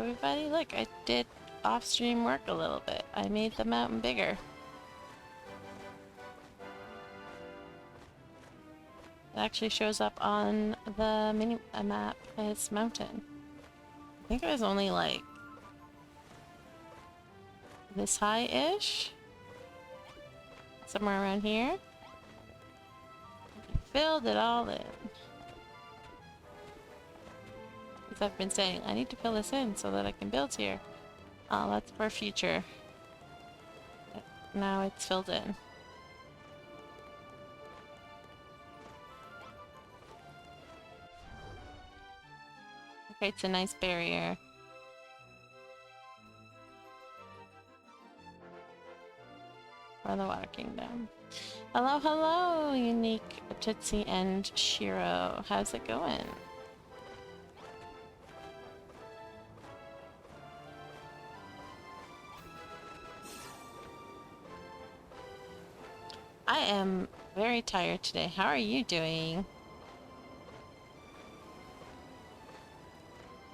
everybody. Look, I did off-stream work a little bit. I made the mountain bigger. It actually shows up on the mini map as mountain. I think it was only like this high-ish? Somewhere around here. Filled it all in. As I've been saying, I need to fill this in so that I can build here. Oh, that's for future. Now it's filled in. Okay, it's a nice barrier. For the Water Kingdom. Hello, hello, Unique Tootsie and Shiro. How's it going? I am very tired today. How are you doing?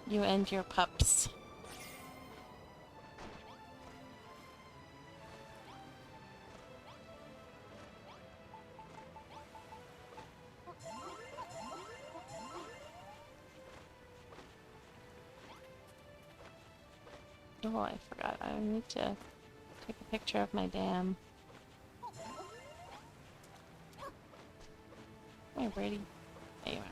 You and your pups. Oh, I forgot. I need to take a picture of my dam. Hey, Brady. There you are.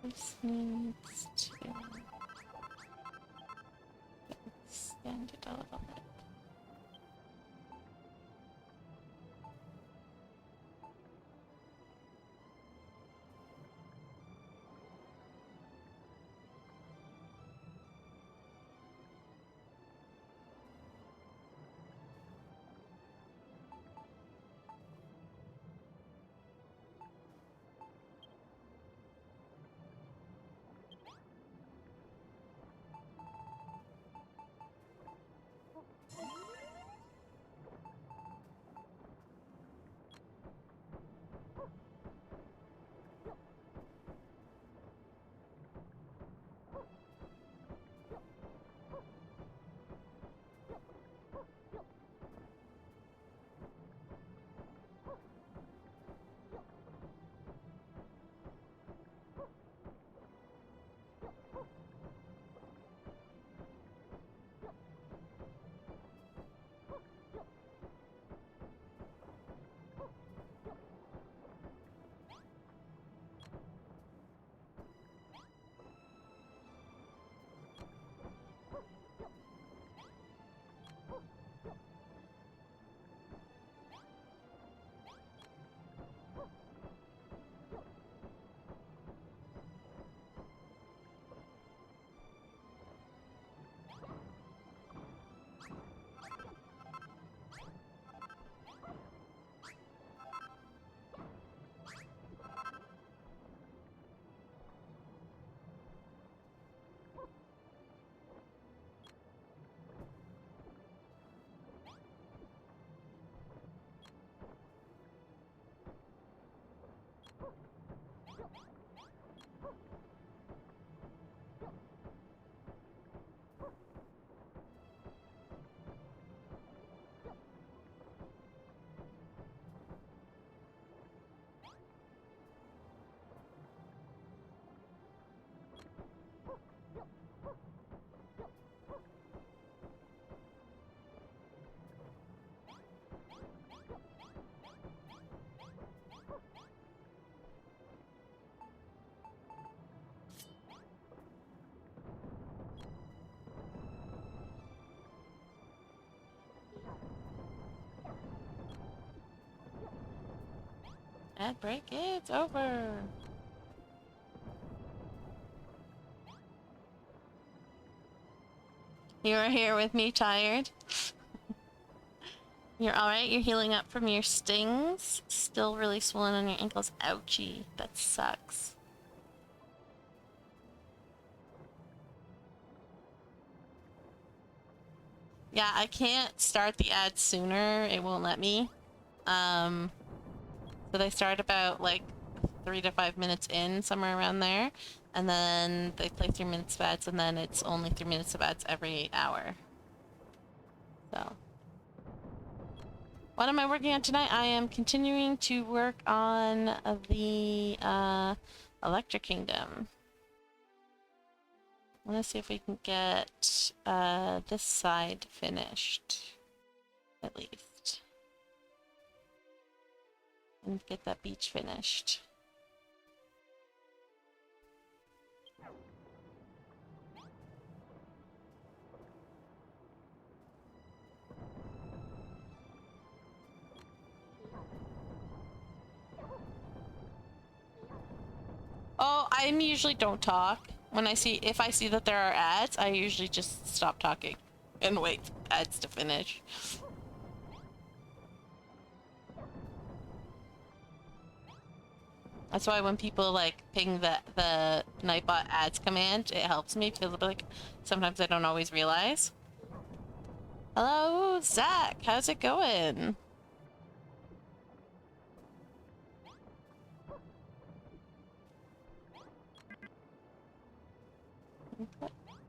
This needs to extend it a little bit. Ad break, it's over. You are here with me, tired. You're alright? You're healing up from your stings? Still really swollen on your ankles. Ouchie. That sucks. Yeah, I can't start the ad sooner. It won't let me. So they start about like 3 to 5 minutes in, somewhere around there. And then they play 3 minutes of ads, and then it's only 3 minutes of ads every hour. So. What am I working on tonight? I am continuing to work on the Electric Kingdom. I want to see if we can get this side finished, at least. And get that beach finished. Oh, I usually don't talk. If I see that there are ads, I usually just stop talking and wait for ads to finish. That's why when people like ping the Nightbot ads command, it helps me because like sometimes I don't always realize. Hello, Zach. How's it going?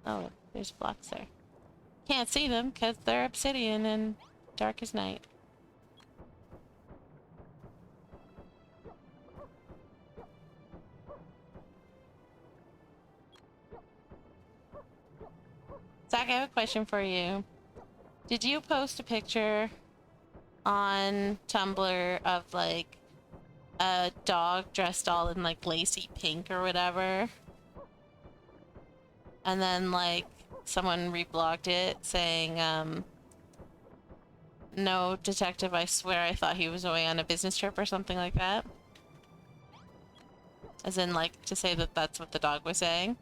Oh, there's blocks there. Can't see them because they're obsidian and dark as night. Zach, I have a question for you. Did you post a picture on Tumblr of like a dog dressed all in like lacy pink or whatever? And then like someone reblogged it saying, no, detective, I swear I thought he was away on a business trip or something like that. As in like to say that that's what the dog was saying.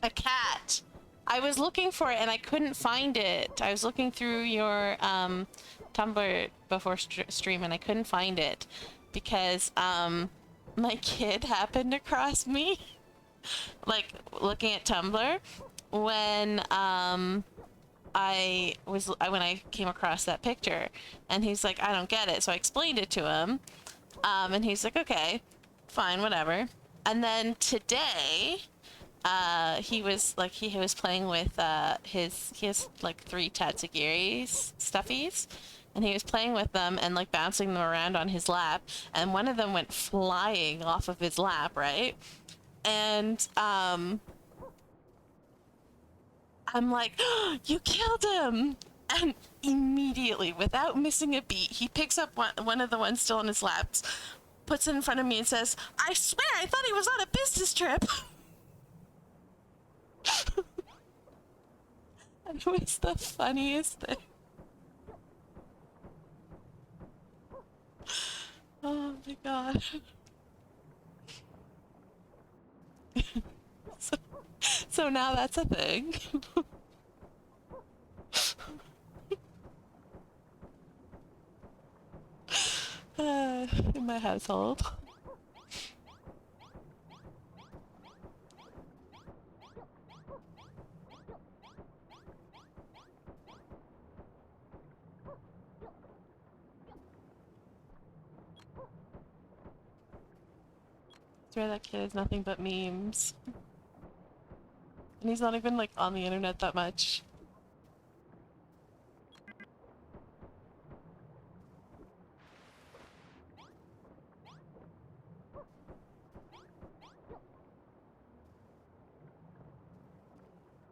A cat. I was looking for it and I couldn't find it. I was looking through your Tumblr before stream and I couldn't find it because my kid happened across me like looking at Tumblr when when I came across that picture, and he's like, I don't get it. So I explained it to him, and he's like, okay, fine, whatever. And then today he was playing with he has like 3 Tatsugiris stuffies, and he was playing with them and like bouncing them around on his lap, and one of them went flying off of his lap, right? And I'm like, oh, you killed him! And immediately, without missing a beat, he picks up one of the ones still on his laps, puts it in front of me and says, I swear I thought he was on a business trip! It was the funniest thing. Oh my god. So now that's a thing. In my household. I swear that kid is nothing but memes. And he's not even like on the internet that much.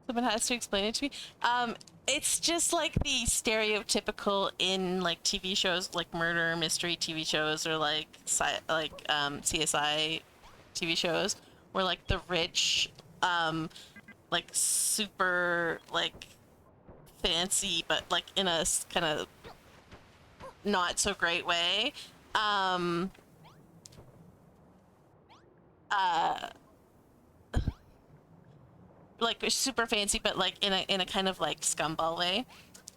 Someone has to explain it to me. It's just like the stereotypical in like TV shows, like murder mystery TV shows, or like CSI TV shows, where like the rich, like super like fancy, but like in a kind of not so great way, uh like super fancy, but like in a kind of like scumball way.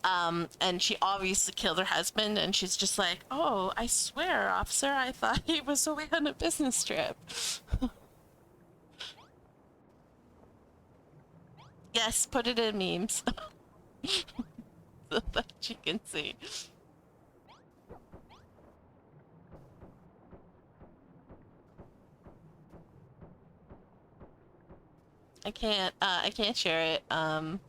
And she obviously killed her husband, and she's just like, "Oh, I swear, officer, I thought he was away on a business trip." Yes, put it in memes so that you can see. I can't share it on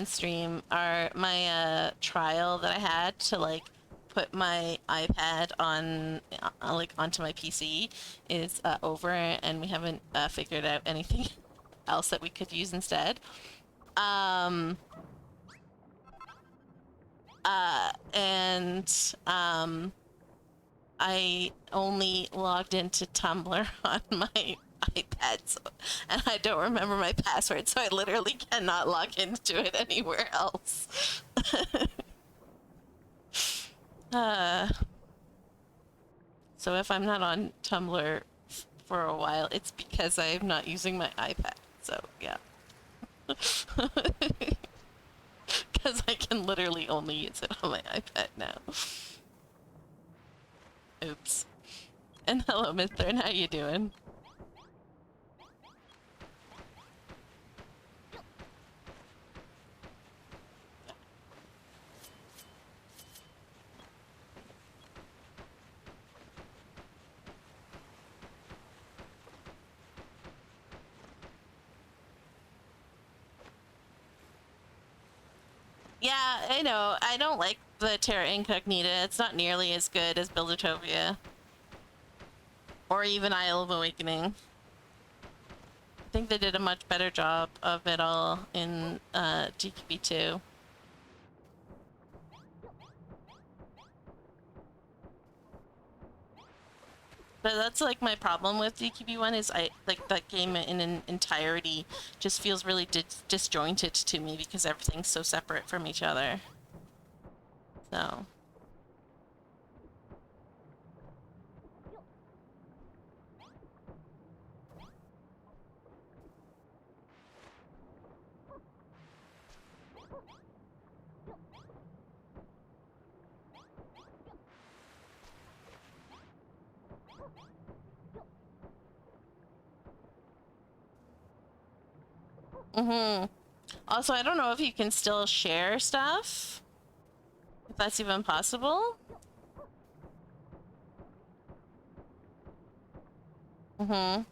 stream. My trial that I had to like put my iPad on like onto my PC is over, and we haven't figured out anything else that we could use instead. Um and I only logged into Tumblr on my iPad, so, and I don't remember my password, so I literally cannot log into it anywhere else. uh, so if I'm not on Tumblr for a while, it's because I'm not using my iPad. So yeah, because I can literally only use it on my iPad now. Oops. And hello, Mister. How you doing? Yeah, I know. I don't like the Terra Incognita. It's not nearly as good as Buildertopia. Or even Isle of Awakening. I think they did a much better job of it all in DQB2. But that's like my problem with DQB1 is I like that game in an entirety just feels really disjointed to me because everything's so separate from each other. So. Mm-hmm. Also, I don't know if you can still share stuff. If that's even possible. Mm-hmm.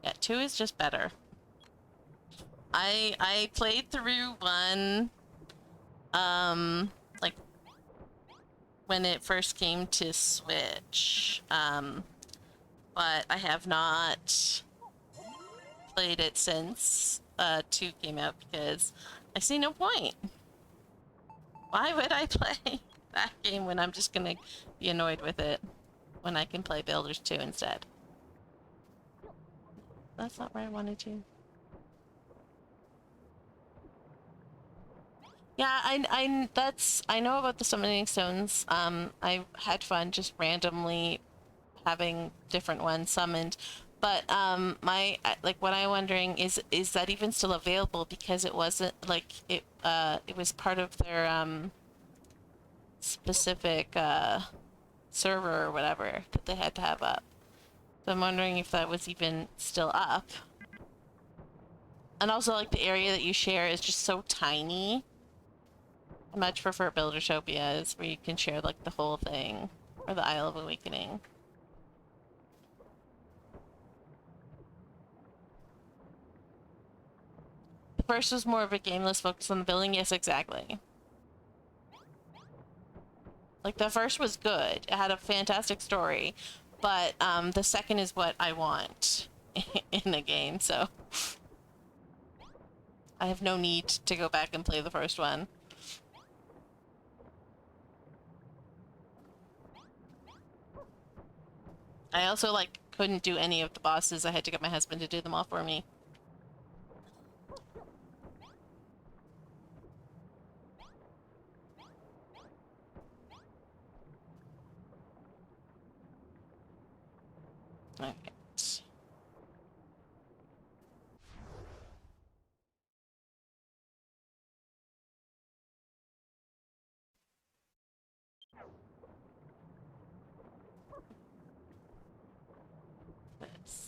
Yeah, 2 is just better. I played through 1 like when it first came to Switch. But I have not played it since 2 came out because I see no point. Why would I play that game when I'm just gonna be annoyed with it when I can play Builders 2 instead? That's not where I wanted to. Yeah, I know about the summoning stones. I had fun just randomly having different ones summoned, but like what I'm wondering is that even still available because it wasn't like it was part of their specific server or whatever that they had to have up. So I'm wondering if that was even still up. And also like the area that you share is just so tiny. I much prefer Buildertopias where you can share like the whole thing, or the Isle of Awakening. The first was more of a gameless focus on the building. Yes, exactly. Like the first was good. It had a fantastic story, but the second is what I want in the game. So I have no need to go back and play the first one. I also like couldn't do any of the bosses. I had to get my husband to do them all for me. Okay.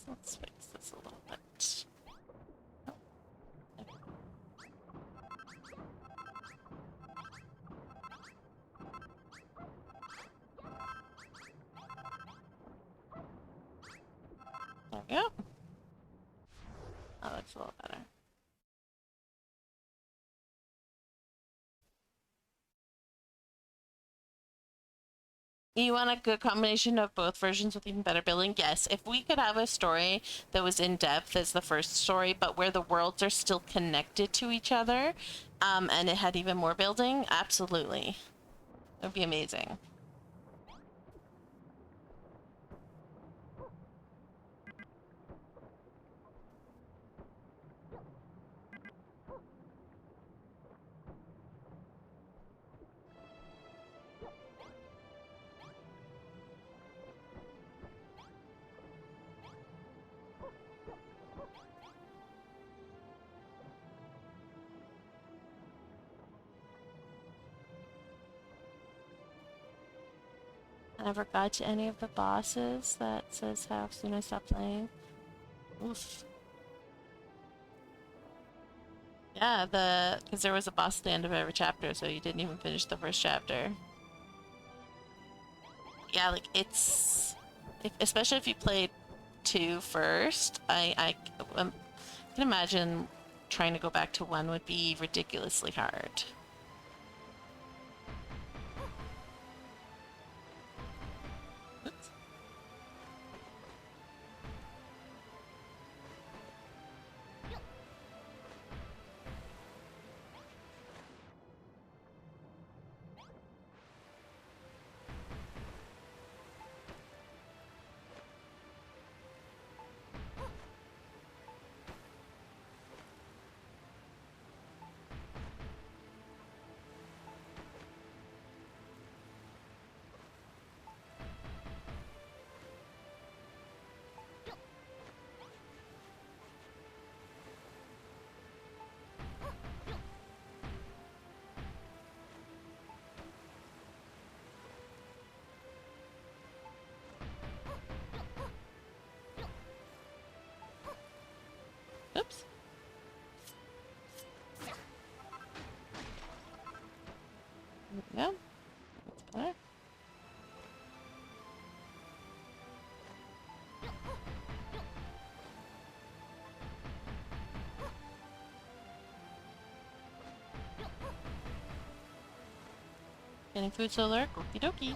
Let's fix this a little bit. There we go. That looks a little better. You want a good combination of both versions with even better building? Yes. If we could have a story that was in depth as the first story, but where the worlds are still connected to each other, and it had even more building, absolutely. It would be amazing. I never got to any of the bosses. That says how soon I stop playing. Oof. Yeah, because there was a boss at the end of every chapter, so you didn't even finish the first chapter. Yeah, like especially if you played 2 first, I can imagine trying to go back to 1 would be ridiculously hard. Oops. Oops. There we go. That's better. Getting food solar, okie dokie.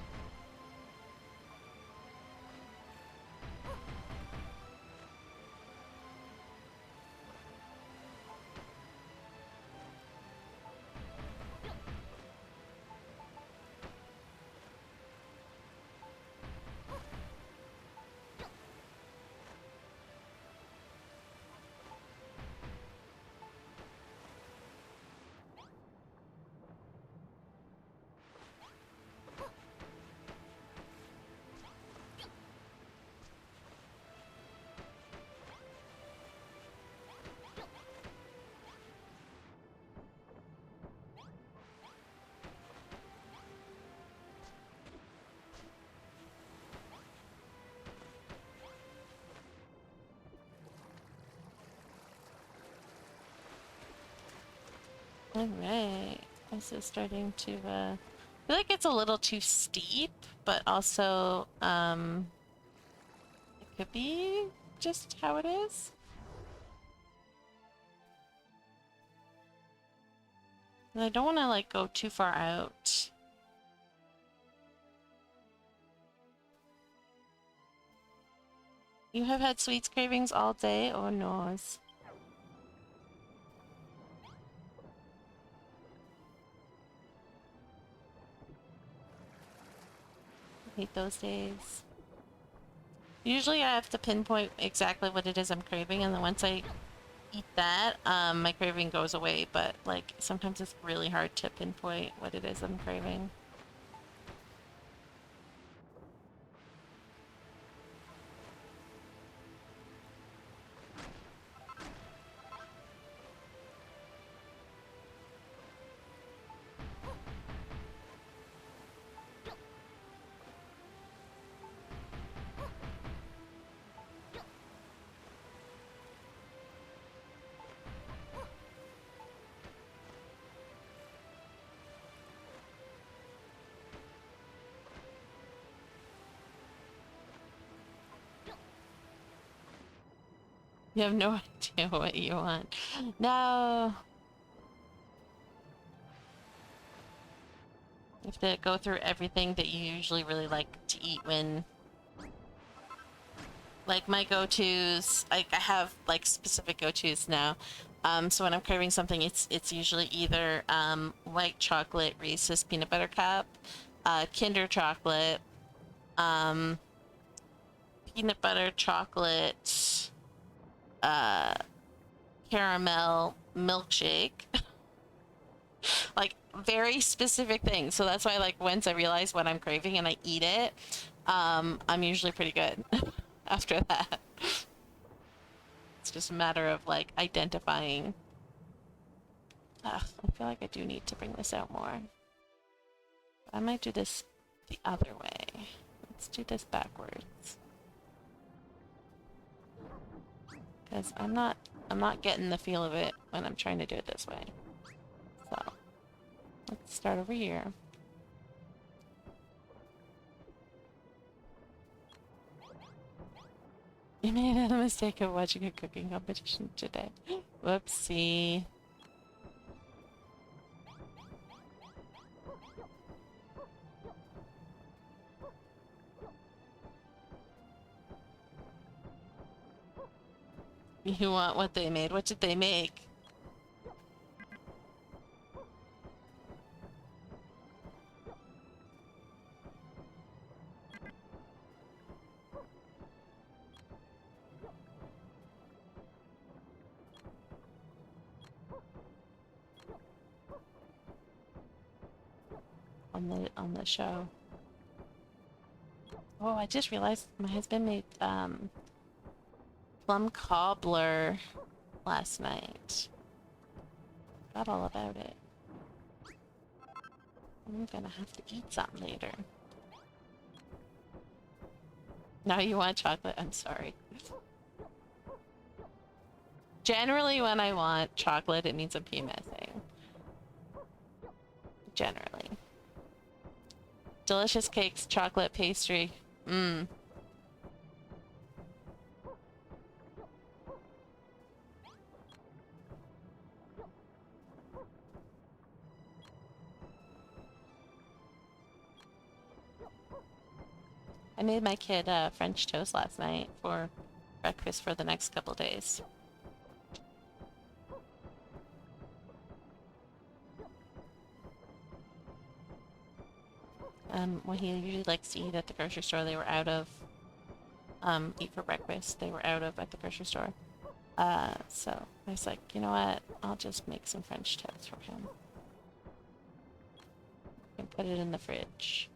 Alright. This is starting to, I feel like it's a little too steep, but also, it could be just how it is. And I don't want to, like, go too far out. You have had sweets cravings all day? Oh, no. I hate those days. Usually I have to pinpoint exactly what it is I'm craving, and then once I eat that, my craving goes away, but, like, sometimes it's really hard to pinpoint what it is I'm craving. You have no idea what you want. No. You have to go through everything that you usually really like to eat when... Like my go-tos, I have like specific go-tos now. So when I'm craving something, it's usually either white chocolate Reese's peanut butter cup, Kinder chocolate, peanut butter chocolate, caramel milkshake. Like very specific things. So that's why like once I realize what I'm craving and I eat it, I'm usually pretty good after that. It's just a matter of like identifying. Ugh, I feel like I do need to bring this out more. I might do this the other way. Let's do this backwards. Because I'm not getting the feel of it when I'm trying to do it this way. So let's start over here. You made the mistake of watching a cooking competition today. Whoopsie. You want what they made? What did they make? On the show. Oh, I just realized my husband made plum cobbler last night. Forgot all about it. I'm gonna have to eat something later. Now you want chocolate? I'm sorry. Generally, when I want chocolate, it means I'm PMSing. Generally. Delicious cakes, chocolate pastry. Mmm. I made my kid French toast last night for breakfast for the next couple days. What he usually likes to eat at the grocery store, they were out of, eat for breakfast, they were out of at the grocery store. So I was like, you know what, I'll just make some French toast for him. And put it in the fridge.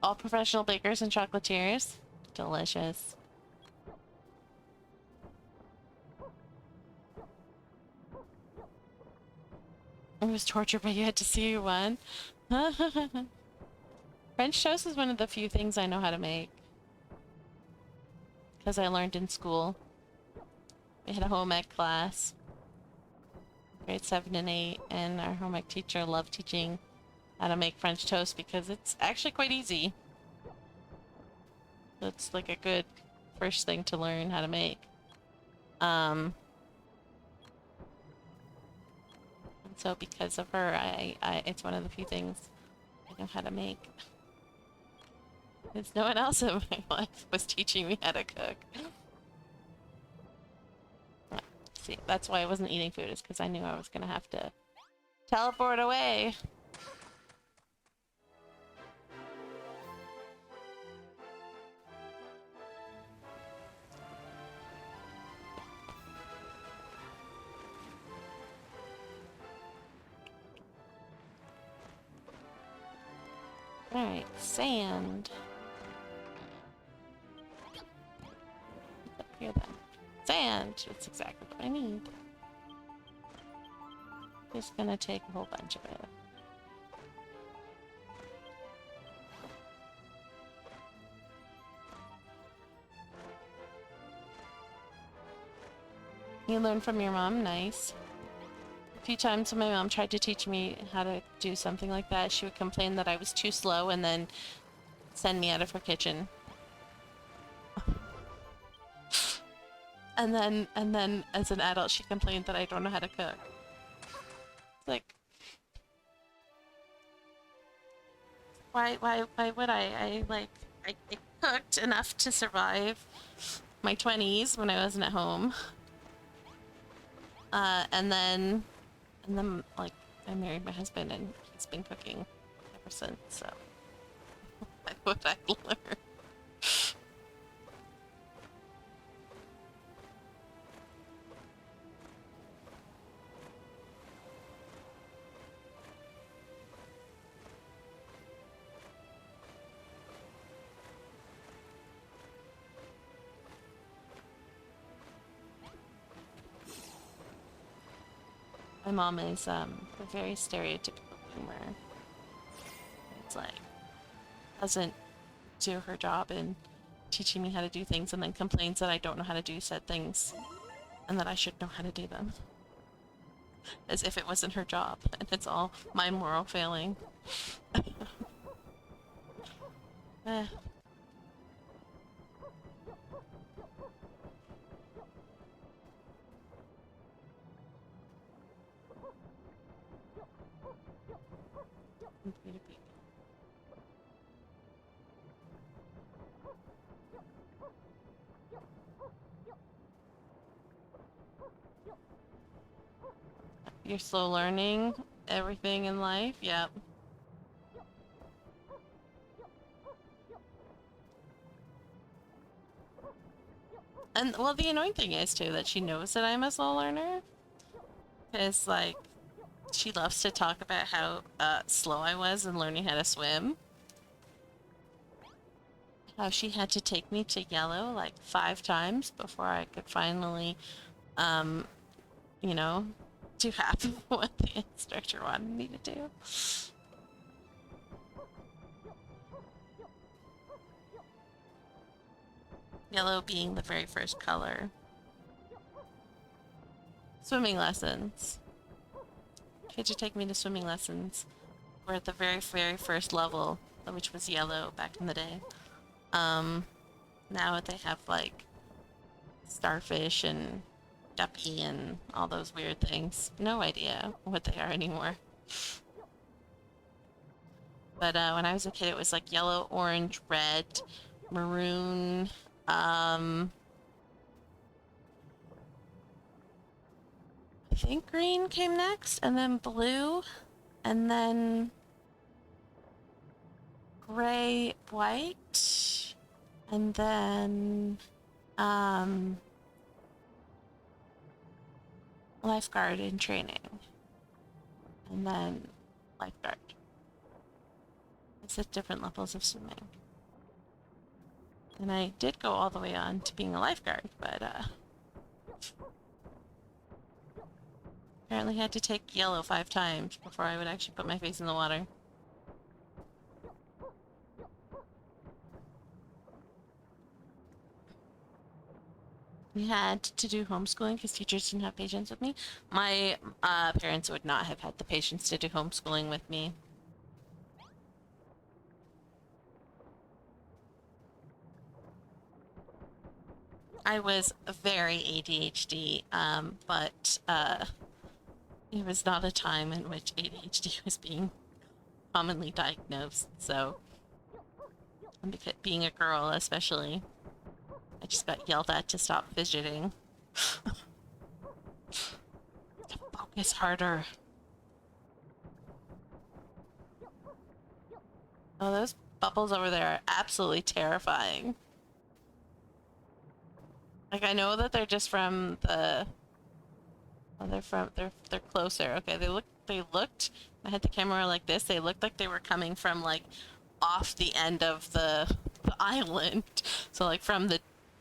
All professional bakers and chocolatiers. Delicious. It was torture, but you had to see you won. French toast is one of the few things I know how to make. Because I learned in school. We had a home ec class. Grade 7 and 8, and our home ec teacher loved teaching how to make French toast because it's actually quite easy. It's like a good first thing to learn how to make. And so because of her, it's one of the few things I know how to make. Because no one else in my life was teaching me how to cook. See, that's why I wasn't eating food, is because I knew I was gonna have to teleport away. Alright, sand. What's up here then? Sand! That's exactly what I need. Just gonna take a whole bunch of it. You learn from your mom? Nice. A few times when my mom tried to teach me how to do something like that, she would complain that I was too slow and then send me out of her kitchen. And then as an adult, she complained that I don't know how to cook. It's like, why would I cooked enough to survive my 20s when I wasn't at home. And then, like, I married my husband and he's been cooking ever since, so why would I learn? My mom is a very stereotypical boomer. It's like doesn't do her job in teaching me how to do things and then complains that I don't know how to do said things and that I should know how to do them. As if it wasn't her job and it's all my moral failing. eh. You're slow learning everything in life? Yep. And, well, the annoying thing is, too, that she knows that I'm a slow learner. Because, like, she loves to talk about how slow I was in learning how to swim. How she had to take me to yellow, like, 5 times before I could finally, you know, do half of what the instructor wanted me to do. Yellow being the very first color. Swimming lessons. She had to take me to swimming lessons. We're at the very, very first level, which was yellow back in the day. Now they have, like, starfish and ducky and all those weird things. No idea what they are anymore. But when I was a kid, it was like yellow, orange, red, maroon, I think green came next, and then blue, and then gray, white, and then lifeguard in training, and then lifeguard. It's at different levels of swimming. And I did go all the way on to being a lifeguard, but apparently had to take yellow 5 times before I would actually put my face in the water. We had to do homeschooling because teachers didn't have patience with me. My parents would not have had the patience to do homeschooling with me. I was very ADHD, but it was not a time in which ADHD was being commonly diagnosed, so being a girl especially, I just got yelled at to stop fidgeting. To focus harder. Oh, those bubbles over there are absolutely terrifying. Like, I know that they're just from the... Oh, they're closer. Okay, they looked, I had the camera like this, they looked like they were coming from, like, off the end of the island. So, like, from the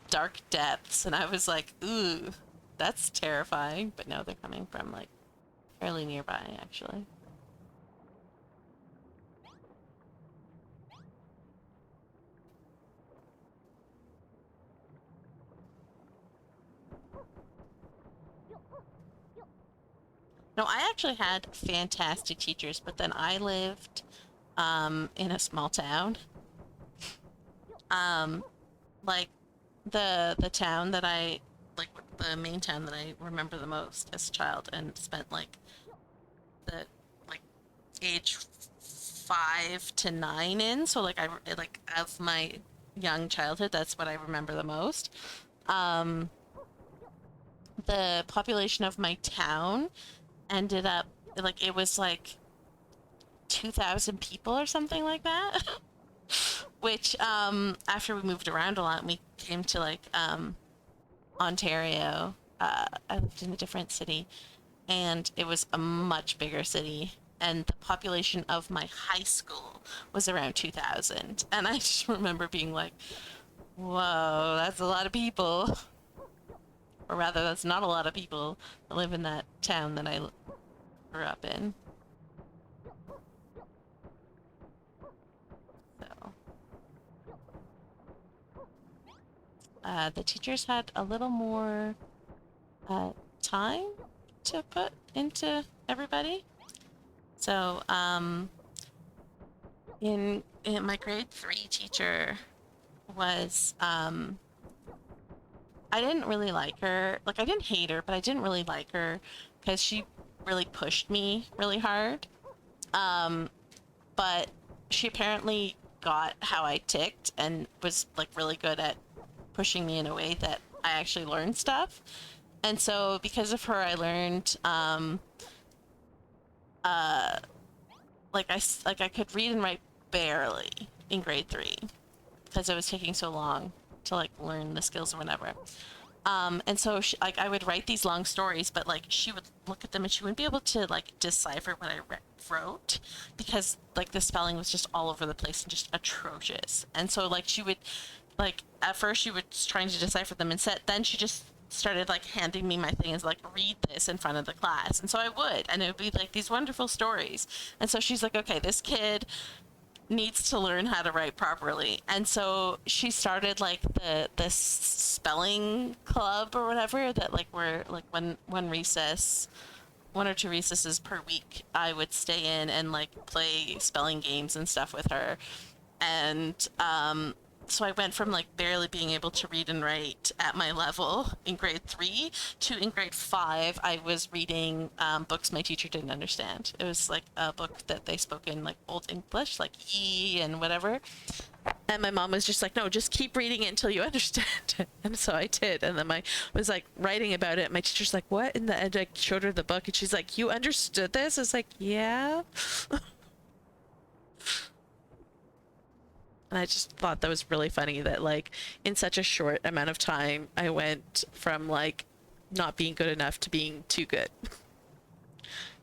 dark depths, and I was like, ooh, that's terrifying. But no, they're coming from, like, fairly nearby, actually. No, I actually had fantastic teachers, but then I lived in a small town. Um, like the town that I like the main town that I remember the most as a child and spent the like age 5 to 9 in. So like I like of my young childhood, that's what I remember the most. Um, the population of my town ended up like it was like 2,000 people or something like that. Which after we moved around a lot, we came to like Ontario. I lived in a different city, and it was a much bigger city. And the population of my high school was around 2,000. And I just remember being like, whoa, that's a lot of people. Or rather, that's not a lot of people that live in that town that I grew up in. So, the teachers had a little more time to put into everybody. So, in my grade 3 teacher was I didn't really like her. Like I didn't hate her, but I didn't really like her because she really pushed me really hard. Um, but she apparently got how I ticked and was like really good at pushing me in a way that I actually learned stuff. And so because of her, I learned uh like I could read and write barely in grade 3 because it was taking so long to like learn the skills or whatever. And so she, like I would write these long stories, but like she would look at them and she wouldn't be able to like decipher what I wrote because like the spelling was just all over the place and just atrocious. And so like she would like at first she was trying to decipher them and then she just started like handing me my thing and like read this in front of the class. And so I would, and it would be like these wonderful stories. And so she's like, okay, this kid needs to learn how to write properly. And so she started like the spelling club or whatever that like were like one recess, 1 or 2 recesses per week, I would stay in and like play spelling games and stuff with her. And so I went from like barely being able to read and write at my level in grade 3 to in grade 5, I was reading books my teacher didn't understand. It was like a book that they spoke in like Old English, like ye and whatever. And my mom was just like, no, just keep reading it until you understand it. And so I did. And then I was like writing about it. My teacher's like, what? And I showed her the book and she's like, you understood this? I was like, yeah. And I just thought that was really funny that like in such a short amount of time I went from like not being good enough to being too good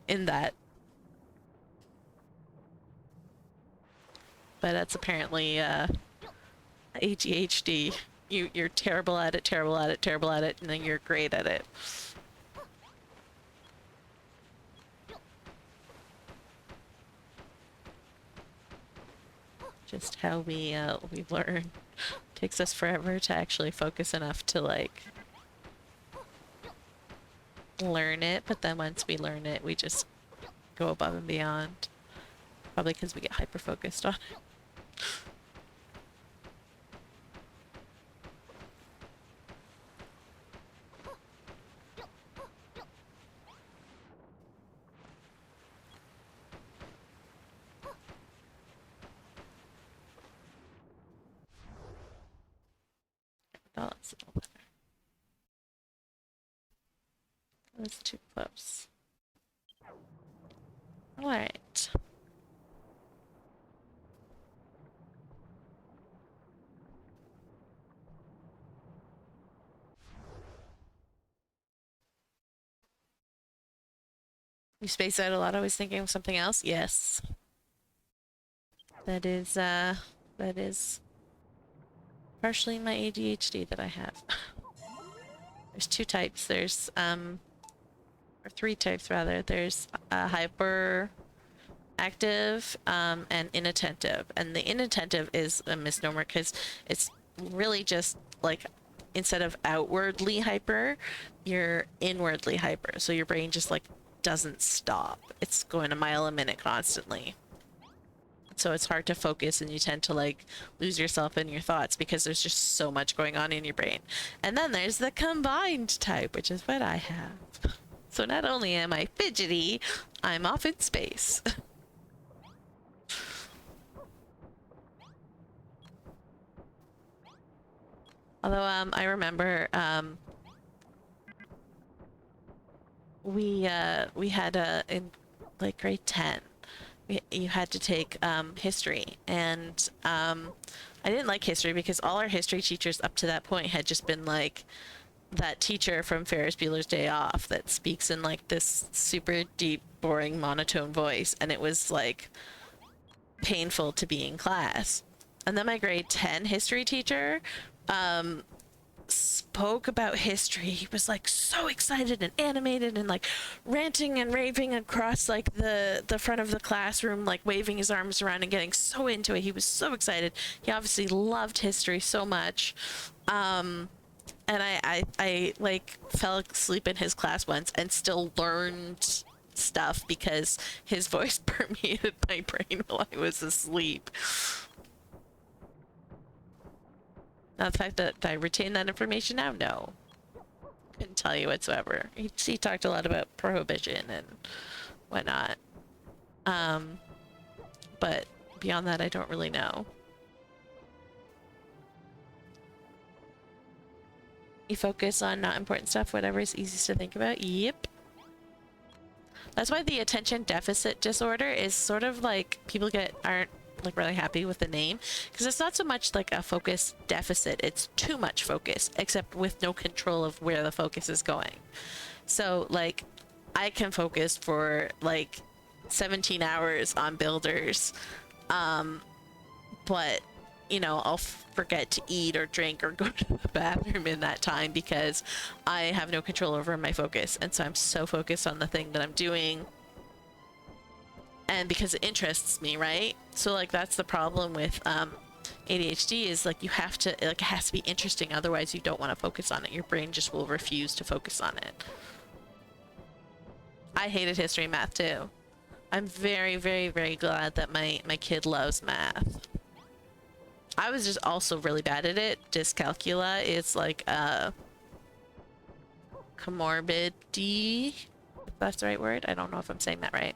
in that. But that's apparently ADHD. You're terrible at it, terrible at it, terrible at it, and then you're great at it. Just how we learn. Takes us forever to actually focus enough to like learn it, but then once we learn it, we just go above and beyond. Probably because we get hyper focused on it. Oh, that's a little better. That's too close. All right. You space out a lot. Always thinking of something else. Yes. That is partially my ADHD that I have. There's 2 types. There's or 3 types rather. There's hyper active and inattentive. And the inattentive is a misnomer because it's really just like instead of outwardly hyper, you're inwardly hyper. So your brain just like doesn't stop. It's going a mile a minute constantly. So it's hard to focus, and you tend to like lose yourself in your thoughts because there's just so much going on in your brain. And then there's the combined type, which is what I have. So not only am I fidgety, I'm off in space. Although I remember we had in like grade 10, you had to take history, and I didn't like history because all our history teachers up to that point had just been like that teacher from Ferris Bueller's Day Off that speaks in like this super deep, boring, monotone voice, and it was like painful to be in class. And then my grade 10 history teacher spoke about history. He was like so excited and animated and like ranting and raving across like the front of the classroom, like waving his arms around and getting so into it. He was so excited. He obviously loved history so much. And I like fell asleep in his class once and still learned stuff because his voice permeated my brain while I was asleep. Now, the fact that I retain that information now, no. Couldn't tell you whatsoever. He talked a lot about prohibition and whatnot. But beyond that, I don't really know. You focus on not important stuff, whatever is easiest to think about. Yep. That's why the attention deficit disorder is sort of like people aren't like really happy with the name, because it's not so much like a focus deficit, it's too much focus, except with no control of where the focus is going. So like I can focus for like 17 hours on builders, but you know, I'll forget to eat or drink or go to the bathroom in that time because I have no control over my focus, and so I'm so focused on the thing that I'm doing, and because it interests me, right? So like that's the problem with ADHD, is like you have to, like it has to be interesting, otherwise you don't want to focus on it. Your brain just will refuse to focus on it. I hated history and math too. I'm very, very, very glad that my kid loves math. I was just also really bad at it. Dyscalculia is like a comorbidity, if that's the right word. I don't know if I'm saying that right.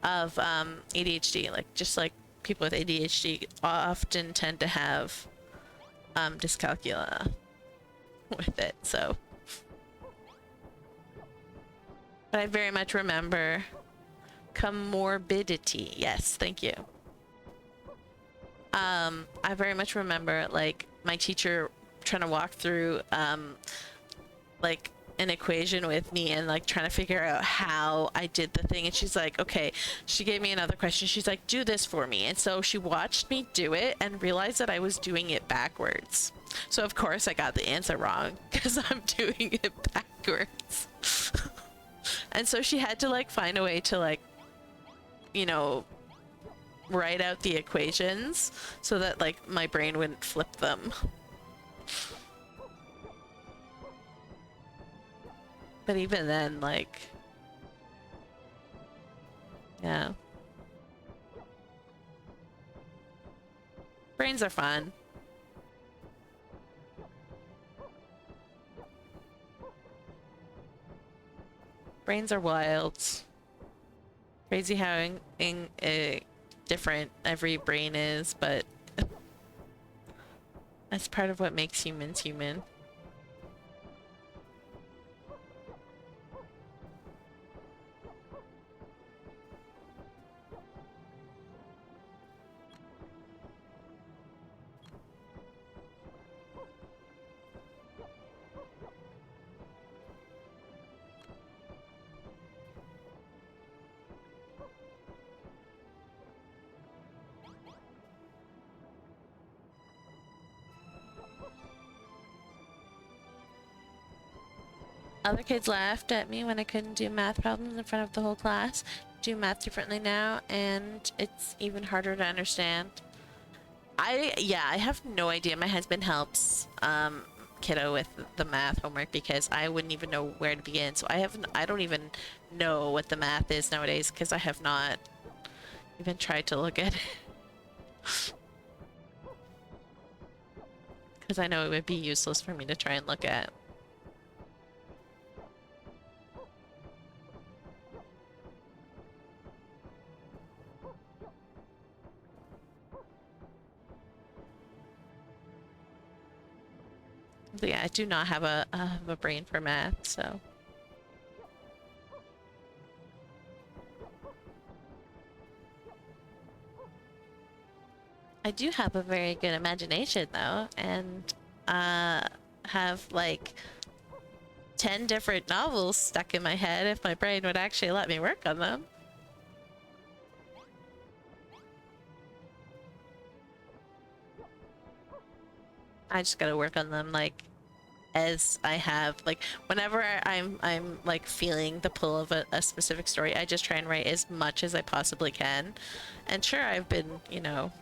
Of ADHD, like just like people with ADHD often tend to have dyscalculia with it. So, but I very much remember comorbidity. Yes, thank you. I very much remember like my teacher trying to walk through like an equation with me and like trying to figure out how I did the thing, and she's like, okay, she gave me another question. She's like, do this for me. And so she watched me do it and realized that I was doing it backwards. So of course I got the answer wrong because I'm doing it backwards. And so she had to like find a way to like, you know, write out the equations so that like my brain wouldn't flip them. But even then, like, yeah. Brains are fun. Brains are wild. Crazy how different every brain is, but that's part of what makes humans human. Other kids laughed at me when I couldn't do math problems in front of the whole class. Do math differently now, and it's even harder to understand. I have no idea. My husband helps. kiddo with the math homework because I wouldn't even know where to begin. So I don't even know what the math is nowadays because I have not even tried to look at it. Because I know it would be useless for me to try and look at. But yeah, I do not have a brain for math, so. I do have a very good imagination though, and have like 10 different novels stuck in my head if my brain would actually let me work on them. I just gotta work on them like as I have, like whenever I'm like feeling the pull of a specific story, I just try and write as much as I possibly can. And sure, I've been, you know,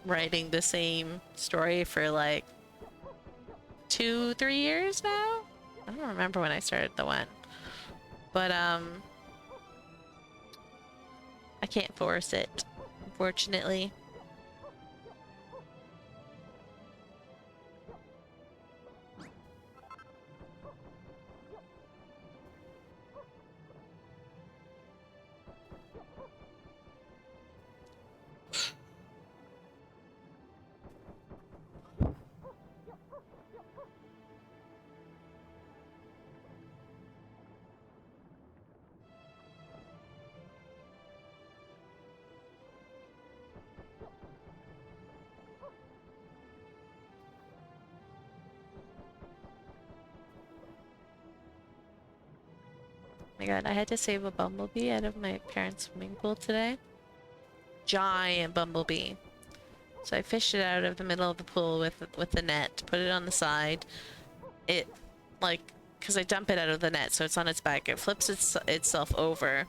writing the same story for like 2-3 years now. I don't remember when I started the one, but I can't force it, unfortunately. My god, I had to save a bumblebee out of my parents' swimming pool today. Giant bumblebee. So I fished it out of the middle of the pool with the net, put it on the side. It, like, because I dump it out of the net, so it's on its back. It flips itself over,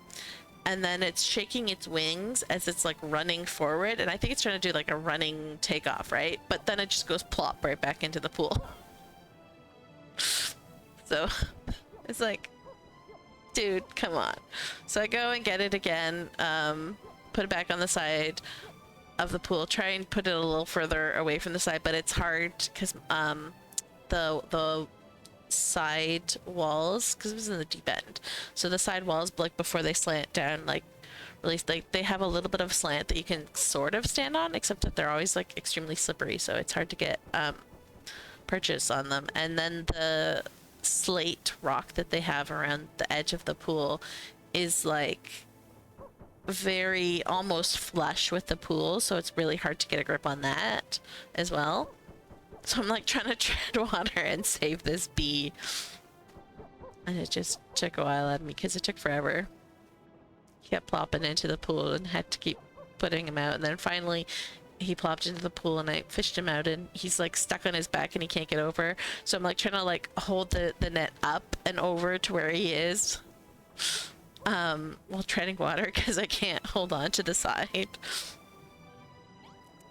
and then it's shaking its wings as it's like running forward, and I think it's trying to do like a running takeoff, right? But then it just goes plop right back into the pool. So it's like, dude, come on. So I go and get it again, put it back on the side of the pool, try and put it a little further away from the side, but it's hard because the side walls, because it was in the deep end, so the side walls, like before they slant down, like really, like they have a little bit of slant that you can sort of stand on, except that they're always like extremely slippery, so it's hard to get purchase on them. And then the slate rock that they have around the edge of the pool is like very almost flush with the pool, so it's really hard to get a grip on that as well. So I'm like trying to tread water and save this bee, and it just took a while out of me because it took forever. He kept plopping into the pool and had to keep putting him out, and then finally he plopped into the pool and I fished him out, and he's like stuck on his back and he can't get over, so I'm like trying to like hold the net up and over to where he is while treading water because I can't hold on to the side.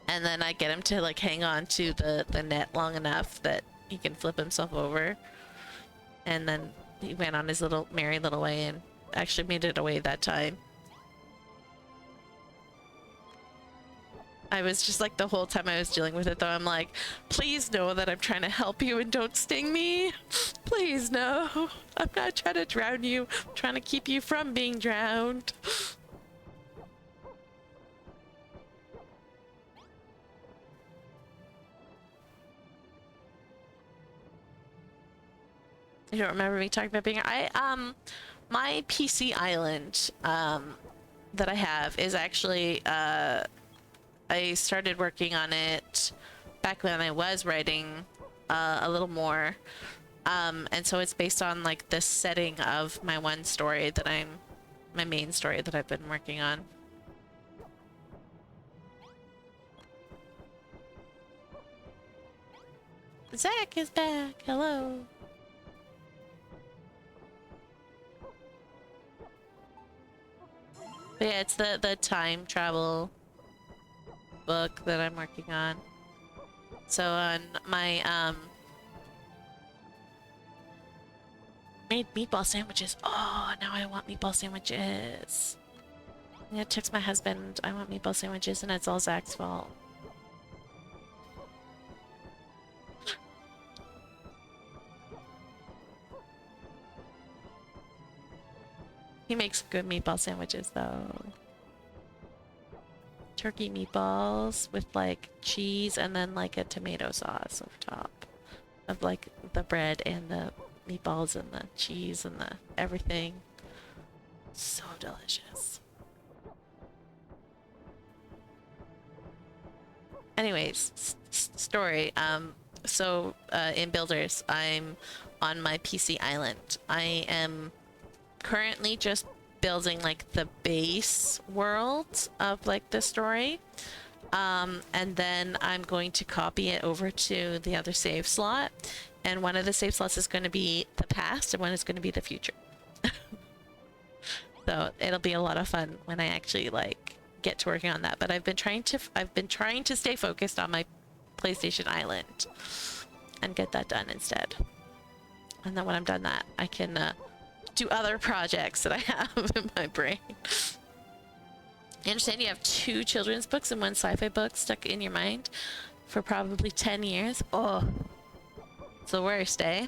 And then I get him to like hang on to the net long enough that he can flip himself over, and then he went on his little merry little way and actually made it away that time. I was just like, the whole time I was dealing with it though, I'm like, please know that I'm trying to help you and don't sting me. Please no. I'm not trying to drown you. I'm trying to keep you from being drowned. You don't remember me talking about being my PC island that I have is actually I started working on it back when I was writing a little more, and so it's based on like the setting of my one story that my main story that I've been working on. Zach is back. Hello. But yeah, it's the time travel book that I'm working on. So on my made meatball sandwiches. Oh, now I want meatball sandwiches. I'm gonna text my husband, I want meatball sandwiches, and it's all Zach's fault. He makes good meatball sandwiches, though. Turkey meatballs with, like, cheese and then, like, a tomato sauce over top of, like, the bread and the meatballs and the cheese and the everything. So delicious. Anyways, story. So in Builders, I'm on my PC island. I am currently just building like the base world of like the story. And then I'm going to copy it over to the other save slot. And one of the save slots is going to be the past and one is going to be the future. So it'll be a lot of fun when I actually like get to working on that. But I've been trying to stay focused on my PlayStation Island and get that done instead. And then when I'm done that, I can do other projects that I have in my brain. I understand you have 2 children's books and 1 sci-fi book stuck in your mind for probably 10 years. Oh, it's the worst, eh?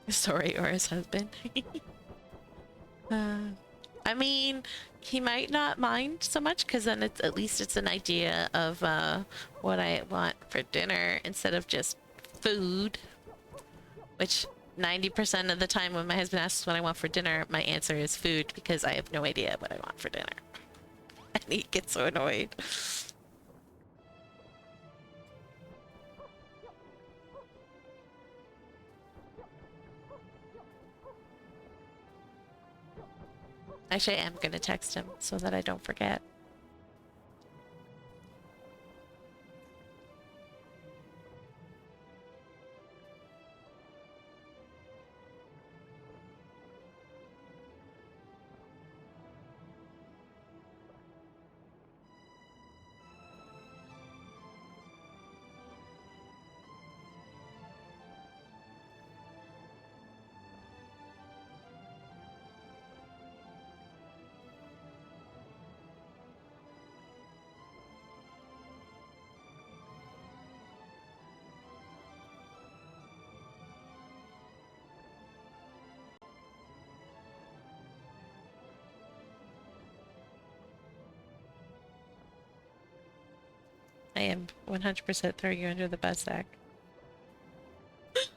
Sorry, or his husband. I mean, he might not mind so much because then it's at least it's an idea of what I want for dinner instead of just food. Which 90% of the time when my husband asks what I want for dinner, my answer is food because I have no idea what I want for dinner. And he gets so annoyed. Actually, I am gonna text him so that I don't forget. I am 100% throwing you under the bus, Zach. If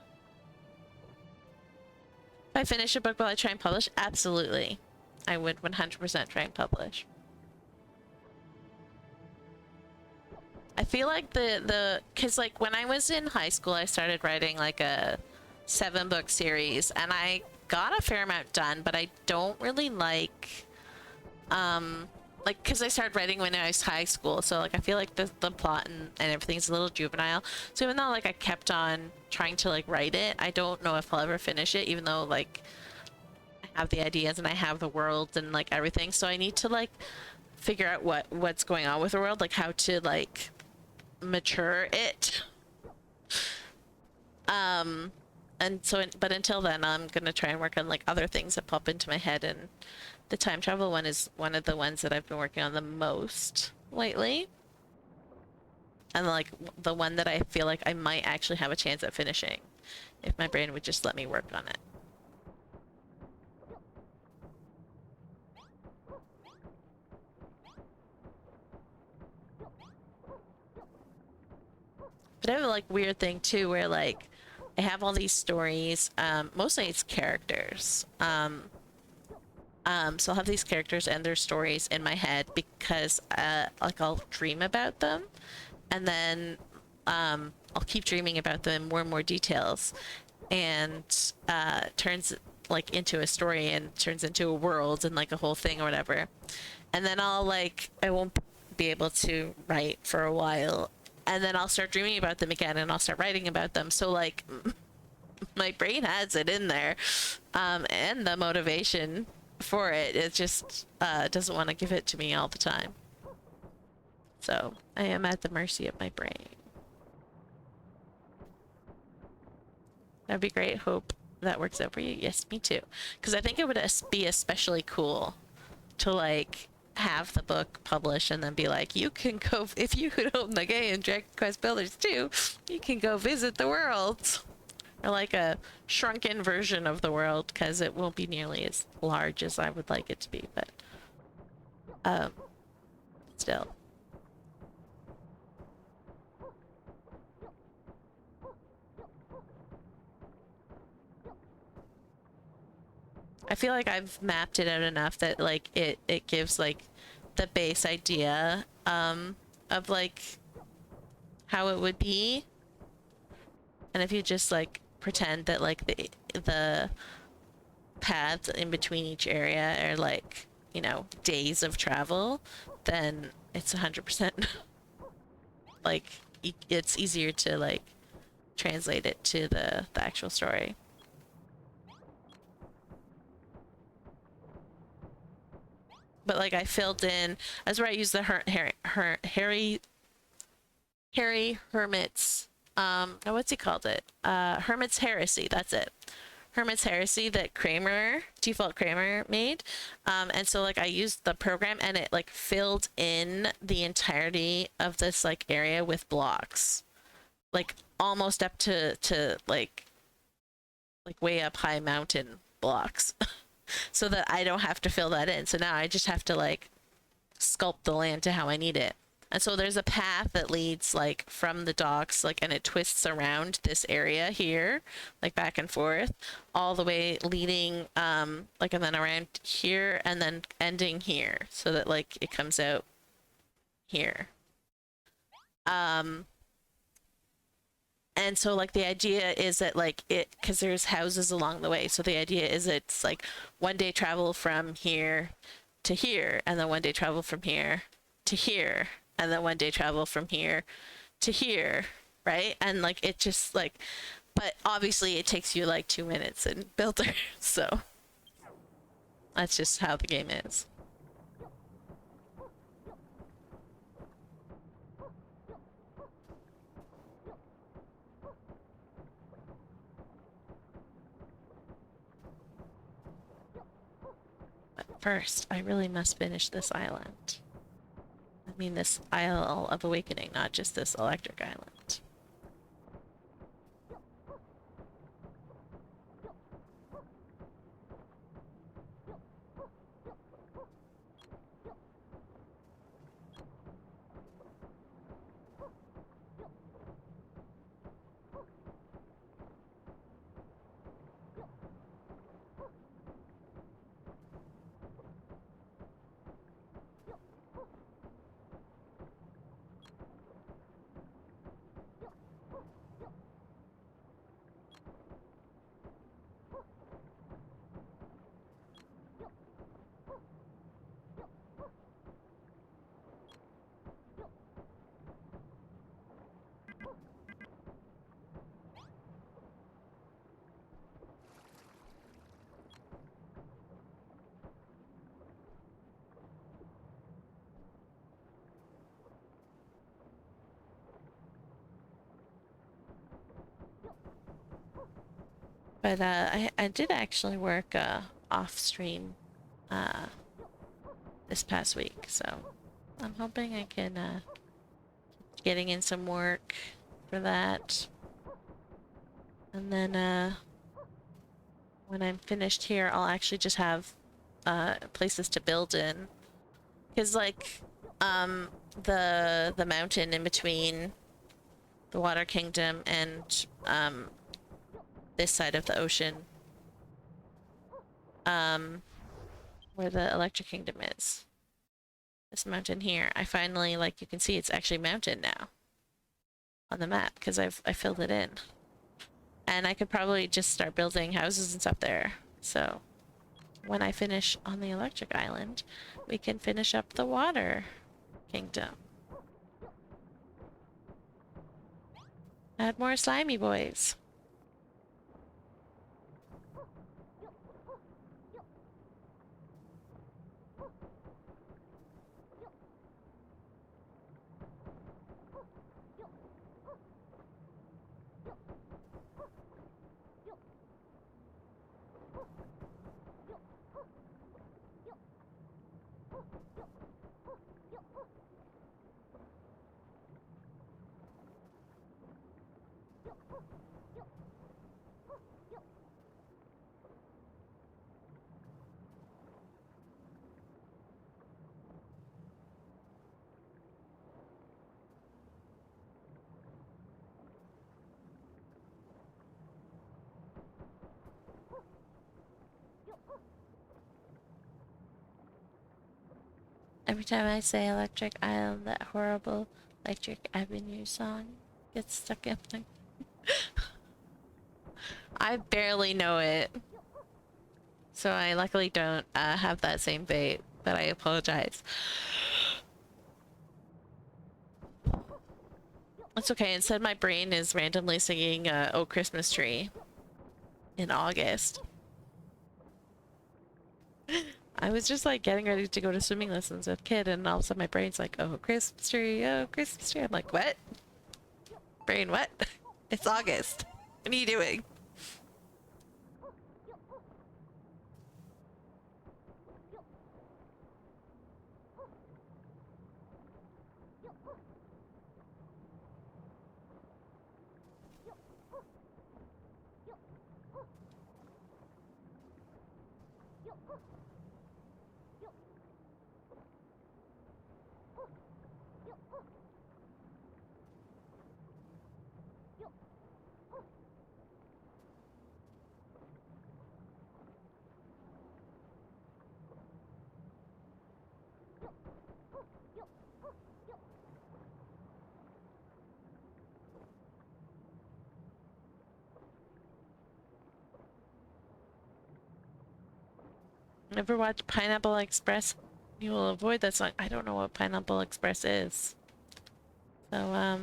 I finish a book, will I try and publish? Absolutely. I would 100% try and publish. I feel like cause like when I was in high school, I started writing like a 7-book series and I got a fair amount done, but I don't really like, cause I started writing when I was high school. So like, I feel like the plot and everything's a little juvenile. So even though like I kept on trying to like write it, I don't know if I'll ever finish it, even though like I have the ideas and I have the world and like everything. So I need to like figure out what's going on with the world, like how to like mature it. And so, but until then, I'm gonna try and work on like other things that pop into my head, and the time travel one is one of the ones that I've been working on the most lately. And like the one that I feel like I might actually have a chance at finishing if my brain would just let me work on it. But I have a like weird thing too where like I have all these stories, mostly it's characters. So I'll have these characters and their stories in my head because like I'll dream about them and then I'll keep dreaming about them, more and more details, and turns like into a story and turns into a world and like a whole thing or whatever. And then I won't be able to write for a while, and then I'll start dreaming about them again and I'll start writing about them. So like my brain has it in there, and the motivation for it. It just doesn't want to give it to me all the time. So I am at the mercy of my brain. That'd be great. Hope that works out for you. Yes, me too. Because I think it would be especially cool to like have the book published and then be like, you can go, if you could own the game in Dragon Quest Builders 2, you can go visit the world. Or like a shrunken version of the world, because it won't be nearly as large as I would like it to be, but still. I feel like I've mapped it out enough that like it gives like the base idea of like how it would be. And if you just like pretend that like the paths in between each area are like, you know, days of travel, then it's 100% like it's easier to like translate it to the actual story. But like I filled in, that's where I used the Harry Hermit's what's he called it? Hermit's Heresy, that's it. Hermit's Heresy that Default Kramer made. And so like I used the program and it like filled in the entirety of this like area with blocks. Like almost up to like way up high mountain blocks. So that I don't have to fill that in. So now I just have to like sculpt the land to how I need it. And so there's a path that leads like from the docks, like, and it twists around this area here, like back and forth, all the way leading, like, and then around here and then ending here so that like it comes out here. And so like the idea is that like because there's houses along the way. So the idea is it's like one day travel from here to here, and then one day travel from here to here, and then one day travel from here to here, right? And like it just like, but obviously it takes you like 2 minutes in Builder, so that's just how the game is. But first, I really must finish this island. I mean this Isle of Awakening, not just this electric island. But I did actually work off stream this past week, so I'm hoping I can getting in some work for that. And then when I'm finished here, I'll actually just have places to build in. Because like the mountain in between the Water Kingdom and this side of the ocean, where the Electric Kingdom is. This mountain here, I finally, like, you can see it's actually mountain now on the map because I filled it in. And I could probably just start building houses and stuff there. So when I finish on the Electric Island, we can finish up the Water Kingdom. Add more slimy boys. Every time I say Electric Island, that horrible Electric Avenue song gets stuck in my... I barely know it. So I luckily don't have that same fate, but I apologize. It's okay, instead my brain is randomly singing Oh Christmas Tree in August. I was just like getting ready to go to swimming lessons with kid, and all of a sudden my brain's like, oh Christmas tree, oh Christmas tree. I'm like, what? Brain, what? It's August. What are you doing? Ever watch Pineapple Express? You will avoid that song. I don't know what Pineapple Express is. So,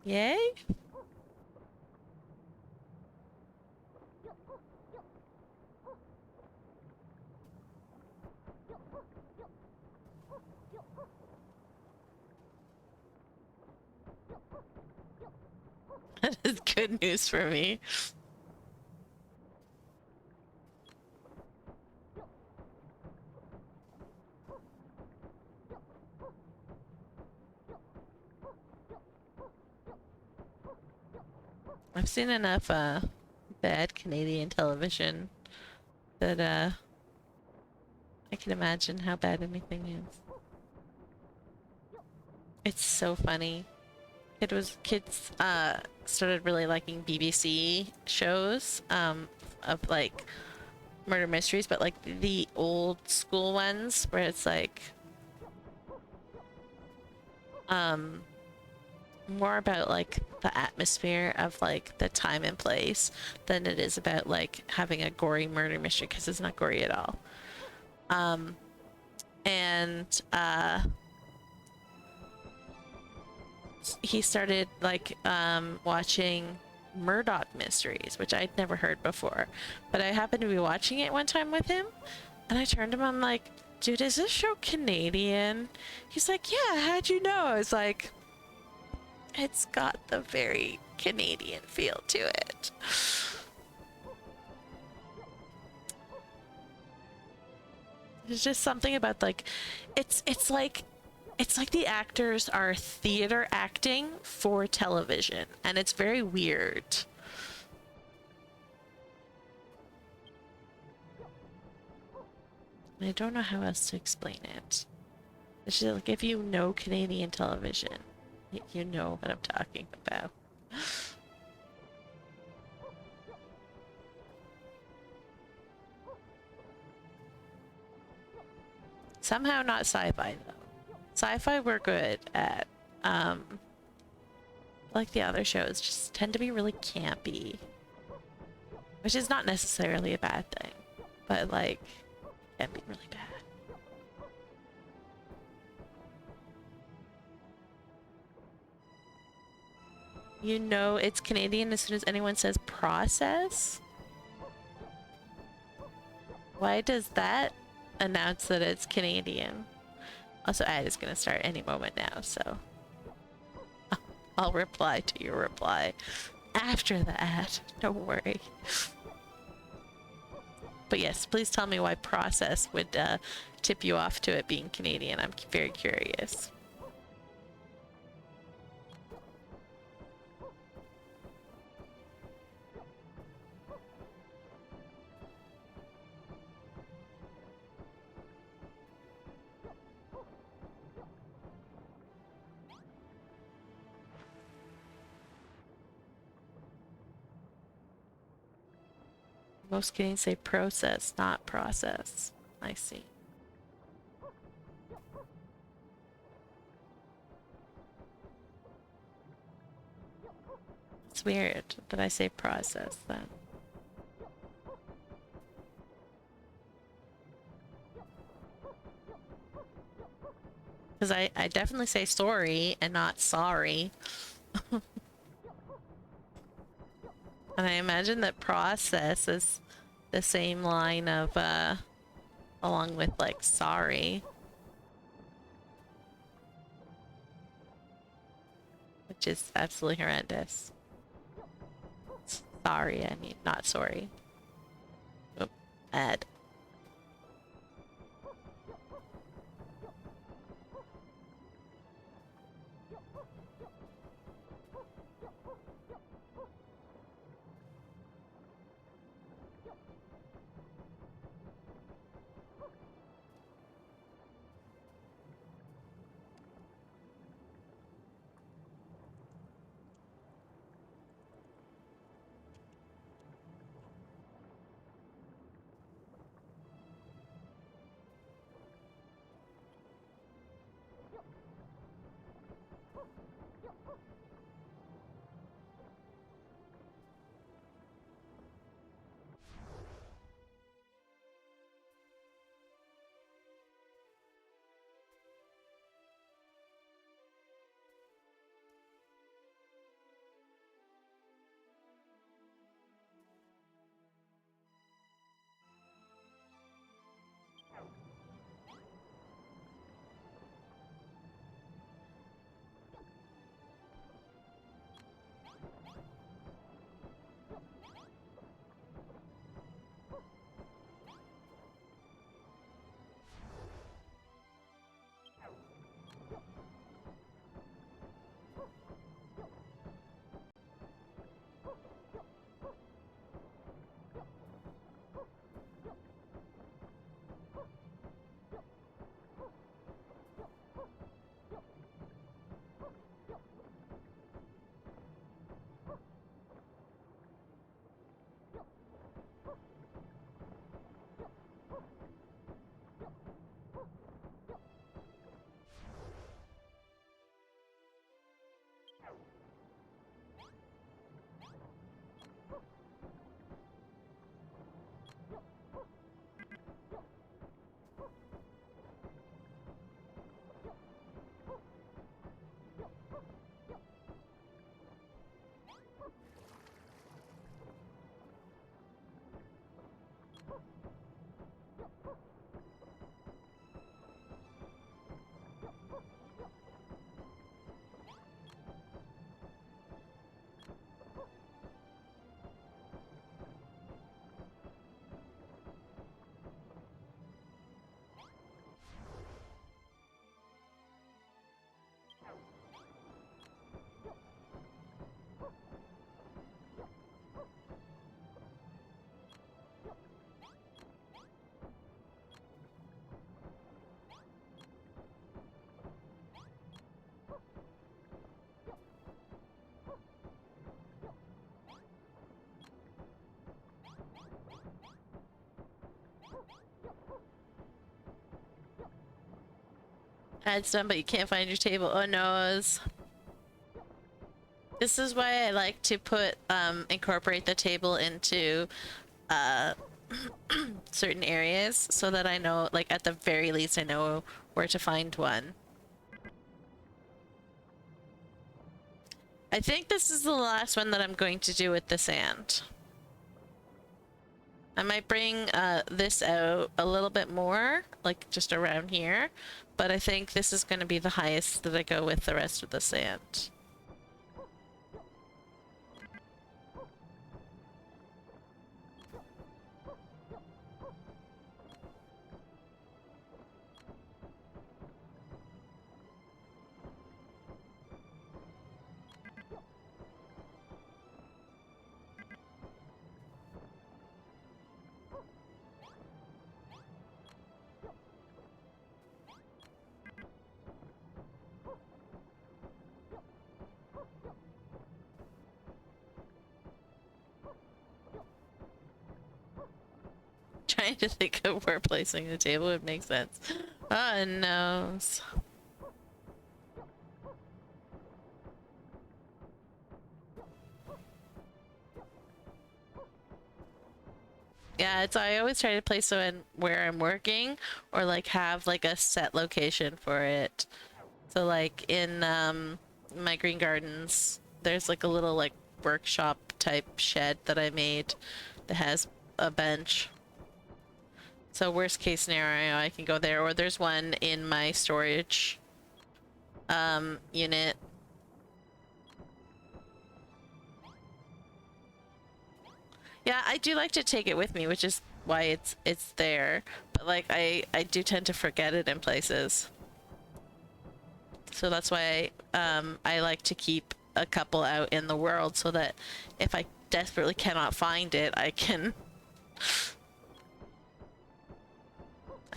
yay? That is good news for me. I've seen enough bad Canadian television that I can imagine how bad anything is. It's so funny. Kids started really liking BBC shows of like murder mysteries, but like the old school ones where it's like more about like the atmosphere of like the time and place than it is about like having a gory murder mystery, because it's not gory at all. And he started like watching Murdoch Mysteries, which I'd never heard before, but I happened to be watching it one time with him, and I turned to him, I'm like, dude, is this show Canadian? He's like, yeah, how'd you know? I was like, it's got the very Canadian feel to it. There's just something about like, it's like the actors are theater acting for television, and it's very weird. I don't know how else to explain it. It's just like, if you know Canadian television, you know what I'm talking about. Somehow not sci-fi though. Sci-fi we're good at. Like the other shows just tend to be really campy, which is not necessarily a bad thing, but like can be really bad. You know it's Canadian as soon as anyone says process. Why does that announce that it's Canadian? Also, ad is gonna start any moment now, so I'll reply to your reply after the ad. Don't worry. But yes, please tell me why process would tip you off to it being Canadian. I'm very curious. Most Canadians say process, not process. I see. It's weird that I say process then. Because I definitely say sorry and not sorry. And I imagine that process is the same line of, along with like sorry. Which is absolutely horrendous. Sorry, I mean, not sorry. Oop, Ed. It's done, but you can't find your table. Oh no. This is why I like to put, incorporate the table into, certain areas so that I know, like, at the very least, I know where to find one. I think this is the last one that I'm going to do with the sand. I might bring this out a little bit more, like just around here, but I think this is going to be the highest that I go with the rest of the sand. trying to think of where placing the table would make sense. Oh no. Yeah, it's I always try to place it in where I'm working or like have like a set location for it. So like in my green gardens, there's like a little like workshop type shed that I made that has a bench. So worst case scenario, I can go there, or there's one in my storage unit. Yeah, I do like to take it with me, which is why it's there. But like I do tend to forget it in places. So that's why I like to keep a couple out in the world so that if I desperately cannot find it, I can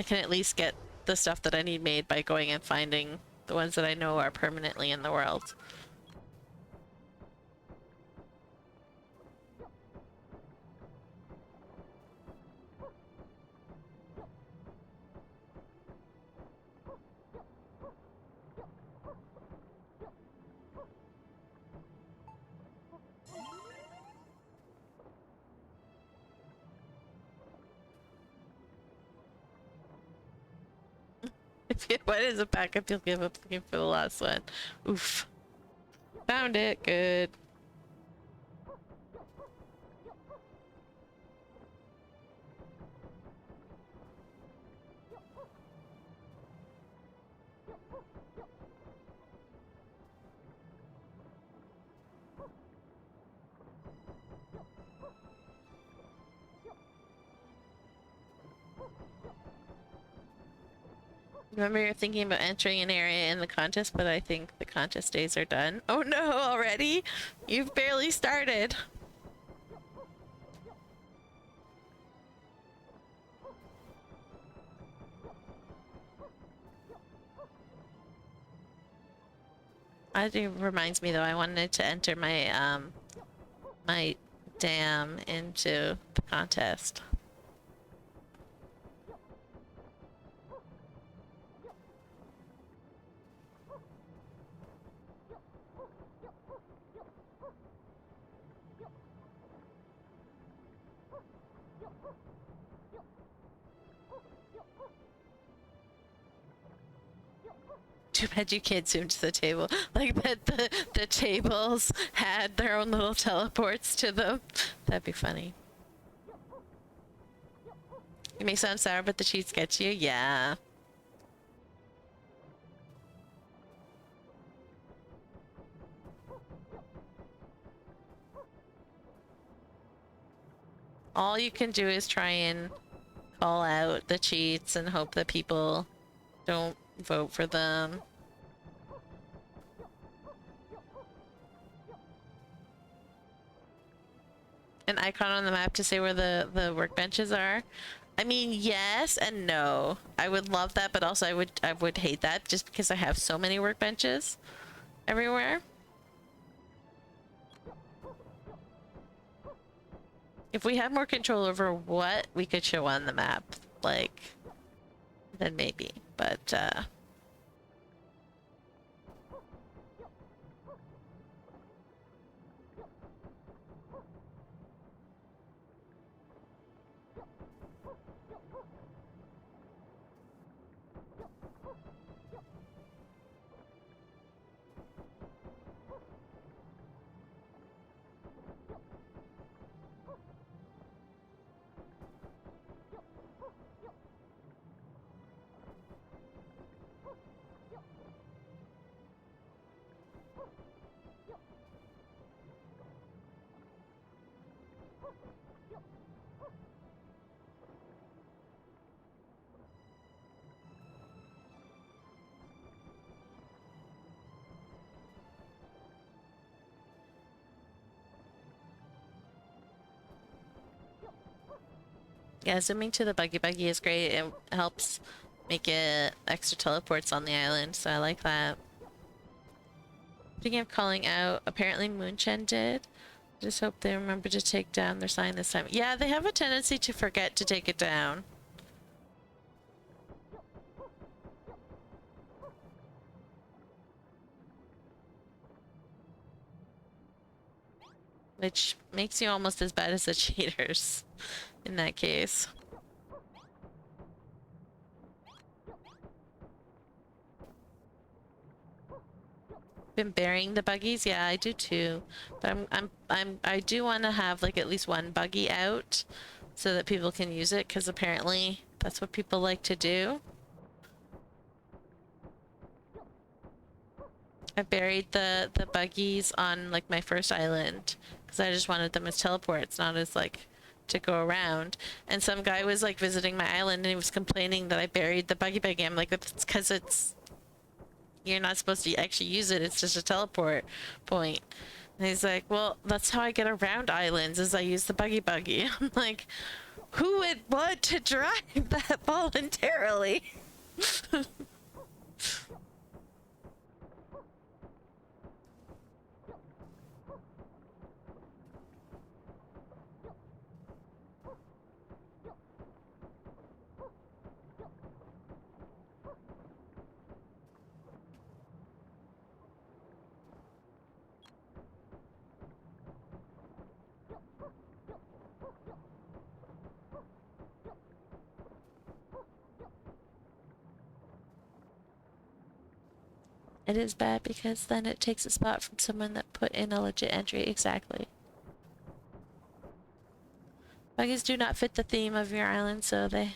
at least get the stuff that I need made by going and finding the ones that I know are permanently in the world. What is a backup you'll give up looking for the last one? Oof. Found it. Good. Remember, you're thinking about entering an area in the contest, but I think the contest days are done. Oh no, already? You've barely started. It reminds me though, I wanted to enter my my dam into the contest. Too bad you can't zoom to the table. Like that the tables had their own little teleports to them. That'd be funny. You may sound sour, but the cheats get you. Yeah. All you can do is try and call out the cheats and hope that people don't vote for them. An icon on the map to say where the workbenches are. I mean, yes and no. I would love that, but also I would hate that just because I have so many workbenches everywhere. If we had more control over what we could show on the map, like, then maybe, but yeah, zooming to the buggy is great. It helps make it extra teleports on the island, so I like that. Speaking of calling out, apparently Moonchen did. Just hope they remember to take down their sign this time. Yeah, they have a tendency to forget to take it down. which makes you almost as bad as the cheaters in that case. Been burying the buggies? Yeah, I do too. But I do want to have like at least one buggy out so that people can use it, because apparently that's what people like to do. I buried the buggies on like my first island because I just wanted them as teleports, not as like to go around. And some guy was like visiting my island and he was complaining that I buried the buggy. I'm like, it's because you're not supposed to actually use it. It's just a teleport point. And he's like, well, that's how I get around islands, is I use the buggy. I'm like, who would want to drive that voluntarily? It is bad because then it takes a spot from someone that put in a legit entry. Exactly. Buggies do not fit the theme of your island, so you'll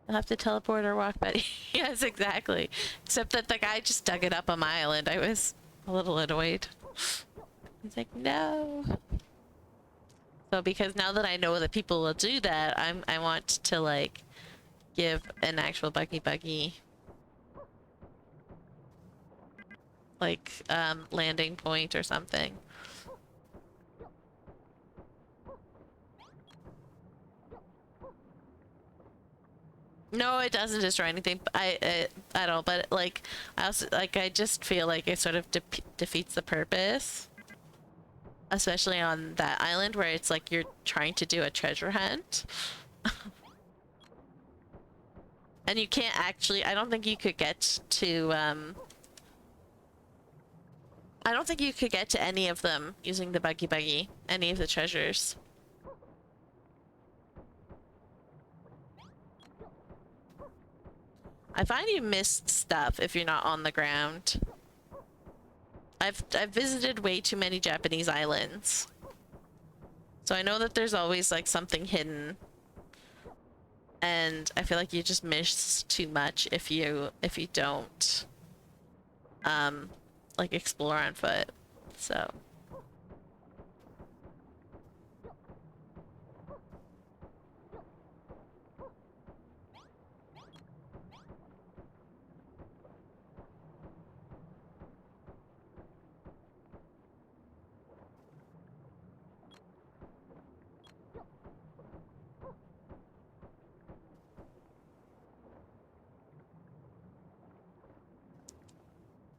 have to teleport or walk, buddy. Yes, exactly. Except that the guy just dug it up on my island. I was a little annoyed. He's like, no. So because now that I know that people will do that, I want to like give an actual buggy like landing point or something. No, it doesn't destroy anything. I don't. But like, I also like. I just feel like it sort of defeats the purpose, especially on that island where it's like you're trying to do a treasure hunt, and you can't actually. I don't think you could get to. I don't think you could get to any of them using the buggy. Any of the treasures. I find you miss stuff if you're not on the ground. I've visited way too many Japanese islands. So I know that there's always like something hidden. And I feel like you just miss too much if you don't like explore on foot. So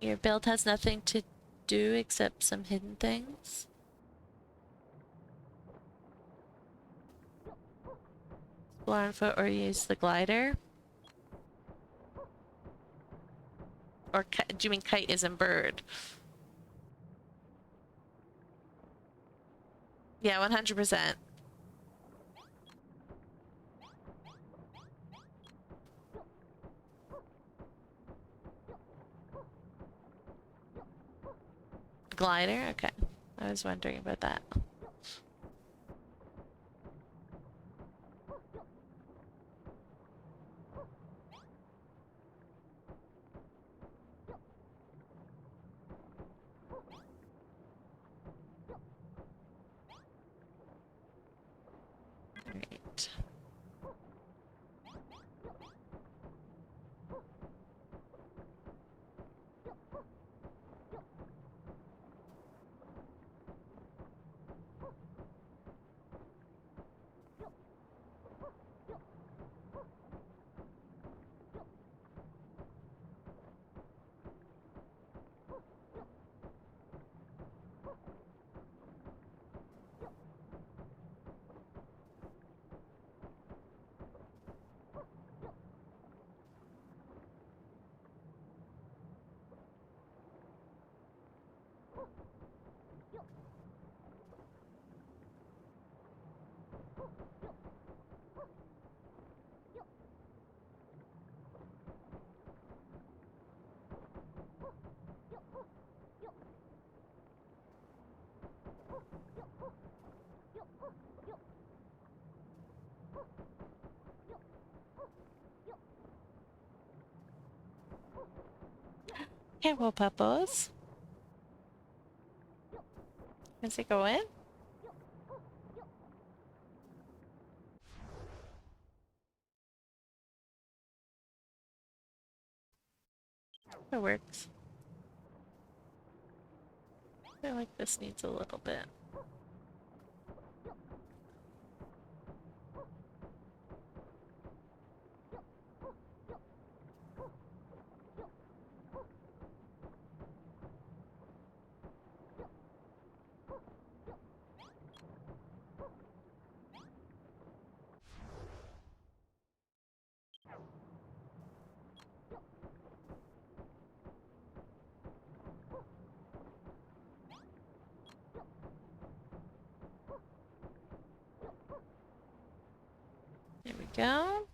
your build has nothing to do except some hidden things. Explore on foot or use the glider. Or do you mean kite isn't bird? Yeah, 100%. Glider? Okay. I was wondering about that. Right. Careful, puppos. Is it going? It works. I feel like this needs a little bit. There we go.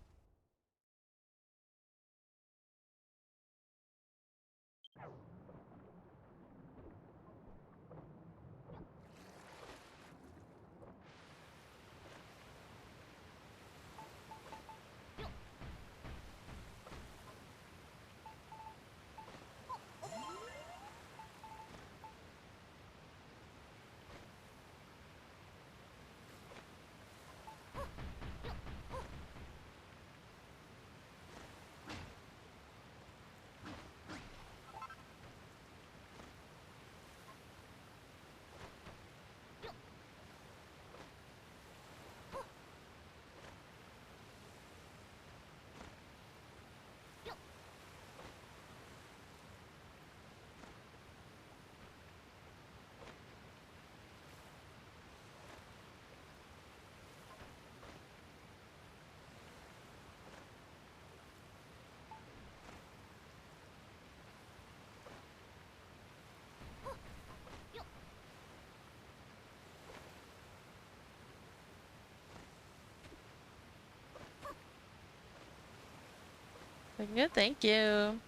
Good, thank you.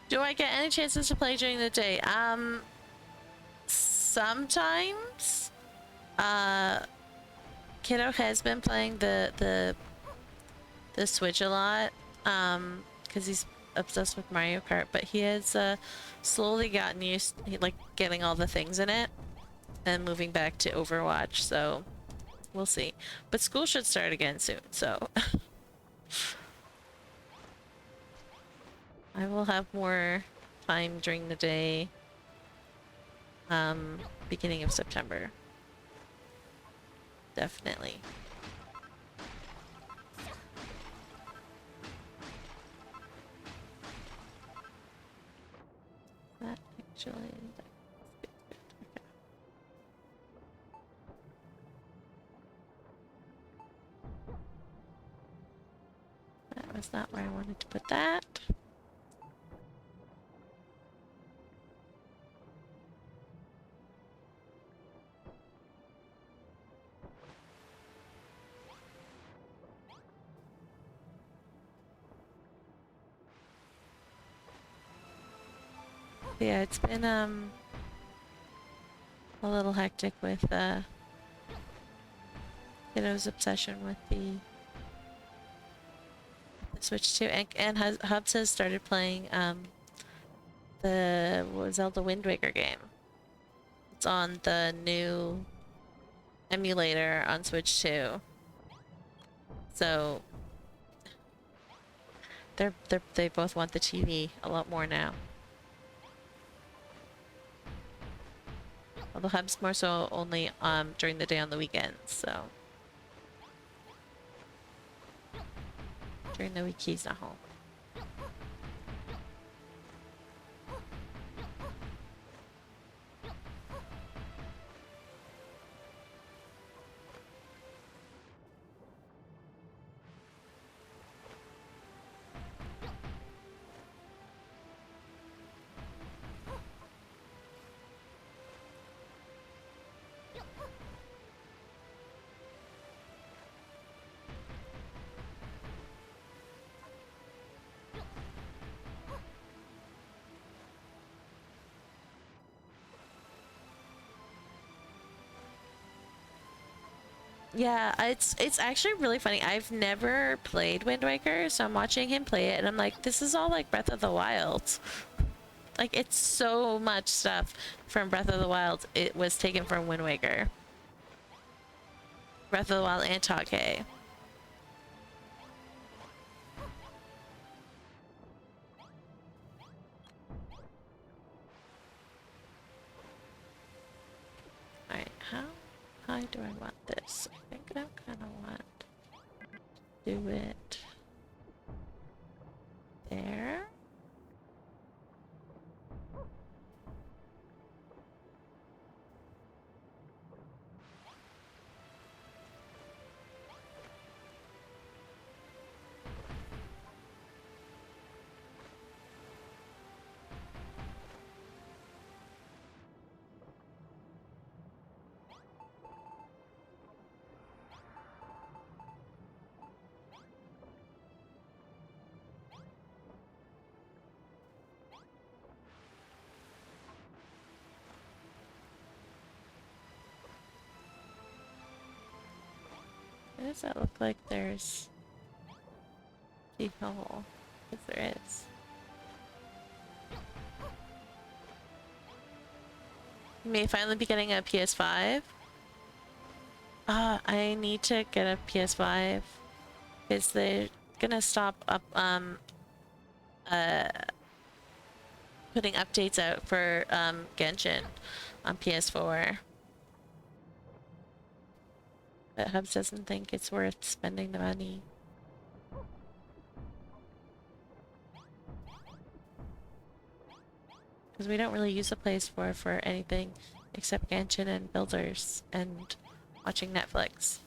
Do I get any chances to play during the day? Sometimes. Kiddo has been playing the Switch a lot, because he's obsessed with Mario Kart, but he has slowly gotten used, like, getting all the things in it and moving back to Overwatch, so we'll see. But school should start again soon, so I will have more time during the day, beginning of September. Definitely. That actually... That was not where I wanted to put that. Yeah, it's been a little hectic with Kiddo's obsession with the Switch 2, and Hubs has started playing the Zelda Wind Waker game. It's on the new emulator on Switch 2. So they both want the TV a lot more now. Although Hub's more so only during the day on the weekends, so during the week he's not home. Yeah, it's actually really funny. I've never played Wind Waker, so I'm watching him play it and I'm like, this is all like Breath of the Wild. Like, it's so much stuff from Breath of the Wild. It was taken from Wind Waker. Breath of the Wild and Take. Alright, how high do I want this? I think I kind of want to do it there. Why does that look like there's a hole? Because there is. You may finally be getting a PS5. I need to get a PS5 because they're gonna stop up putting updates out for Genshin on PS4. But Hubs doesn't think it's worth spending the money. Because we don't really use the PS4 for anything except Genshin and builders and watching Netflix.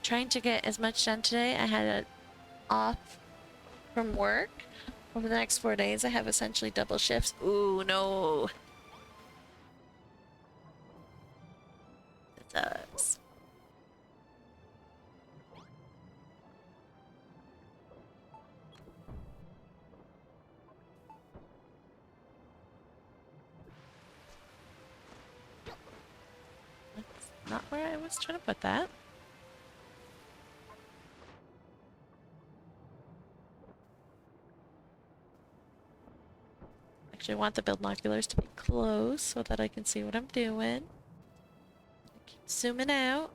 Trying to get as much done today. I had it off from work. Over the next 4 days, I have essentially double shifts. Ooh, no. That sucks. That's not where I was trying to put that. Actually, I want the binoculars to be close so that I can see what I'm doing. Keep zooming out.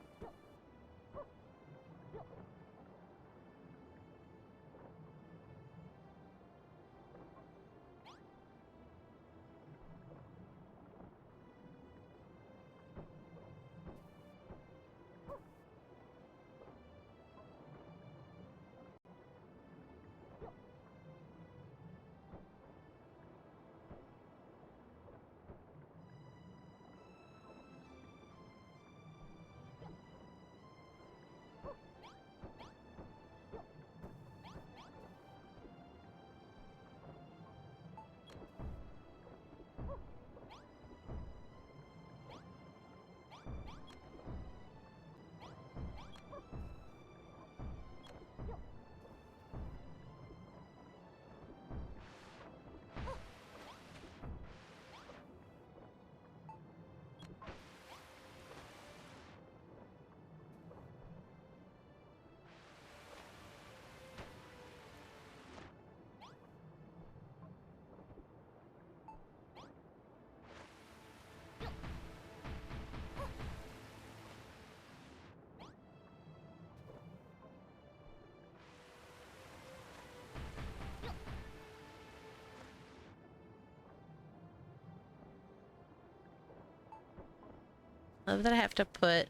love that I have to put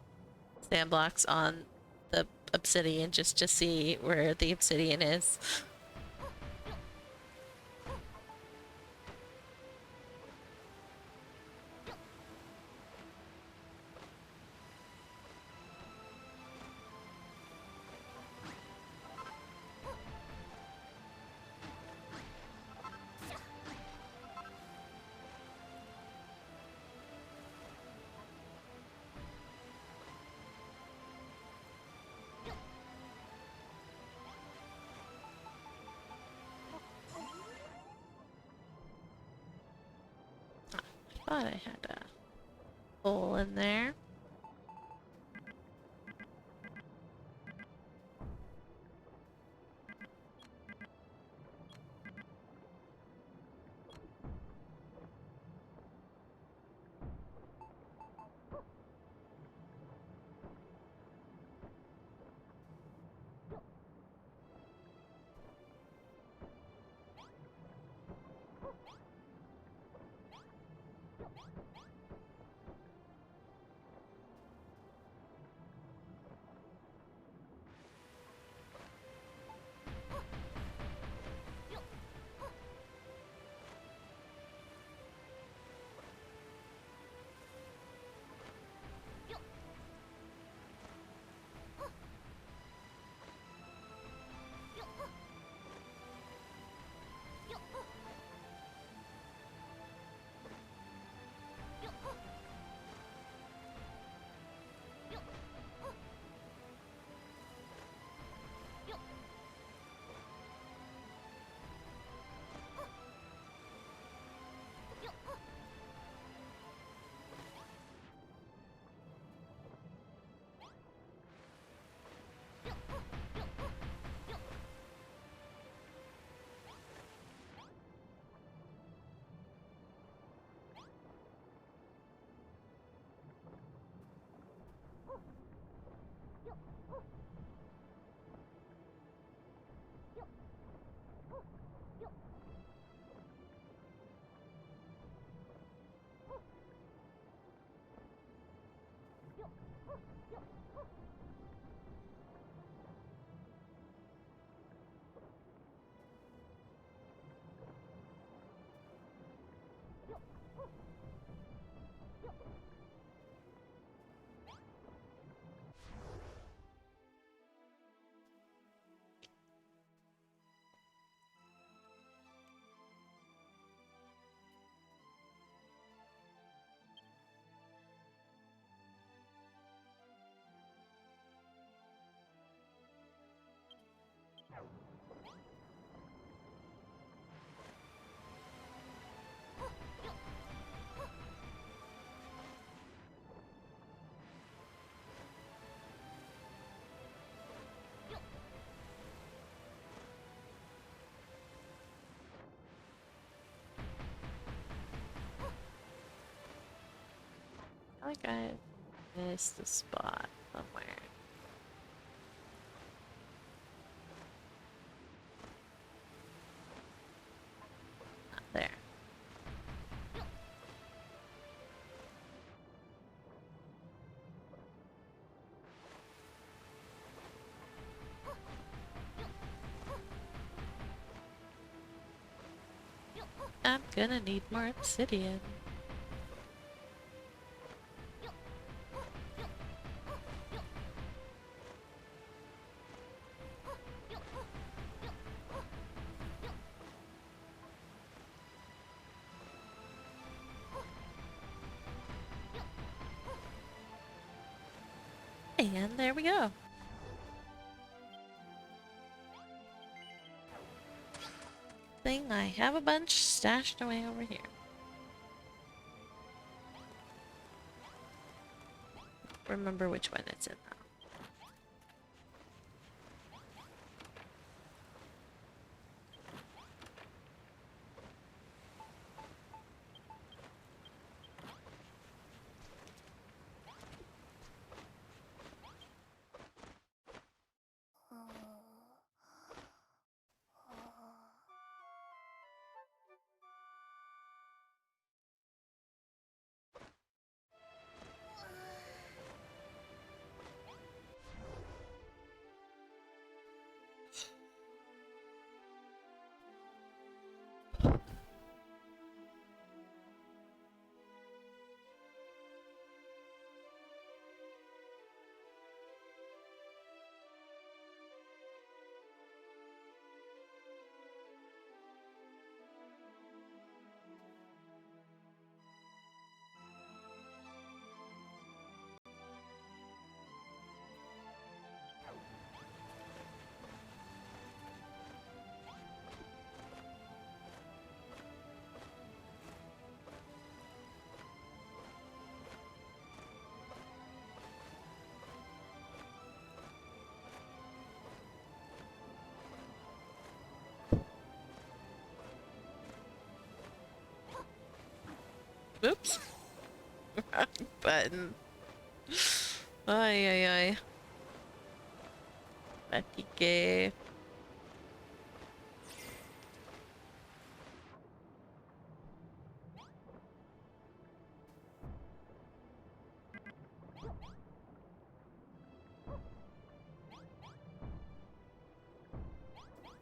sand blocks on the obsidian just to see where the obsidian is. Thought I had a hole in there. I think I missed the spot somewhere. Not there. I'm gonna need more obsidian. And there we go. I have a bunch stashed away over here. Remember which one it's in now. Oops. Wrong button. Ay, ay, ay. Fatigue.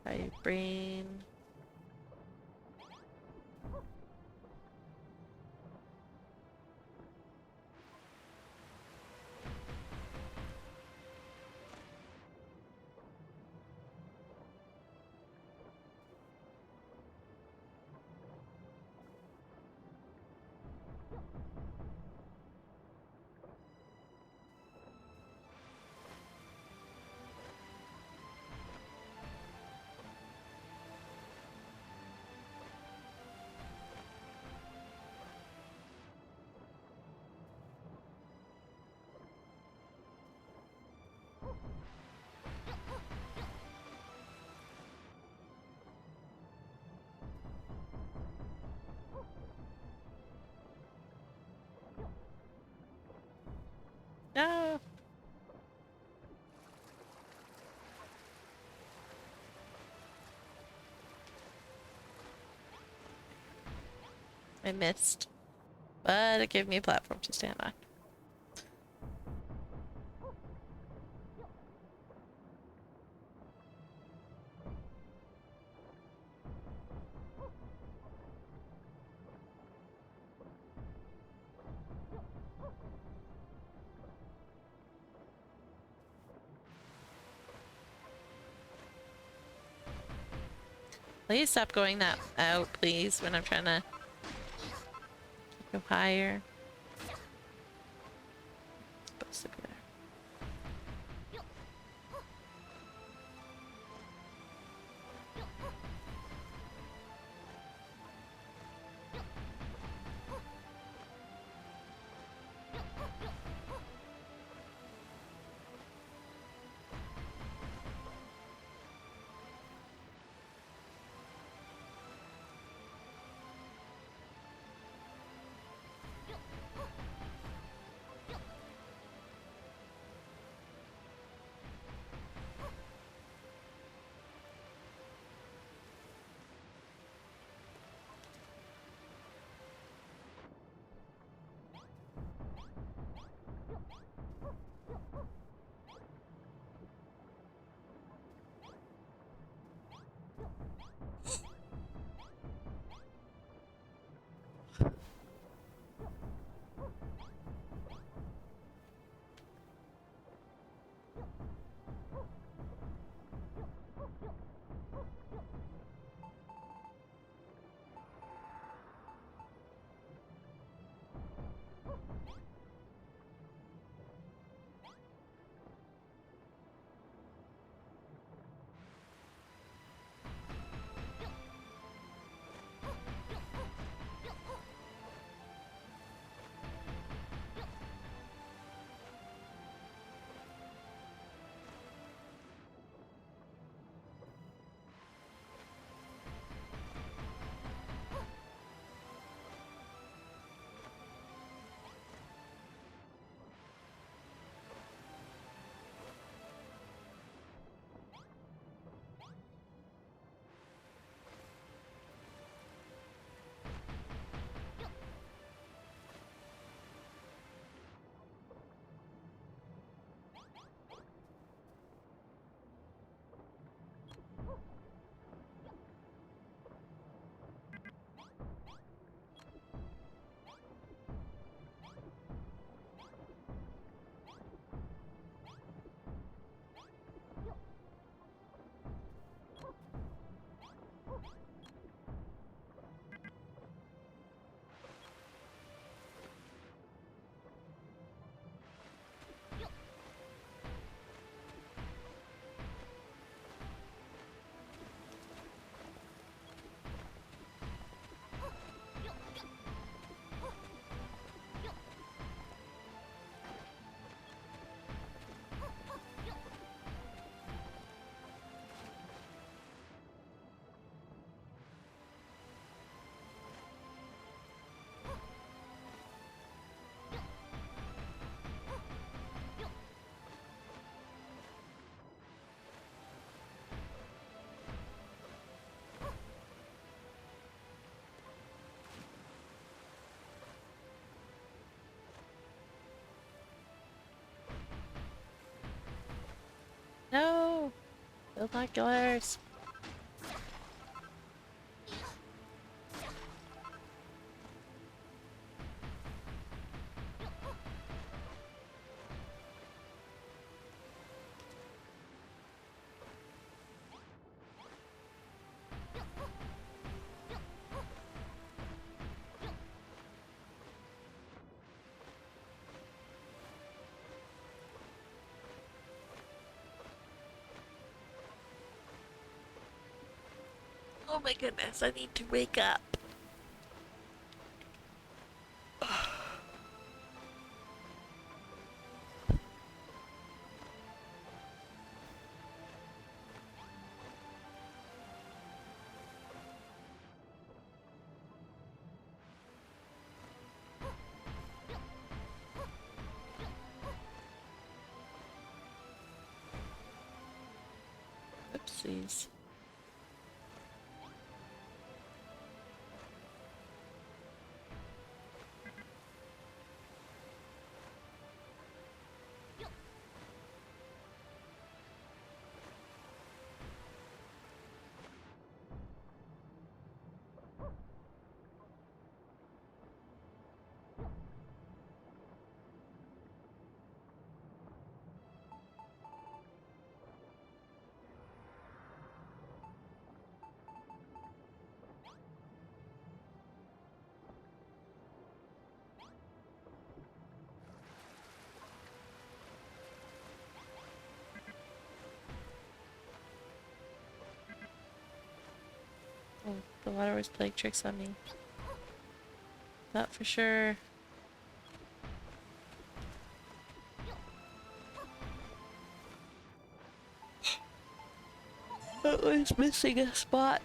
My brain. No. I missed. But it gave me a platform to stand on. Please stop going that out, please, when I'm trying to go higher. It's supposed to be there. Binoculars. Oh my goodness, I need to wake up. Oopsies. Oh, the water was playing tricks on me. That for sure. That was missing a spot.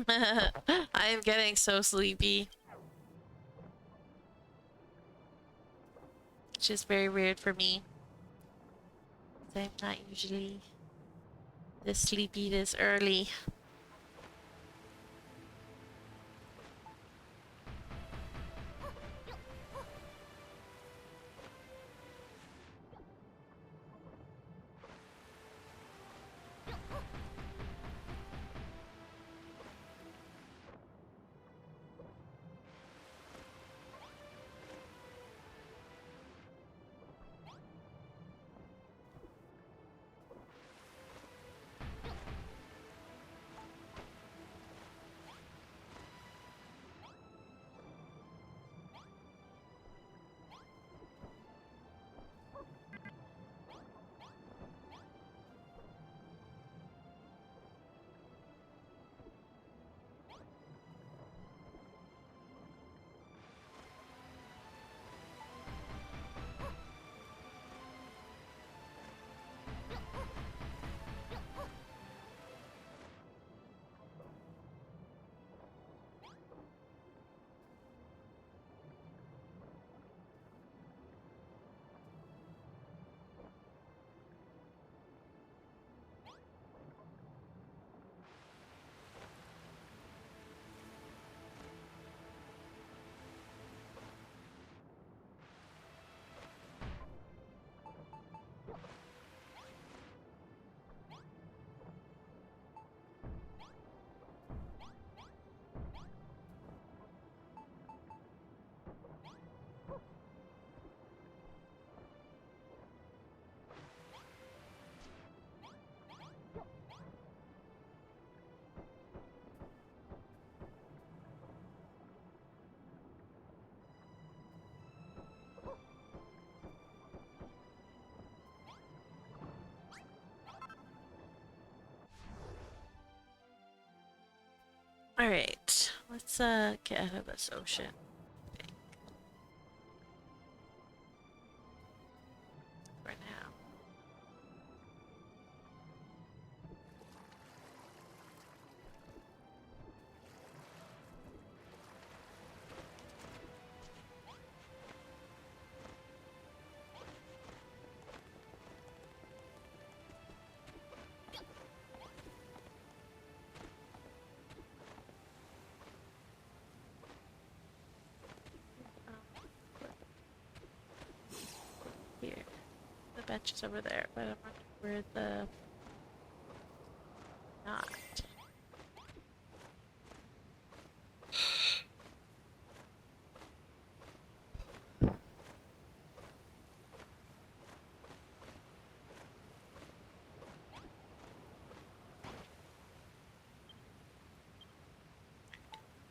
I am getting so sleepy. Which is very weird for me. I'm not usually this sleepy this early. Let's get out of this ocean. For now. Here. The bench is over there, but I'm wondering where the... not.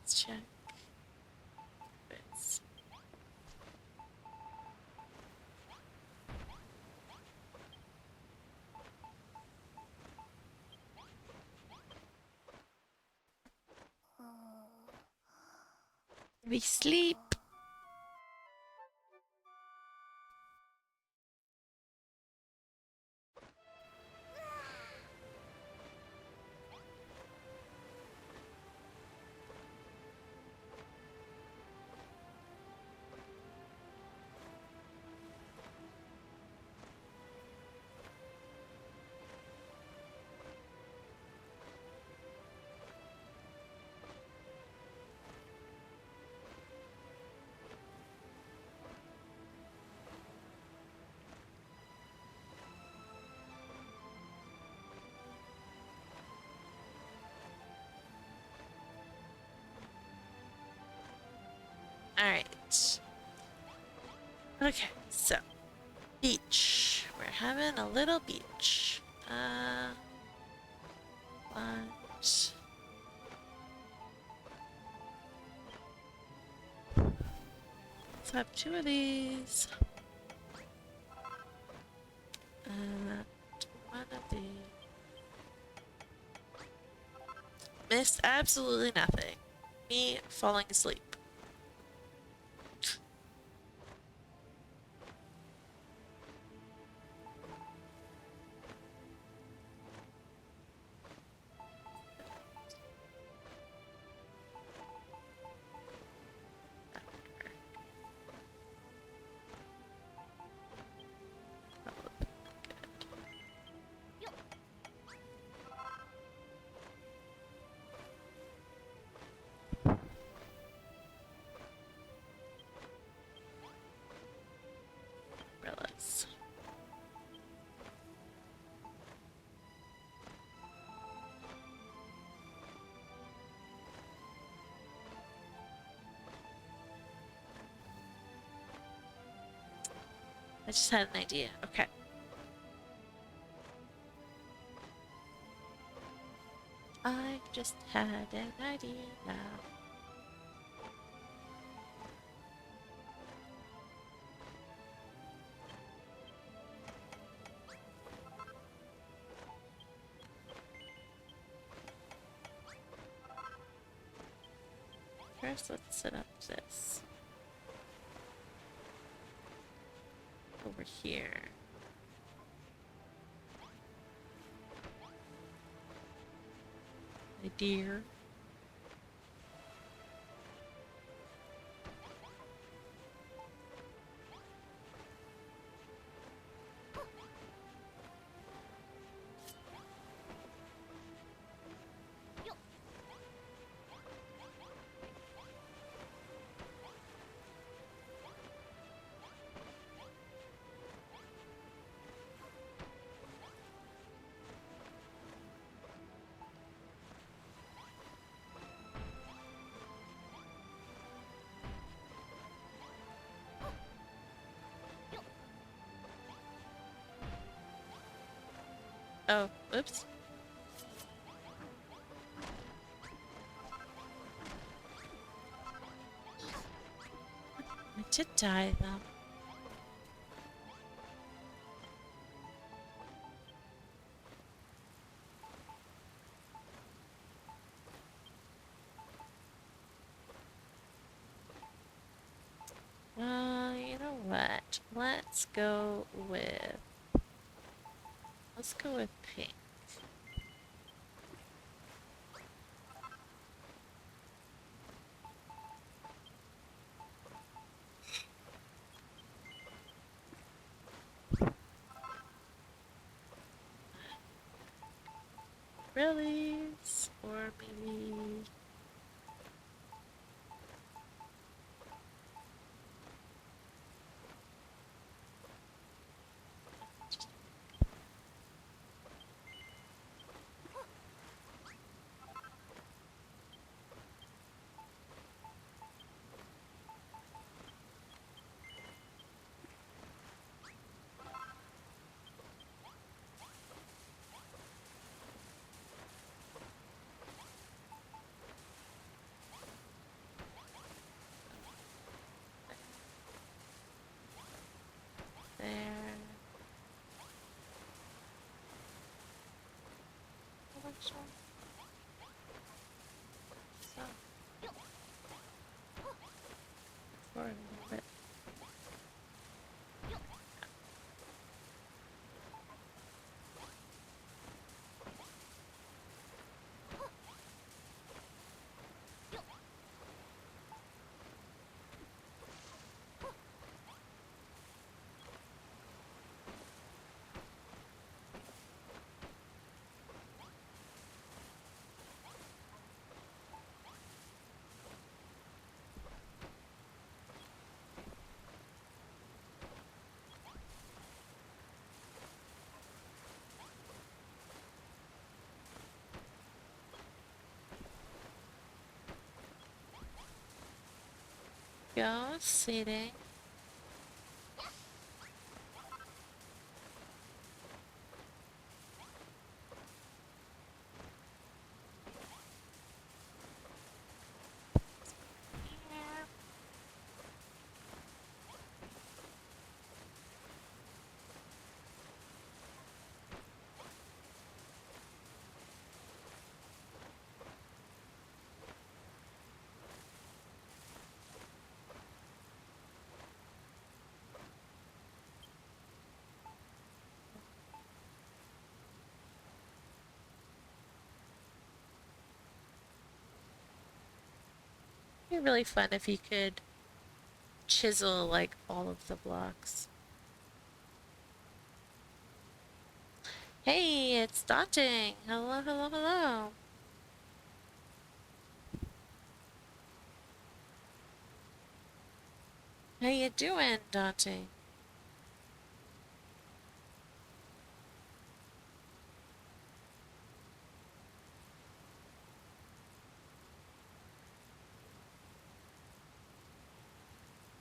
Let's check. Bits. We sleep. Alright. Okay, so. Beach. We're having a little beach. What? Let's have 2 of these. And 1 of these. Missed absolutely nothing. Me falling asleep. Umbrellas. I just had an idea. Okay. I just had an idea. First, let's set up this. Over here. My dear. Oh, oops. I did die, though. Let's go with pink. Release, or maybe there. So, for a little bit. Go seating. It'd be really fun if you could chisel like all of the blocks. Hey, it's Daunting. Hello, hello, hello. How you doing, Daunting?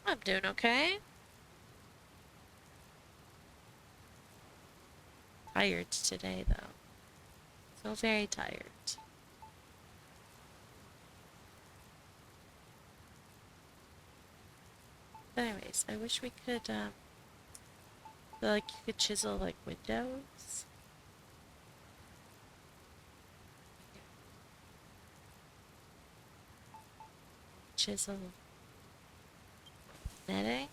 I'm doing okay. Tired today, though. So very tired. But anyways, I wish we could, like you could chisel like windows. Chisel netting.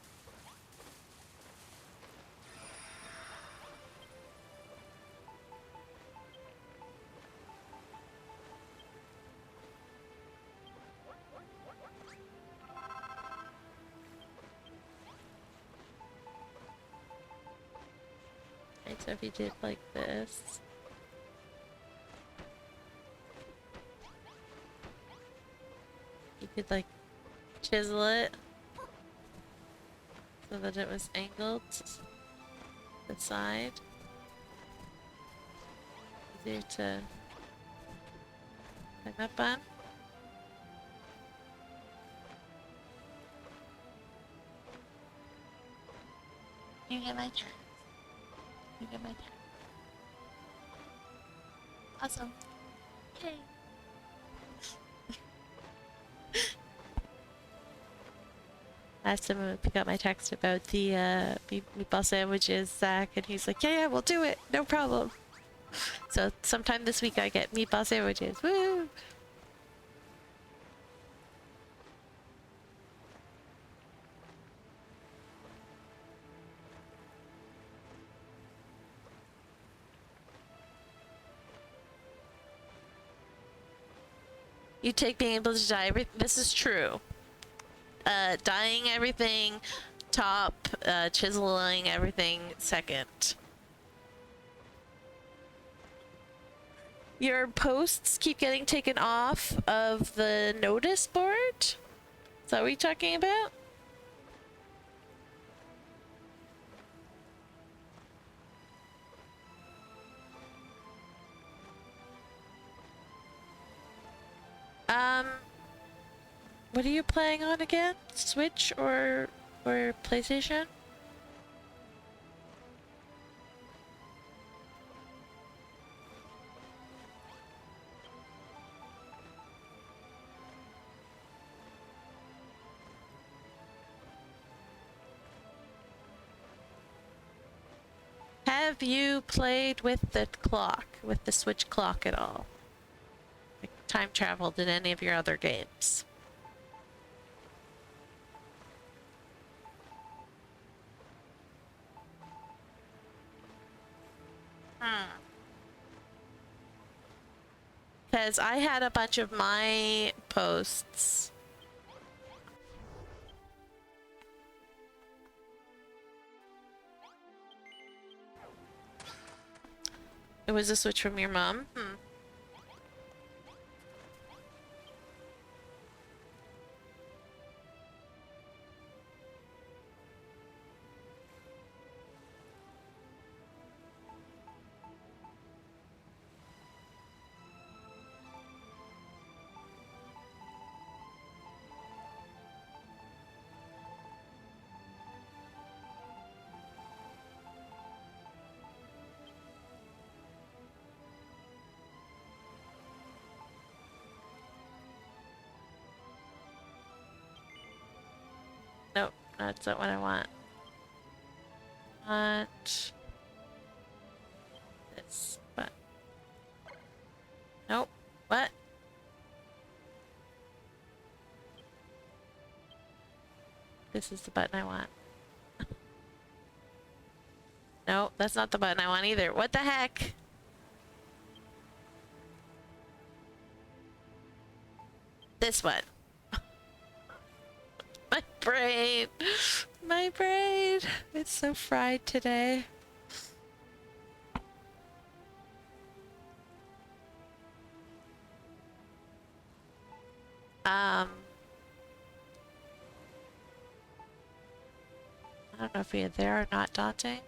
Right, so if you did like this. You could like chisel it so that it was angled to the side. Easier to climb up on. You get my turn. You get my turn. Awesome. Yay. Last time I got my text about the meatball sandwiches, Zach, and he's like, yeah, we'll do it. No problem. So sometime this week I get meatball sandwiches. Woo! You take being able to dye everything. This is true. Dyeing everything top, chiseling everything second. Your posts keep getting taken off of the notice board? Is that what you're talking about? What are you playing on again? Switch or PlayStation? Have you played with the clock, with the Switch clock at all? Like time traveled in any of your other games? Because I had a bunch of my posts. It was a Switch from your mom? Nope, that's not what I want. Want this, but nope. What? This is the button I want. Nope, that's not the button I want either. What the heck? This one. My brain. My brain. It's so fried today. I don't know if we are there or not daunting.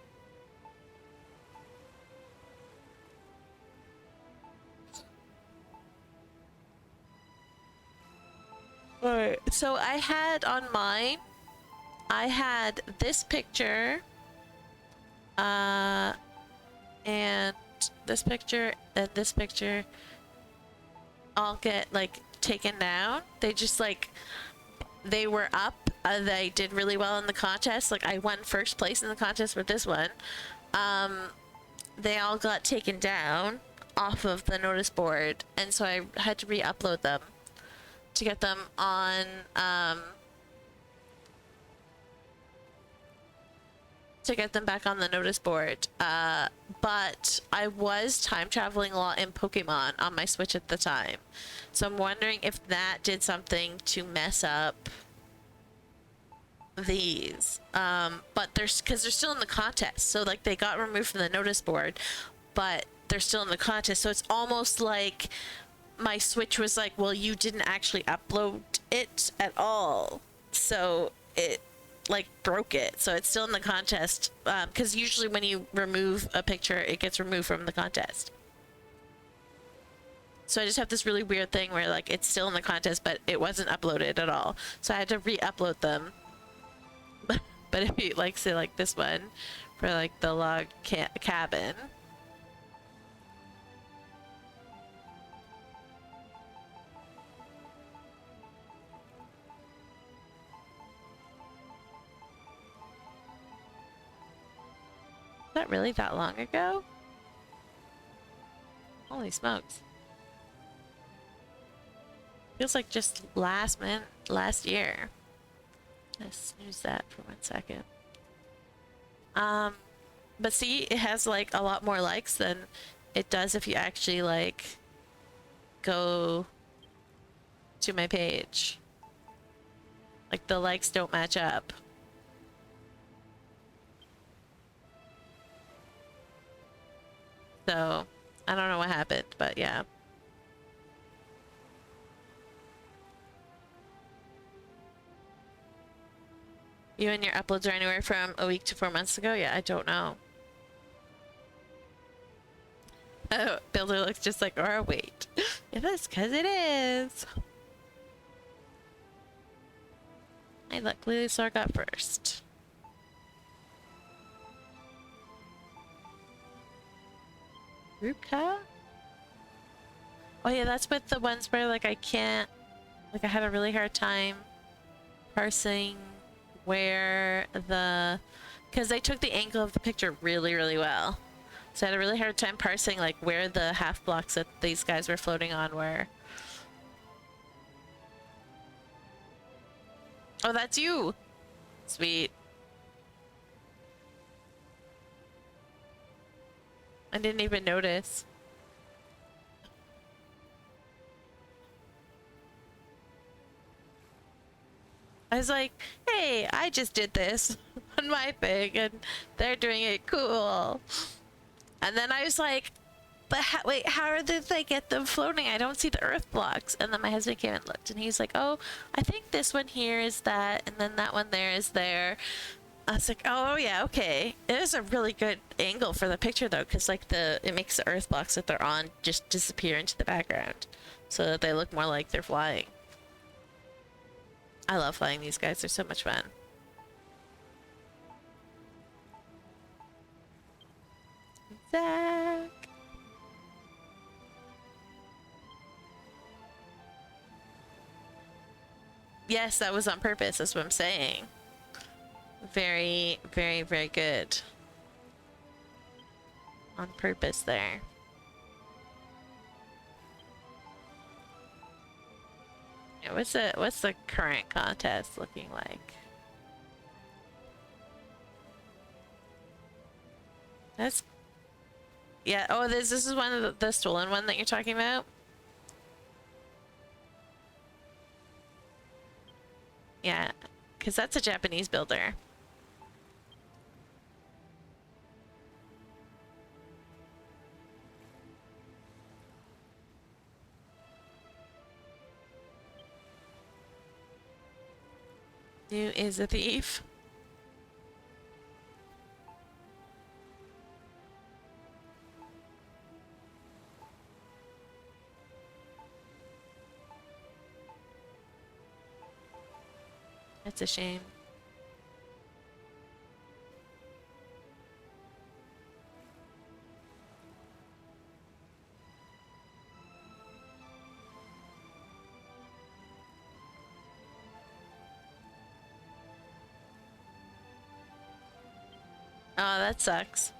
Alright, so I had on mine, I had this picture, and this picture, and this picture all get like taken down. They just like, they were up. They did really well in the contest. Like I won first place in the contest with this one. They all got taken down off of the notice board, and so I had to re-upload them to get them on to get them back on the notice board. But I was time traveling a lot in Pokemon on my Switch at the time, so I'm wondering if that did something to mess up these. But there's, because they're still in the contest, so like they got removed from the notice board, but they're still in the contest, so it's almost like my Switch was like, well, you didn't actually upload it at all, so it like broke it, so it's still in the contest, because usually when you remove a picture it gets removed from the contest. So I just have this really weird thing where like it's still in the contest but it wasn't uploaded at all, so I had to re-upload them. But if you like, say like this one for like the log cabin, is that really that long ago? Holy smokes. Feels like just last year. Let's snooze that for 1 second. But see, it has like a lot more likes than it does if you actually like go to my page. Like the likes don't match up. So I don't know what happened, but yeah. You and your uploads are anywhere from a week to 4 months ago? Yeah, I don't know. Oh, Builder looks just like Aura. Wait. Yeah, that's because it is. Hey, look, Lulusaur got first. Ruka? Oh yeah, that's with the ones where like I can't, like I had a really hard time parsing where the, because they took the angle of the picture really, really well. So I had a really hard time parsing like where the half blocks that these guys were floating on were. Oh, that's you! Sweet. I didn't even notice. I was like, hey, I just did this on my thing and they're doing it cool. And then I was like, but wait, how did they get them floating? I don't see the earth blocks. And then my husband came and looked and he's like, oh, I think this one here is that. And then that one there is there. I was like, oh yeah, okay. It is a really good angle for the picture though. Cause like it makes the earth blocks that they're on just disappear into the background. So that they look more like they're flying. I love flying these guys. They're so much fun. Zach. Yes, that was on purpose. That's what I'm saying. Very, very, very good. On purpose there. Yeah, what's the current contest looking like? That's, yeah. Oh, this is one of the stolen one that you're talking about. Yeah, because that's a Japanese builder. Who is a thief? That's a shame. Oh, that sucks.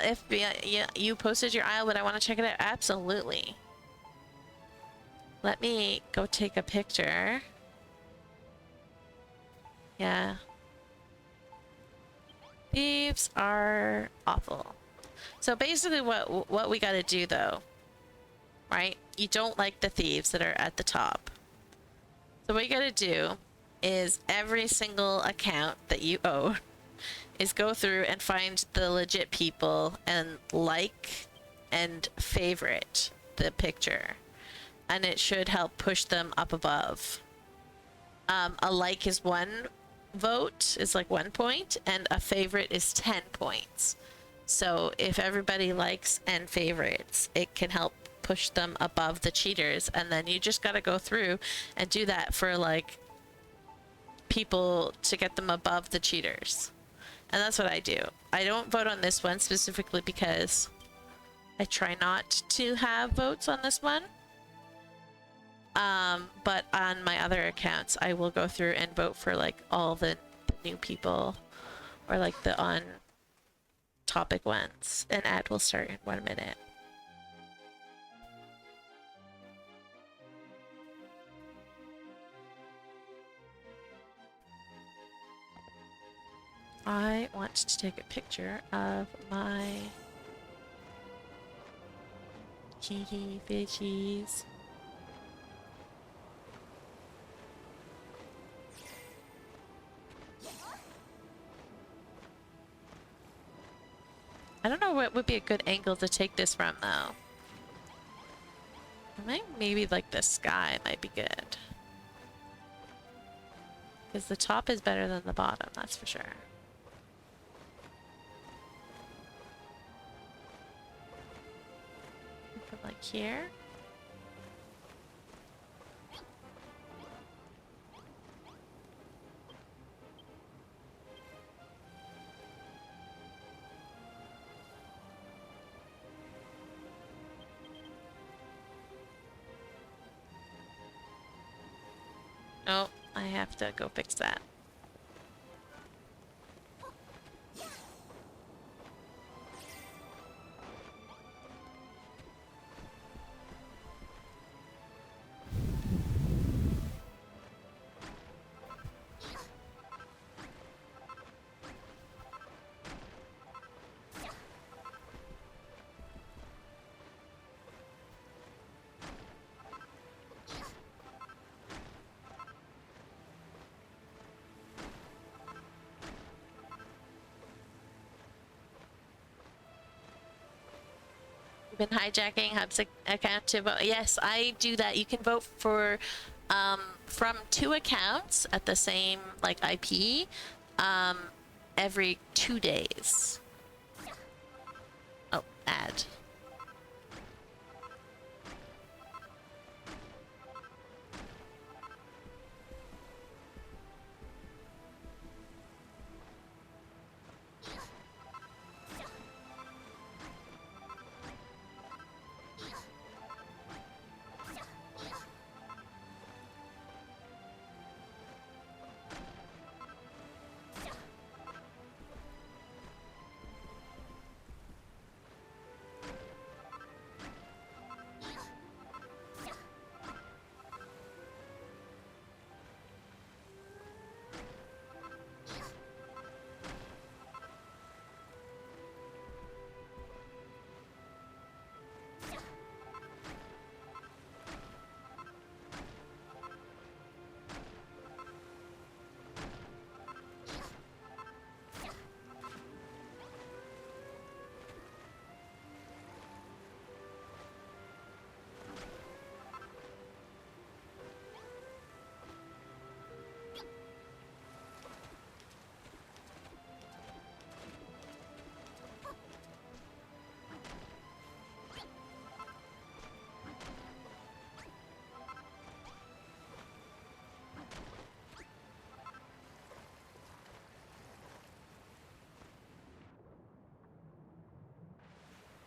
If you posted your aisle, would I want to check it out? Absolutely. Let me go take a picture. Yeah. Thieves are awful. So basically what we gotta do though, right? You don't like the thieves that are at the top. So what you gotta do is every single account that you own is go through and find the legit people and like and favorite the picture. And it should help push them up above. A like is 1 vote, is like 1 point, and a favorite is 10 points. So if everybody likes and favorites, it can help push them above the cheaters. And then you just gotta go through and do that for like people to get them above the cheaters. And that's what I do. I don't vote on this one specifically because I try not to have votes on this one. But on my other accounts, I will go through and vote for like all the new people or like the on topic ones. And ad will start in 1 minute. I want to take a picture of my hee fishies. I don't know what would be a good angle to take this from, though. I think maybe like the sky might be good. Because the top is better than the bottom, that's for sure. From like here. Oh, I have to go fix that. Been hijacking Hub's account to vote. Yes, I do that. You can vote for from 2 accounts at the same like IP every 2 days. Oh, ad.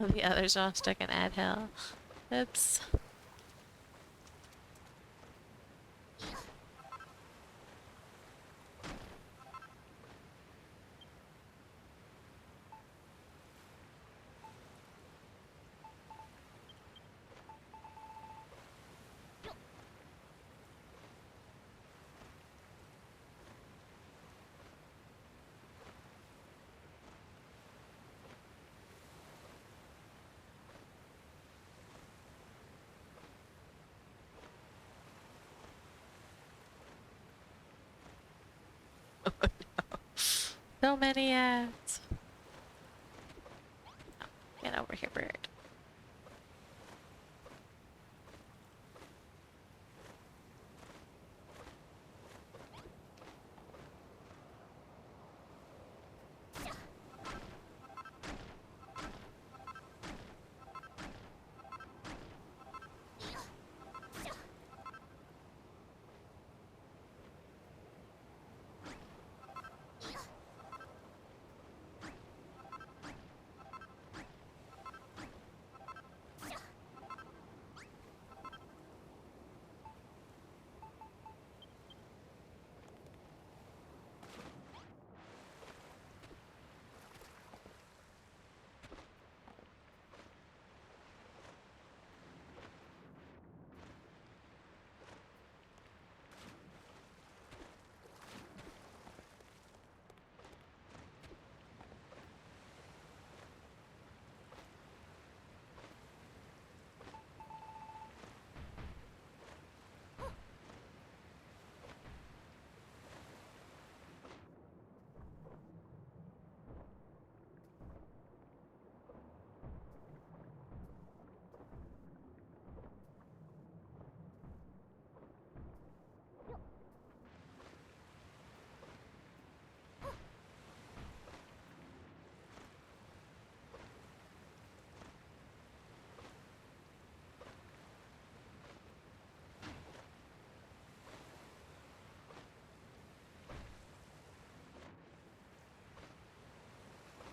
The others all stuck in ad hell. Oops. So many ads. Oh, get over here, bird.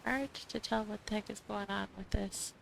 Hard to tell what the heck is going on with this.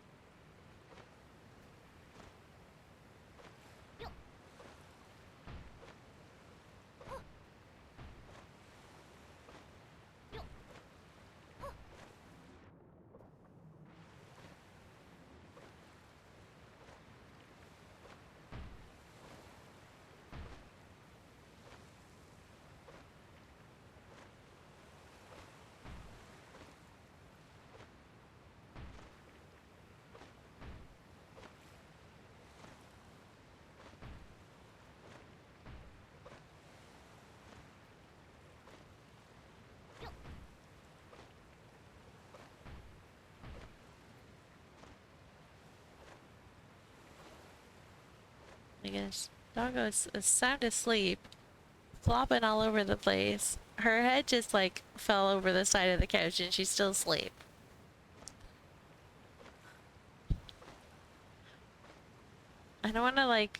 I guess Doggo is sound asleep, flopping all over the place. Her head just like fell over the side of the couch and she's still asleep. I don't want to like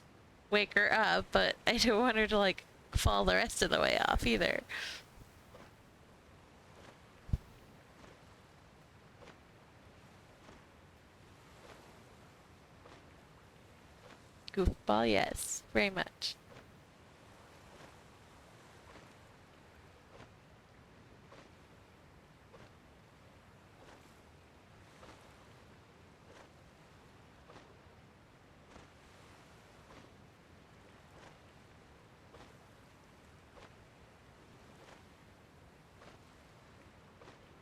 wake her up, but I don't want her to like fall the rest of the way off either. Goofball, yes, very much.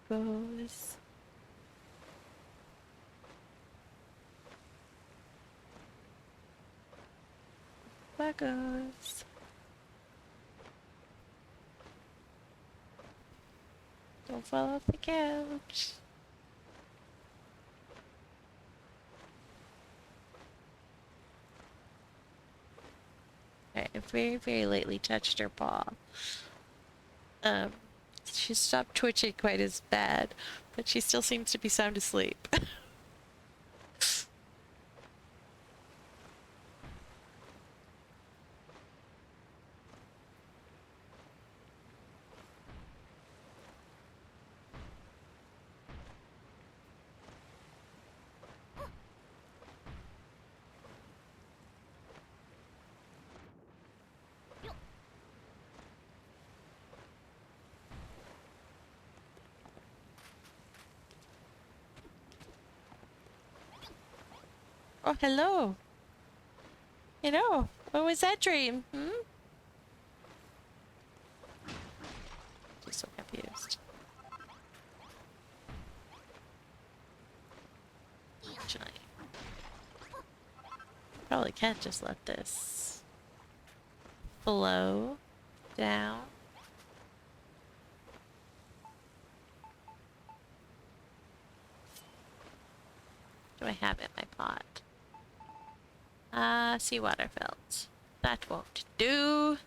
Goes. Buggos. Don't fall off the couch. I very, very lightly touched her paw. She stopped twitching quite as bad, but she still seems to be sound asleep. Oh, hello. You know, what was that dream? Hmm? Just so confused. Actually, probably can't just let this flow down. What do I have in my pot? Seawater felt. That won't do.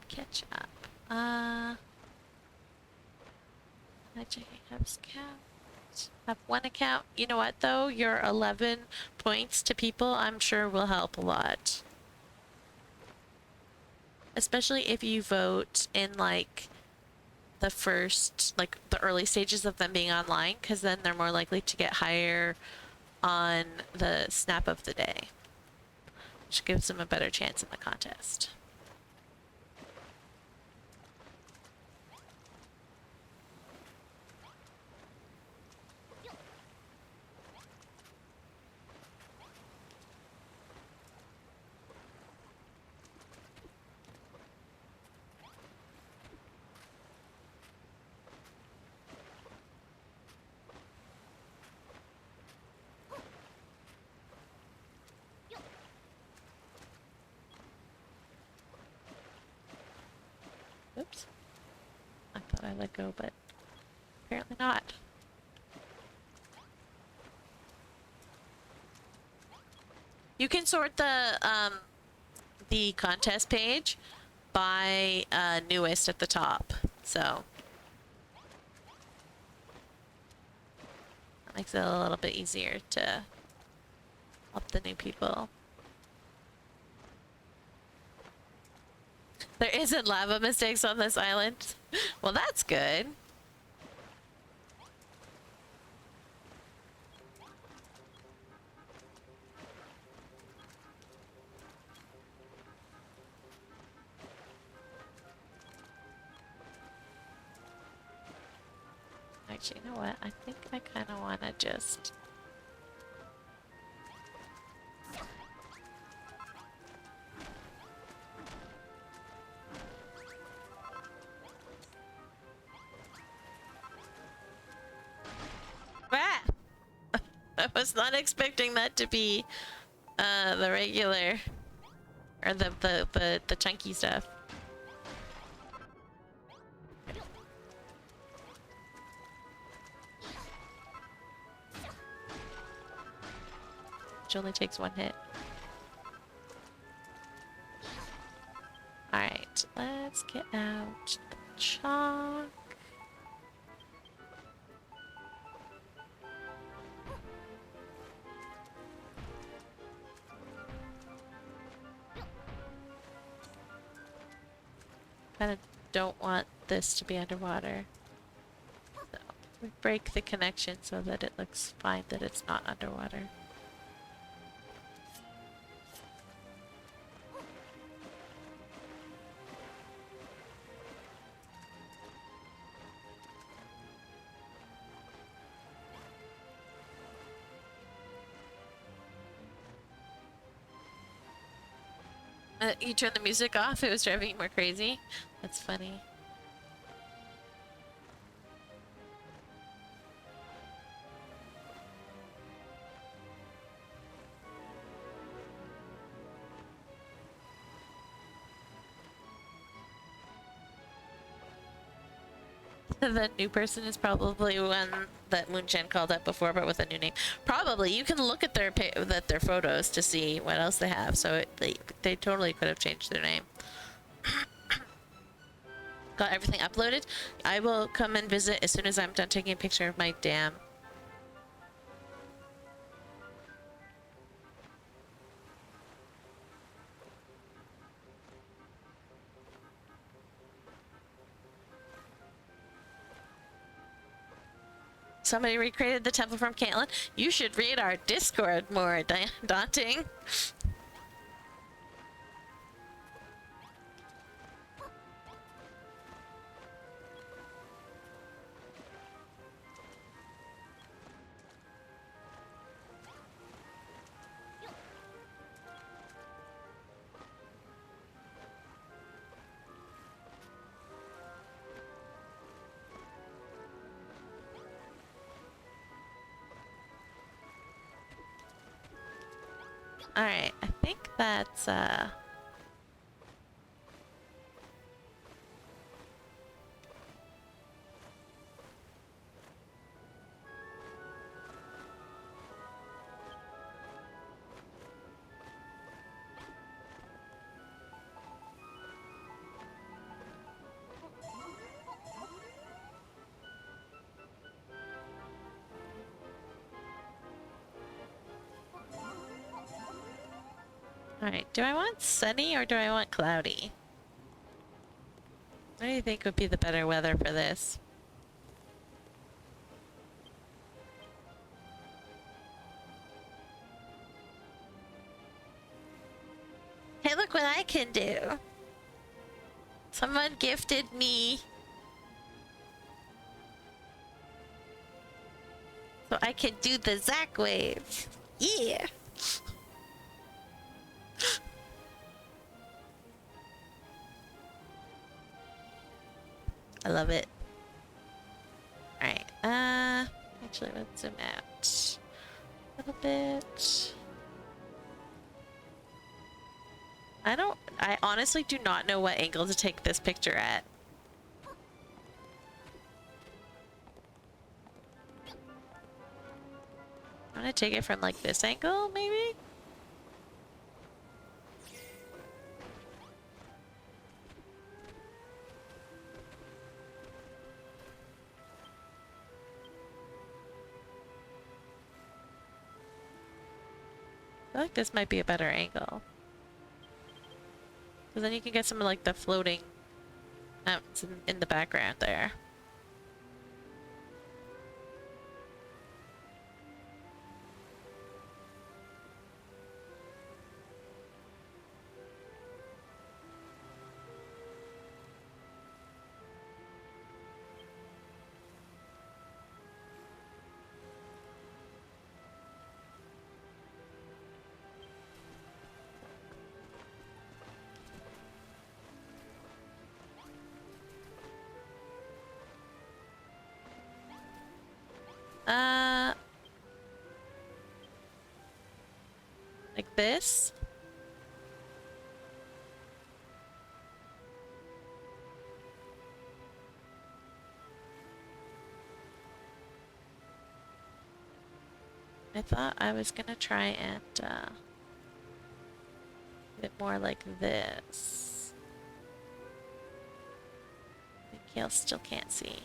Catch up. Checking Hub's account. Have one account. You know what though? Your 11 points to people I'm sure will help a lot. Especially if you vote in like the first, like the early stages of them being online, because then they're more likely to get higher on the snap of the day, which gives them a better chance in the contest. I let go, but apparently not. You can sort the contest page by newest at the top, so that makes it a little bit easier to help the new people. There isn't lava mistakes on this island. Well, that's good. Actually, you know what? I think I kind of want to just... Ah! I was not expecting that to be the regular or the chunky stuff. Which only takes one hit. Alright, let's get out the chalk. Kind of don't want this to be underwater. So we break the connection so that it looks fine that it's not underwater. You turned the music off, it was driving you more crazy. That's funny. The new person is probably one that Moonchen called up before, but with a new name. Probably. You can look at their photos to see what else they have. So they totally could have changed their name. Got everything uploaded. I will come and visit as soon as I'm done taking a picture of my dam. Somebody recreated the temple from Caitlin. You should read our Discord more, daunting. Alright, I think that's, Alright, do I want sunny or do I want cloudy? What do you think would be the better weather for this? Hey, look what I can do! Someone gifted me... so I can do the Zack wave! Yeah! I love it. Alright, actually let's zoom out a little bit. I honestly do not know what angle to take this picture at. I'm gonna take it from like this angle, maybe? I feel like this might be a better angle. Because then you can get some of like the floating mountains in the background there. Like this? I thought I was gonna try and, get more like this. Mikhail still can't see.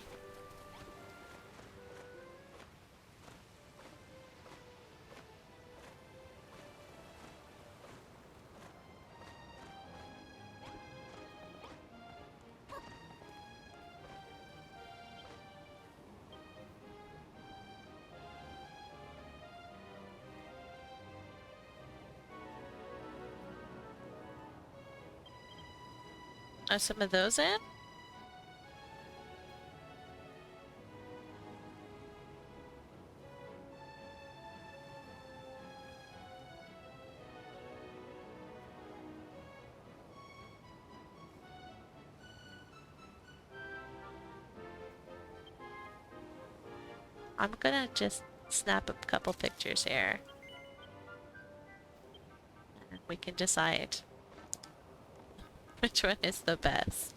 Are some of those in? I'm gonna just snap a couple pictures here. And we can decide which one is the best.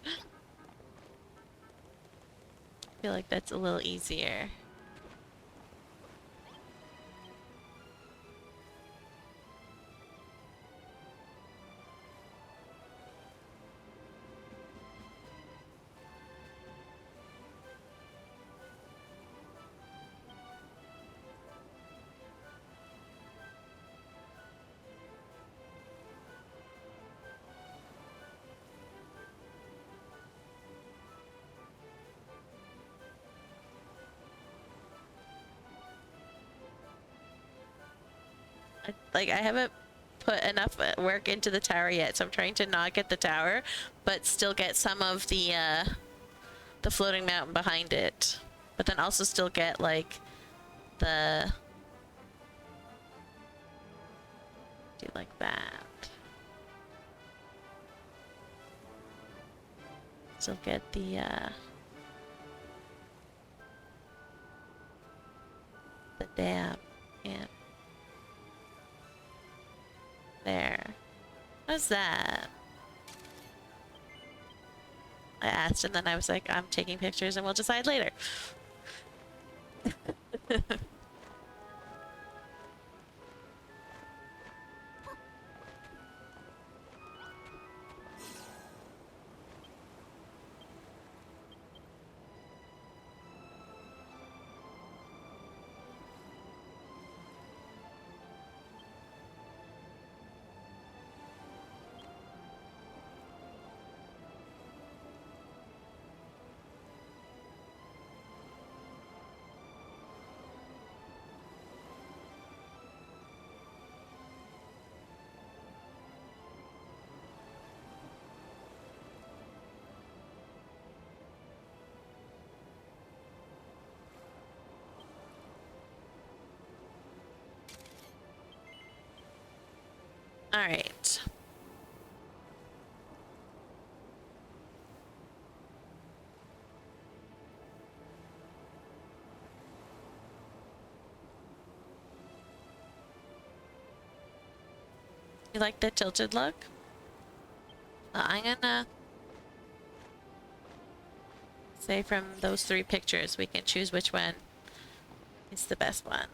I feel like that's a little easier. Like, I haven't put enough work into the tower yet, so I'm trying to not get the tower, but still get some of the floating mountain behind it. But then also still get, like, the... do like that. Still get the dam in there. What's that? I asked and then I was like, I'm taking pictures and we'll decide later. All right. You like the tilted look? I'm gonna say from those three pictures we can choose which one is the best one.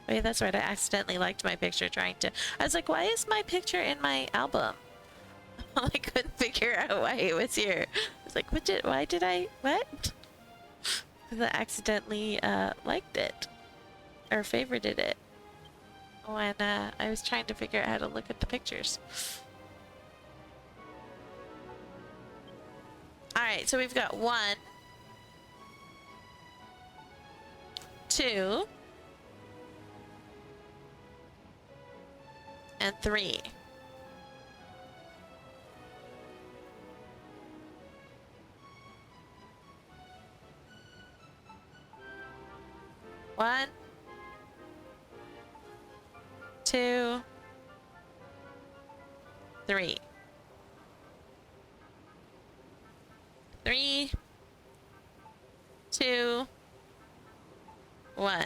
Wait, that's right. I accidentally liked my picture trying to. I was like, why is my picture in my album? I couldn't figure out why it was here. I was like, why did I, what? Because I accidentally liked it or favorited it when I was trying to figure out how to look at the pictures. All right, so we've got 1, 2, and 3. One, 2, 3. 3, 2, 1.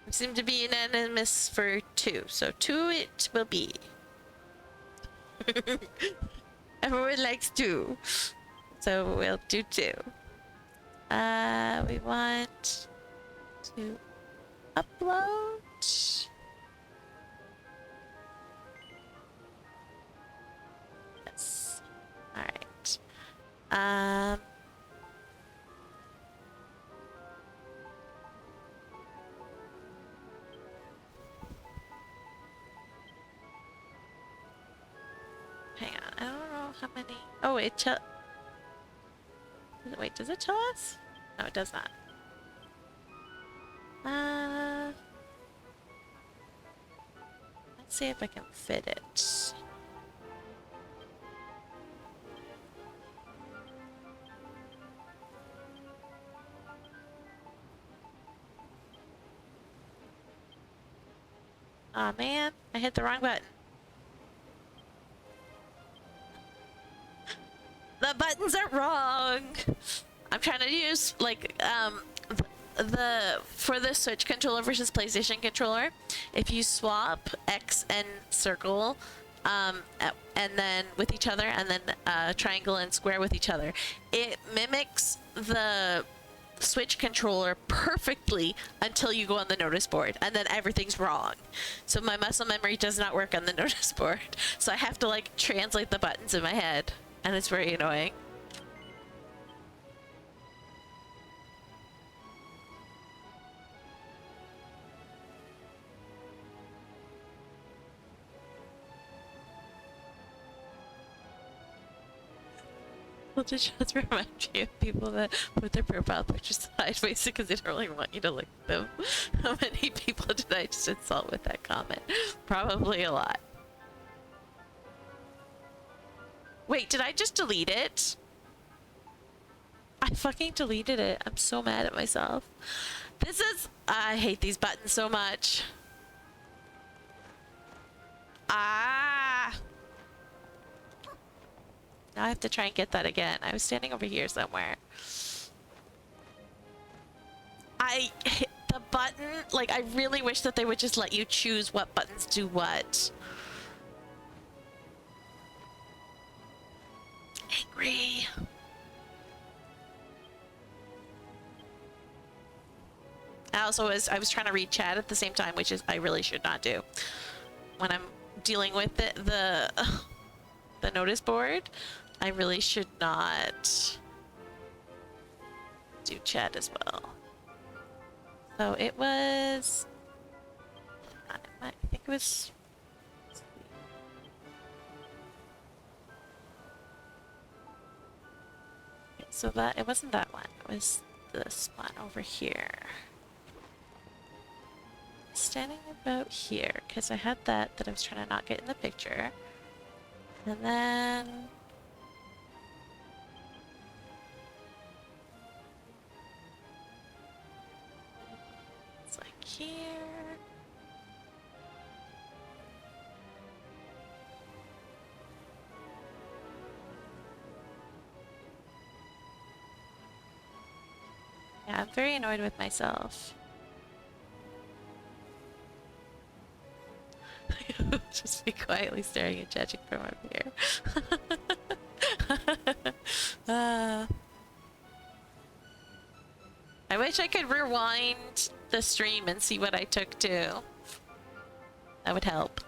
We seem to be unanimous for 2, so 2 it will be. Everyone likes 2, so we'll do 2. We want to upload. Yes. All right. Hang on. I don't know how many. Oh, wait, does it tell us? No, it does not. Let's see if I can fit it. Aw, man, I hit the wrong button. The buttons are wrong. I'm trying to use like for the Switch controller versus PlayStation controller, if you swap X and circle and then with each other, and then triangle and square with each other, it mimics the Switch controller perfectly until you go on the notice board, and then everything's wrong. So my muscle memory does not work on the notice board, so I have to like translate the buttons in my head, and it's very annoying. Well, just remind you of people that put their profile pictures sideways because they don't really want you to look at them. How many people did I just insult with that comment? Probably a lot. Wait, did I just delete it? I fucking deleted it. I'm so mad at myself. I hate these buttons so much. Ah! Now I have to try and get that again. I was standing over here somewhere. I hit the button. Like, I really wish that they would just let you choose what buttons do what. Angry. I was trying to read chat at the same time, which is I really should not do when I'm dealing with the notice board. I really should not do chat as well. So it was, I think it was, so that, it wasn't that one, it was this one over here. Standing about here, because I had that I was trying to not get in the picture. And then it's like here. Yeah, I'm very annoyed with myself. Just be quietly staring and judging from up here. I wish I could rewind the stream and see what I took too. That would help.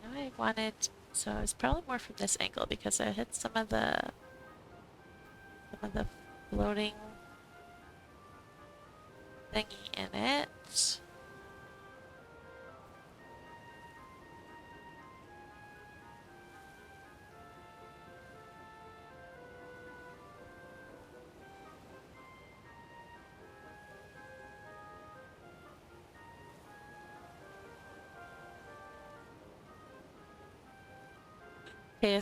Now I wanted, so it's probably more from this angle because I hit some of the floating thingy in it.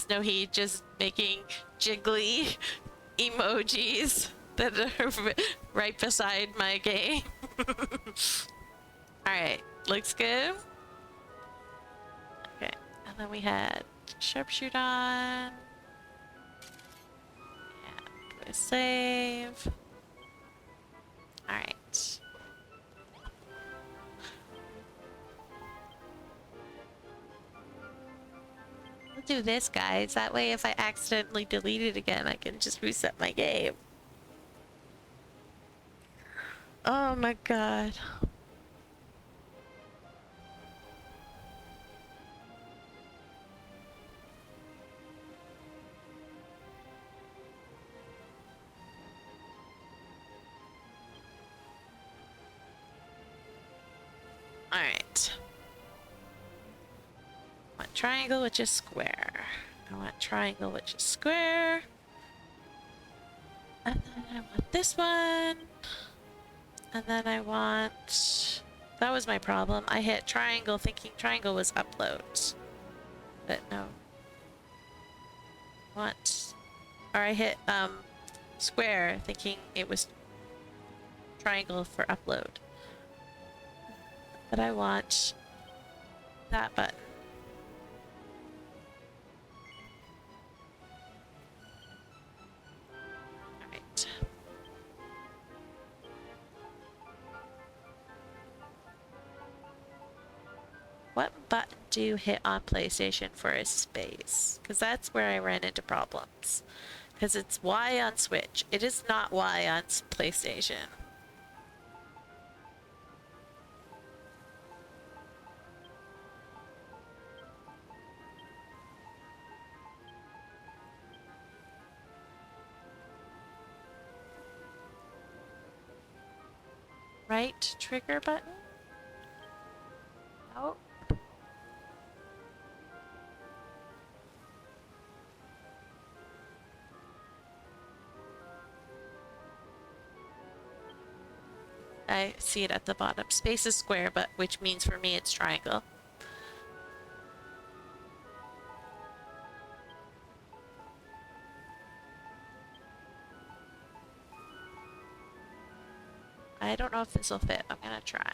No heat, just making jiggly emojis that are right beside my game. Alright, looks good. Okay, and then we had sharpshoot on. Yeah, save. Alright. I'll do this, guys. That way if I accidentally delete it again, I can just reset my game. Oh my god. Alright. I want triangle, which is square. I want triangle, which is square. And then I want this one. And then I want... That was my problem. I hit triangle thinking triangle was upload. But no. What? Or I hit square thinking it was triangle for upload. But I want that button. Alright. What button do you hit on PlayStation for a space? Because that's where I ran into problems. Because it's Y on Switch. It is not Y on PlayStation. Right trigger button? Oh. I see it at the bottom. Space is square, but which means for me it's triangle. I don't know if this will fit. I'm gonna try.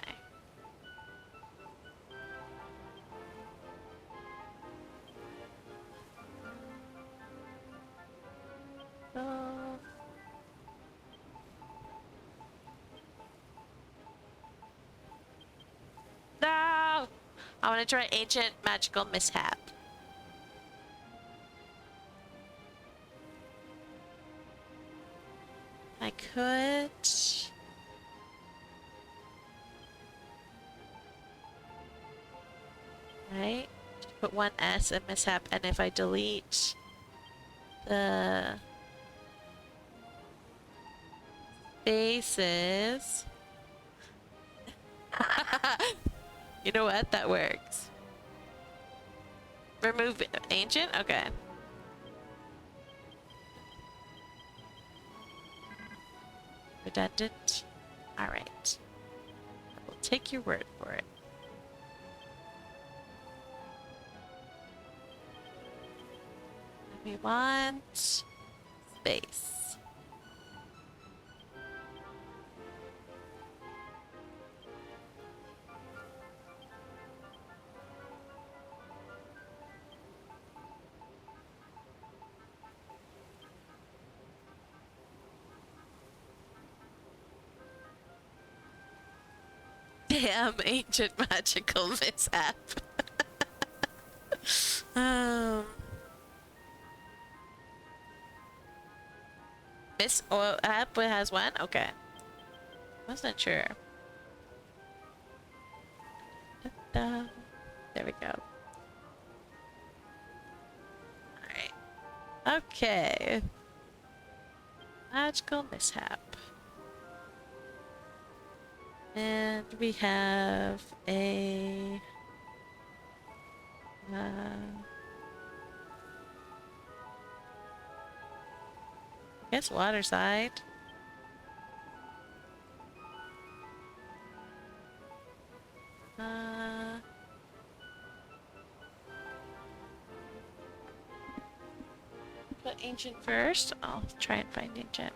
No! I want to try ancient magical mishap. I could... Right? Just put one S in mishap, and if I delete the spaces... You know what? That works. Remove ancient? Okay. Redundant? Alright. I will take your word for it. We want space. Damn ancient magical mishap. Miss app has one? Okay. Wasn't sure. Da-da. There we go. Alright. Okay. Magical mishap. And we have a... I guess water side. Put ancient first. I'll try and find ancient.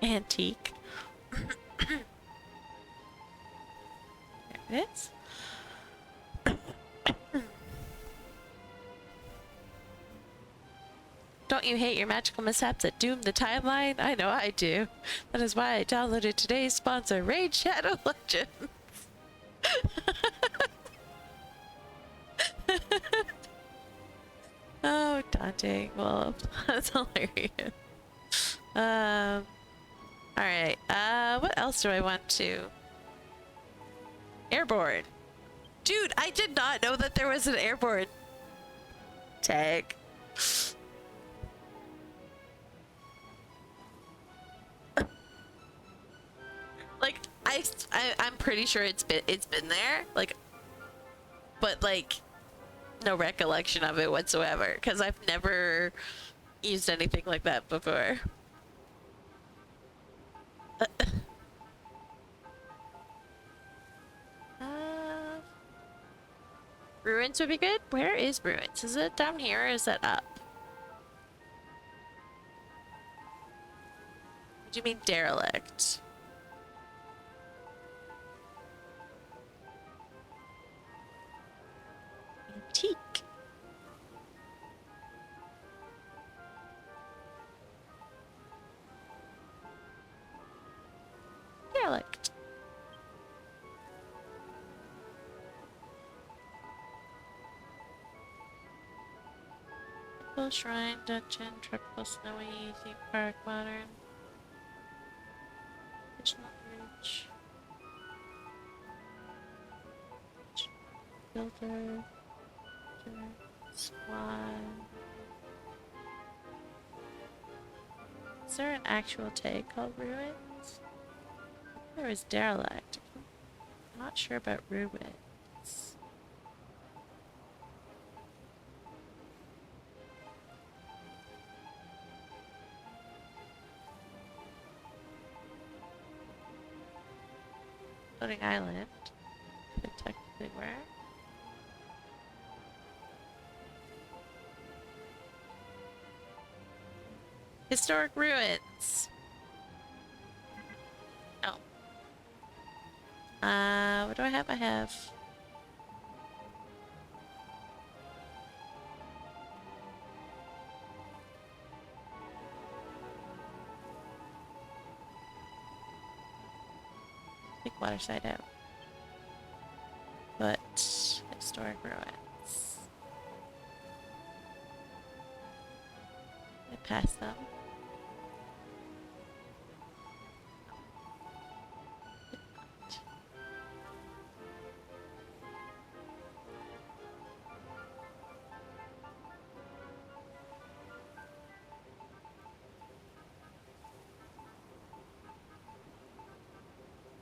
Antique. There it is. Don't you hate your magical mishaps that doom the timeline? I know I do. That is why I downloaded today's sponsor, Raid Shadow Legends. Oh, daunting. Well, that's hilarious. Alright, what else do I want to? Airborne. Dude, I did not know that there was an airborne tag. Like, I'm pretty sure it's been there, like, but like, no recollection of it whatsoever, because I've never used anything like that before. Ruins would be good. Where is Ruins? Is it down here or is that up? What do you mean derelict? Antique. Derelict. Tropical Shrine, Dungeon, Tropical Snowy, Theme Park, Modern. Additional Bridge. Builder. Squad. Is there an actual tag called Ruins? There is Derelict. I'm not sure about Ruins. Floating Island. Could technically work. Historic ruins. Oh. What do I have? I have... Take Waterside out. But historic ruins. I passed them.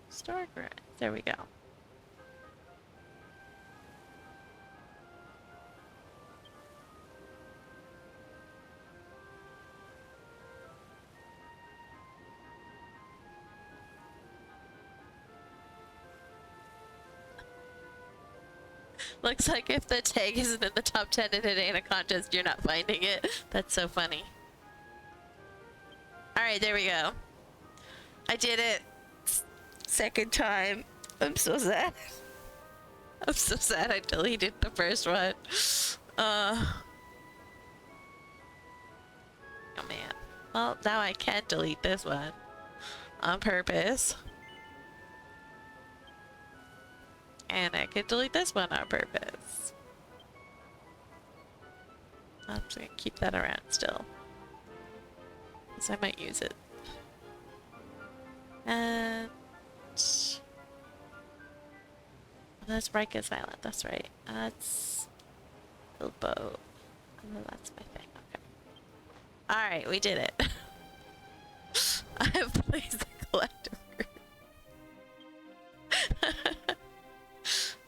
Historic ruins. There we go. Looks like if the tag isn't in the top 10 and it ain't a contest, you're not finding it. That's so funny. Alright, there we go. I did it. Second time. I'm so sad. I'm so sad I deleted the first one. Oh man. Well, now I can't delete this one on purpose. And I could delete this one on purpose. I'm just gonna keep that around still, because I might use it. And that's Rika's Island, that's right. That's Bilbo. Oh, that's my thing, okay. Alright, we did it. I have placed the collective group.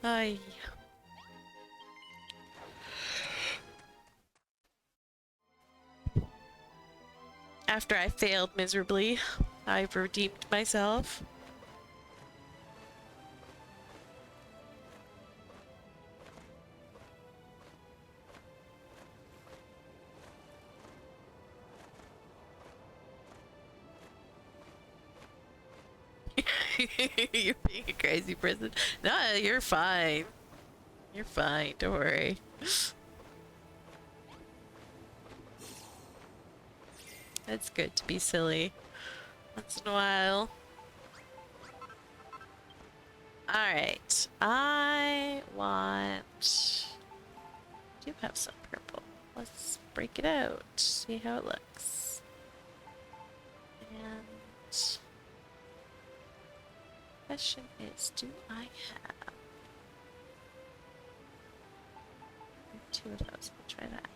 Ay. After I failed miserably, I've redeemed myself. You're being a crazy person. No, you're fine. You're fine, don't worry. It's good to be silly once in a while. Alright, I want... I do have some purple. Let's break it out, see how it looks. And... question is, do I have... two of those, we'll try that.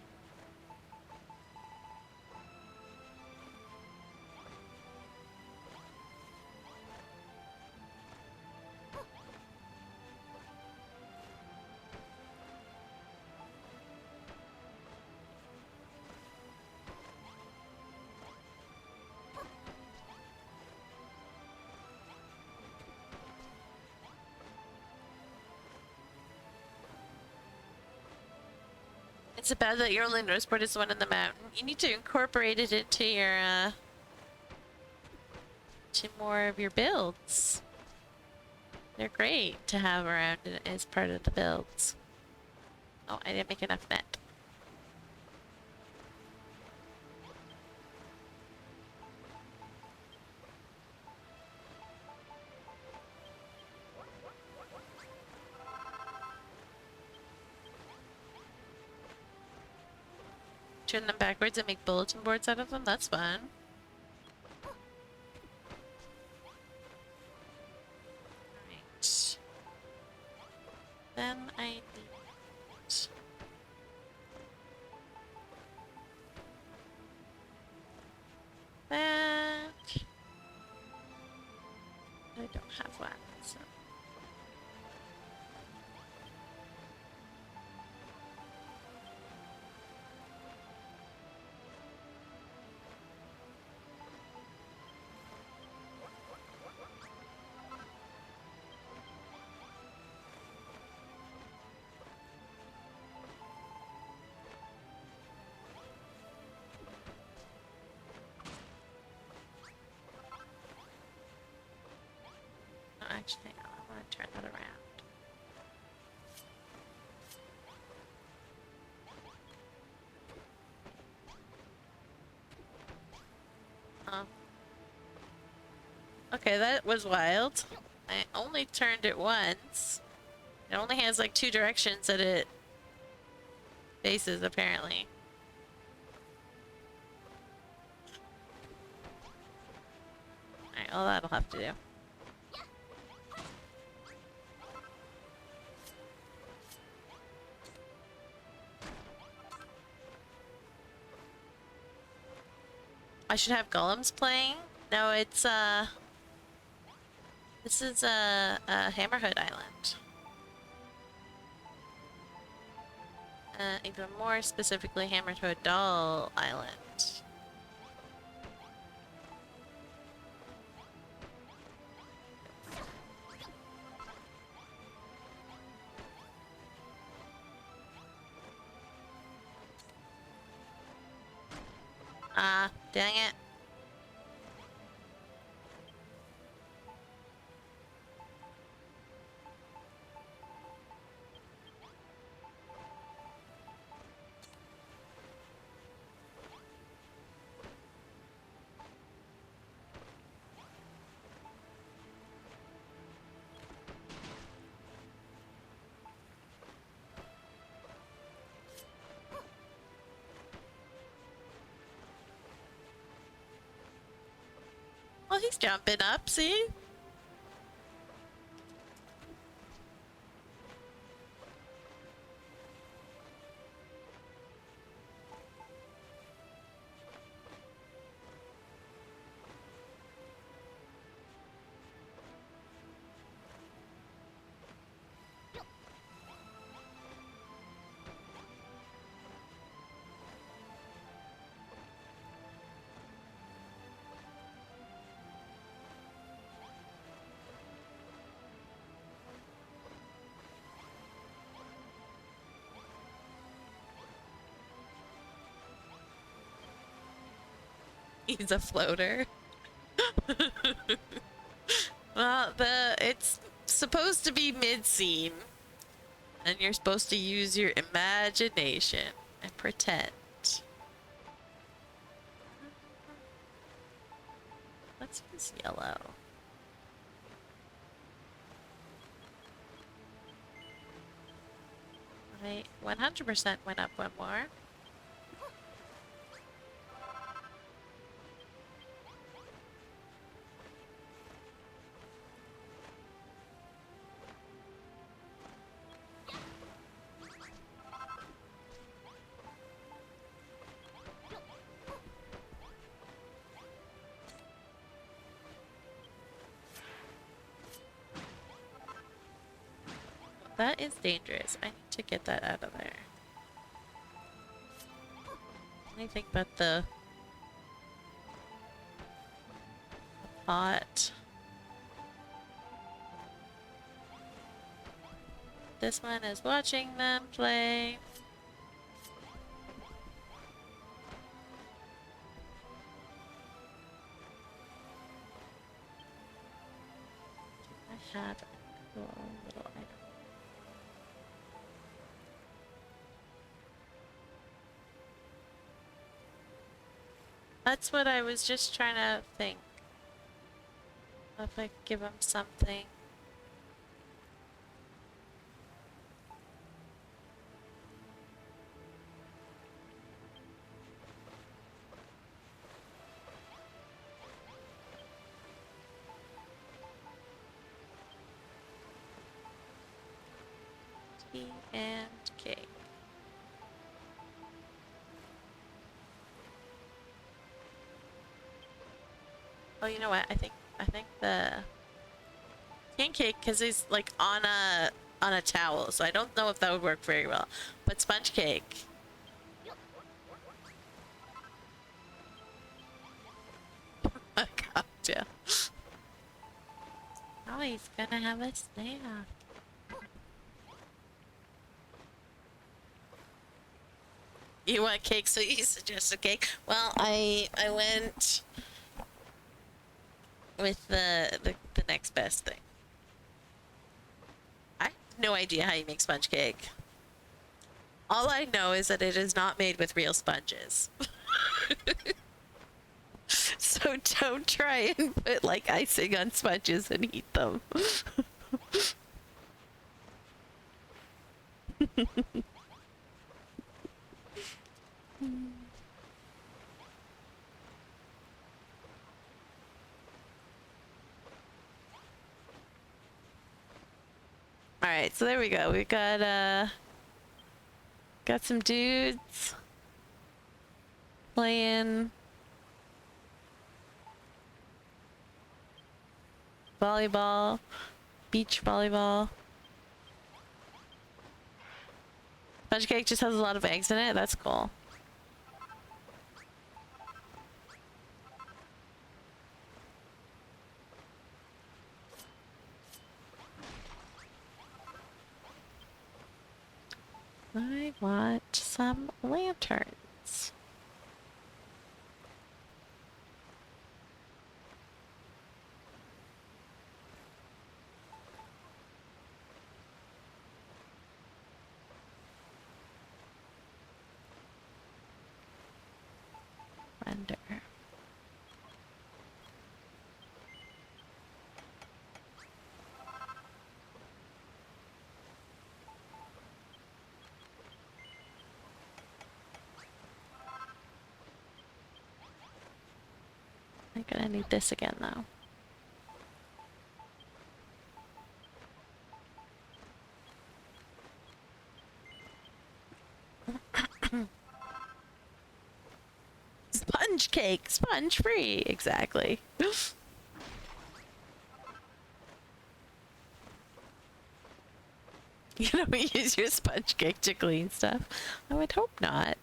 It's bad that your Lindo sport is the one in the mountain. You need to incorporate it into your, to more of your builds. They're great to have around as part of the builds. Oh, I didn't make enough net. Turn them backwards and make bulletin boards out of them? That's fun. Alright. Then I need... that. I don't have one, so... Actually, hang on, I want to turn that around. Okay, that was wild. I only turned it once. It only has like 2 directions that it faces, apparently. Alright, well that'll have to do. I should have golems playing. No, it's this is a Hammerhood Island. Even more specifically, Hammerhood Doll Island. Ah, dang it. he's jumping up, see? He's a floater. Well, it's supposed to be mid-scene, and you're supposed to use your imagination and pretend. Let's use yellow. I 100% went up one more. That is dangerous. I need to get that out of there. Anything but the pot. This one is watching them play. I have a cool little item. That's what I was just trying to think. If I could give him something. Tea and cake. Oh, you know what? I think the pancake, because he's like on a towel, so I don't know if that would work very well. But sponge cake. I gotcha. Oh, he's gonna have a snack. You want cake, so you suggest a cake? Well, I went with the next best thing. I have no idea how you make sponge cake. All I know is that it is not made with real sponges. So don't try and put like icing on sponges and eat them. Alright, so there we go. We got some dudes playing volleyball, beach volleyball. Sponge cake just has a lot of eggs in it. That's cool. I want some lanterns. Render. Gonna need this again though. Sponge cake, sponge free, exactly. You don't use your sponge cake to clean stuff? I would hope not.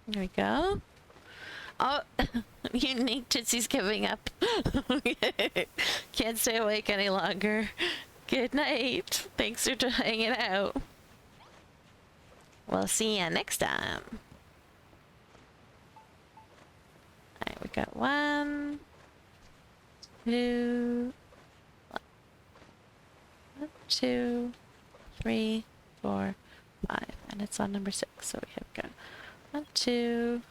There we go. Oh, unique Tootsie's giving up. Can't stay awake any longer. Good night. Thanks for hanging out. We'll see ya next time. Alright, we got 1, 2, 1, 2, 3, 4, 5. And it's on number 6, so we have got 1, 2,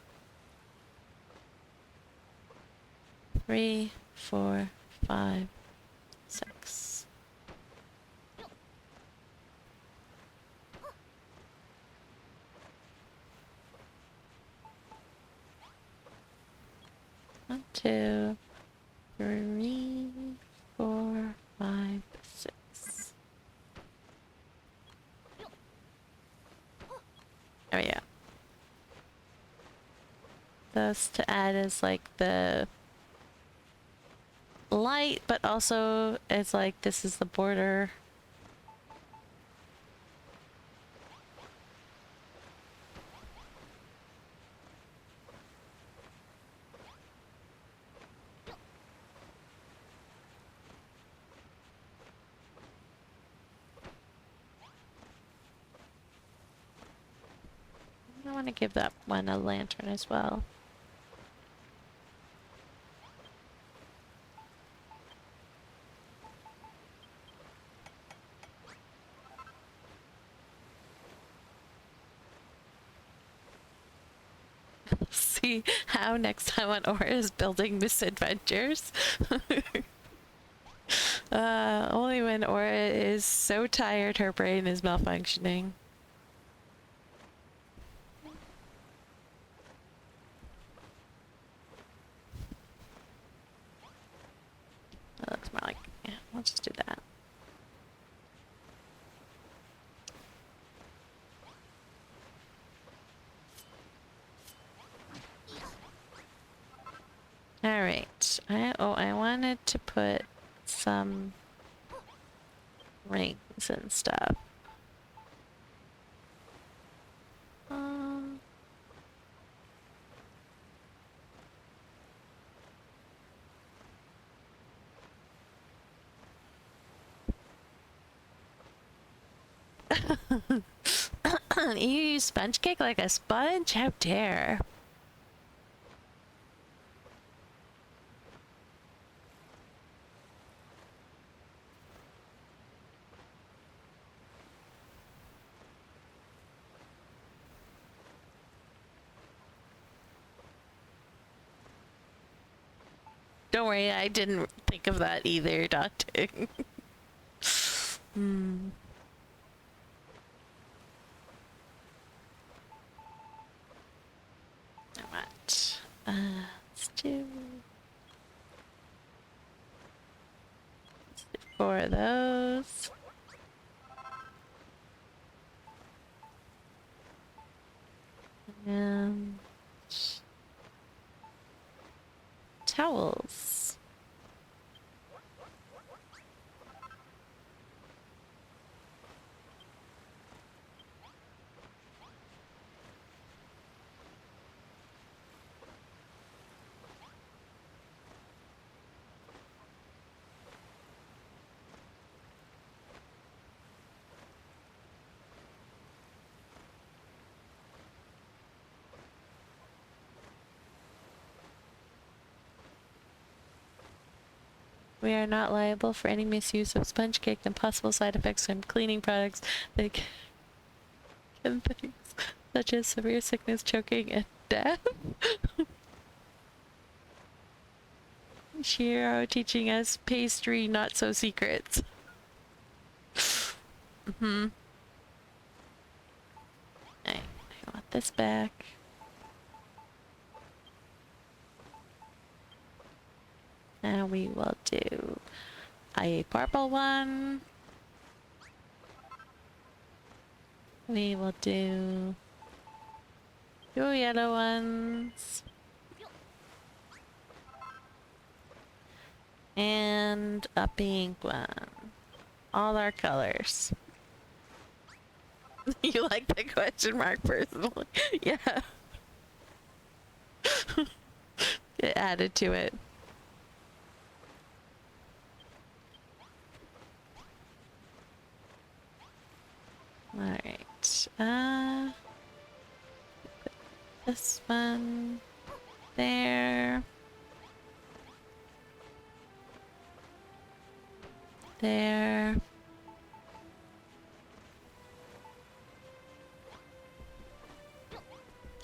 3, 4, 5, 6. One, 2, 3, 4, 5, 6. There we go. Those to add is like the light, but also it's like this is the border. I want to give that one a lantern as well. See how next time on Aura is building misadventures. Only when Aura is so tired her brain is malfunctioning. That looks more like, yeah, we'll just do that. All right. I wanted to put some rings and stuff. You use sponge cake like a sponge? How dare. Don't worry, I didn't think of that either, Dante. Alright. Let's do 4 of those. And towels. We are not liable for any misuse of sponge cake and possible side effects from cleaning products that can things such as severe sickness, choking, and death. Shiro teaching us pastry not so secrets. I want this back. And we will do a purple one. We will do 2 yellow ones. And a pink one. All our colors. You like the question mark personally? Yeah. It added to it. Alright. Put this one there. There.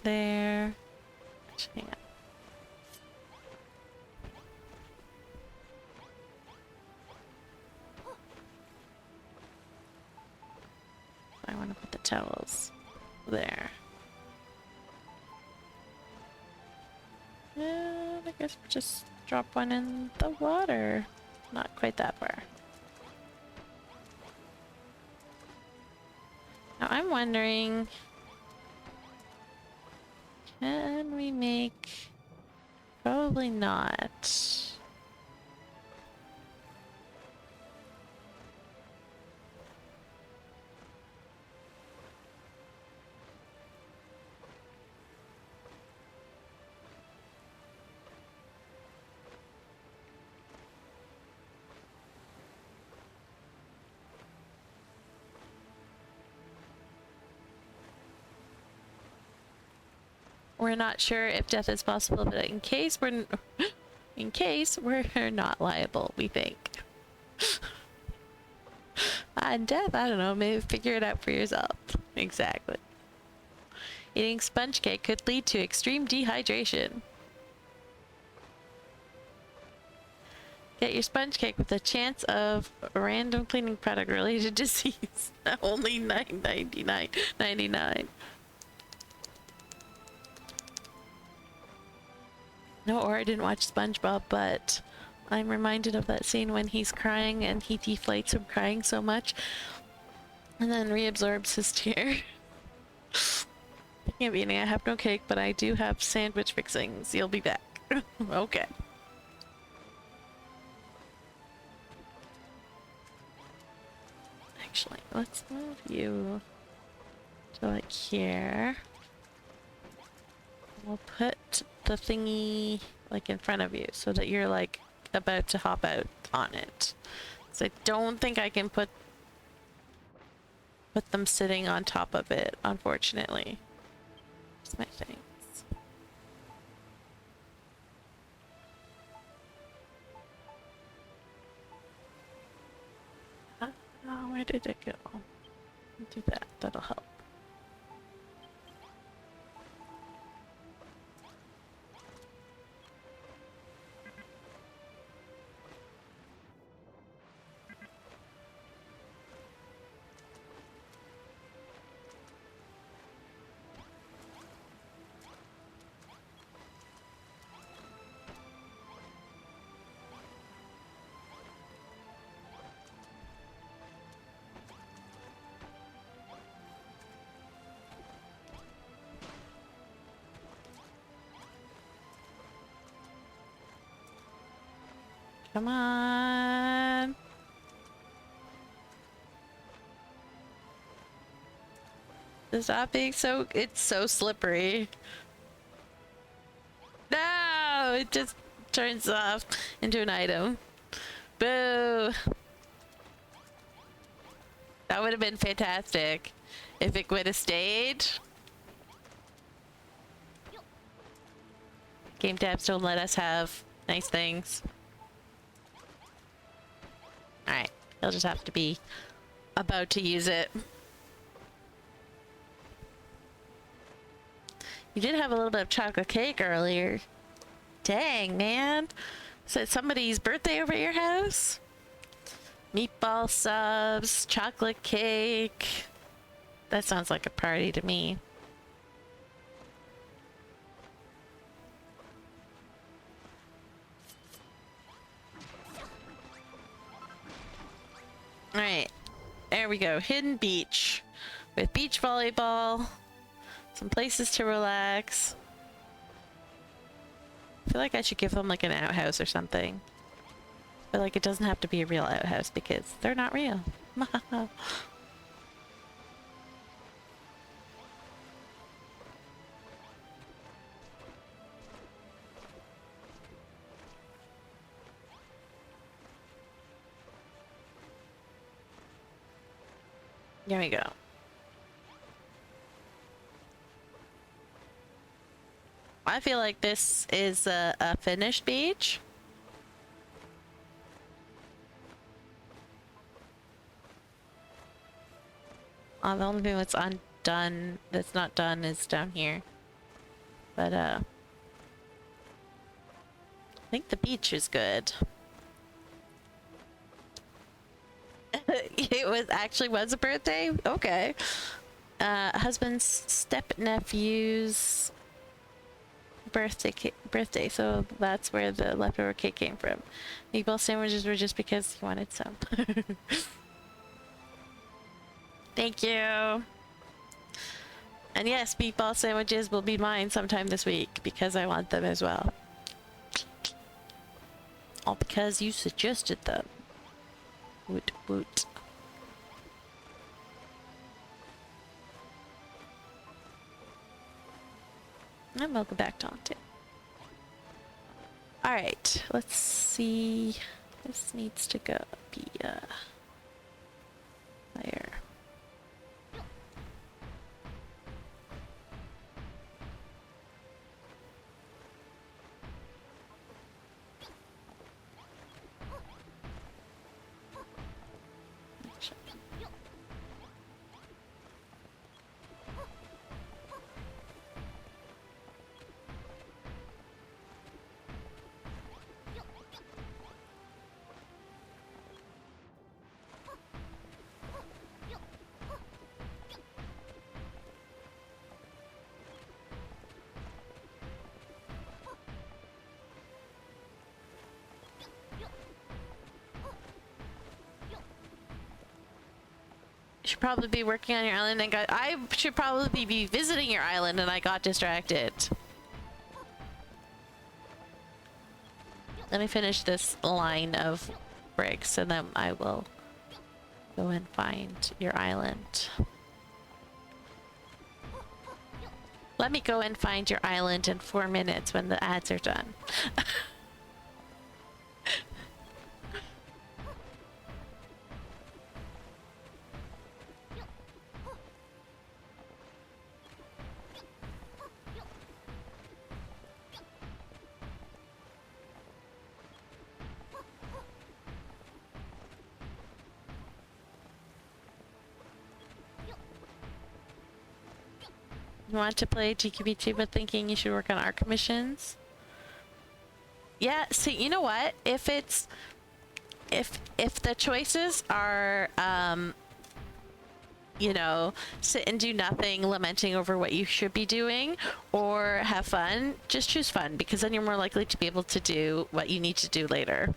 There. Actually, yeah. I want to put the towels there. And I guess we'll just drop one in the water. Not quite that far. Now I'm wondering, can we make... Probably not. We're not sure if death is possible, but in case we're not liable, we think. And death, I don't know, maybe figure it out for yourself. Exactly. Eating sponge cake could lead to extreme dehydration. Get your sponge cake with a chance of a random cleaning product related disease. Only $9.99. No, or I didn't watch SpongeBob, but I'm reminded of that scene when he's crying and he deflates from crying so much and then reabsorbs his tear. Speaking of eating, I have no cake, but I do have sandwich fixings. You'll be back. Okay. Actually, let's move you to like here. We'll put the thingy like in front of you so that you're like about to hop out on it. So I don't think I can put them sitting on top of it, unfortunately. That's my things. Oh, where did it go? Do that, that'll help. Come on. Stop being so, it's so slippery. No, it just turns off into an item. Boo. That would have been fantastic if it would have stayed. Game tabs don't let us have nice things. He'll just have to be about to use it. You did have a little bit of chocolate cake earlier. Dang, man. Is it somebody's birthday over at your house? Meatball subs, chocolate cake. That sounds like a party to me. Alright. There we go. Hidden beach. With beach volleyball. Some places to relax. I feel like I should give them like an outhouse or something. But like it doesn't have to be a real outhouse because they're not real. Here we go. I feel like this is a finished beach. The only thing that's undone, that's not done, is down here. But I think the beach is good. It was a birthday? Okay. Husband's step-nephew's birthday, so that's where the leftover cake came from. Meatball sandwiches were just because he wanted some. Thank you. And yes, meatball sandwiches will be mine sometime this week because I want them as well. All because you suggested them. Woot woot. And welcome back to Haunted. Alright, let's see. This needs to go be there. Should probably be working on your island and I should probably be visiting your island and I got distracted. Let me finish this line of bricks and then I will go and find your island. Let me go and find your island in 4 minutes when the ads are done. You want to play DQB2 but thinking you should work on art commissions? Yeah, see, you know what? If it's if the choices are you know, sit and do nothing lamenting over what you should be doing or have fun, just choose fun because then you're more likely to be able to do what you need to do later.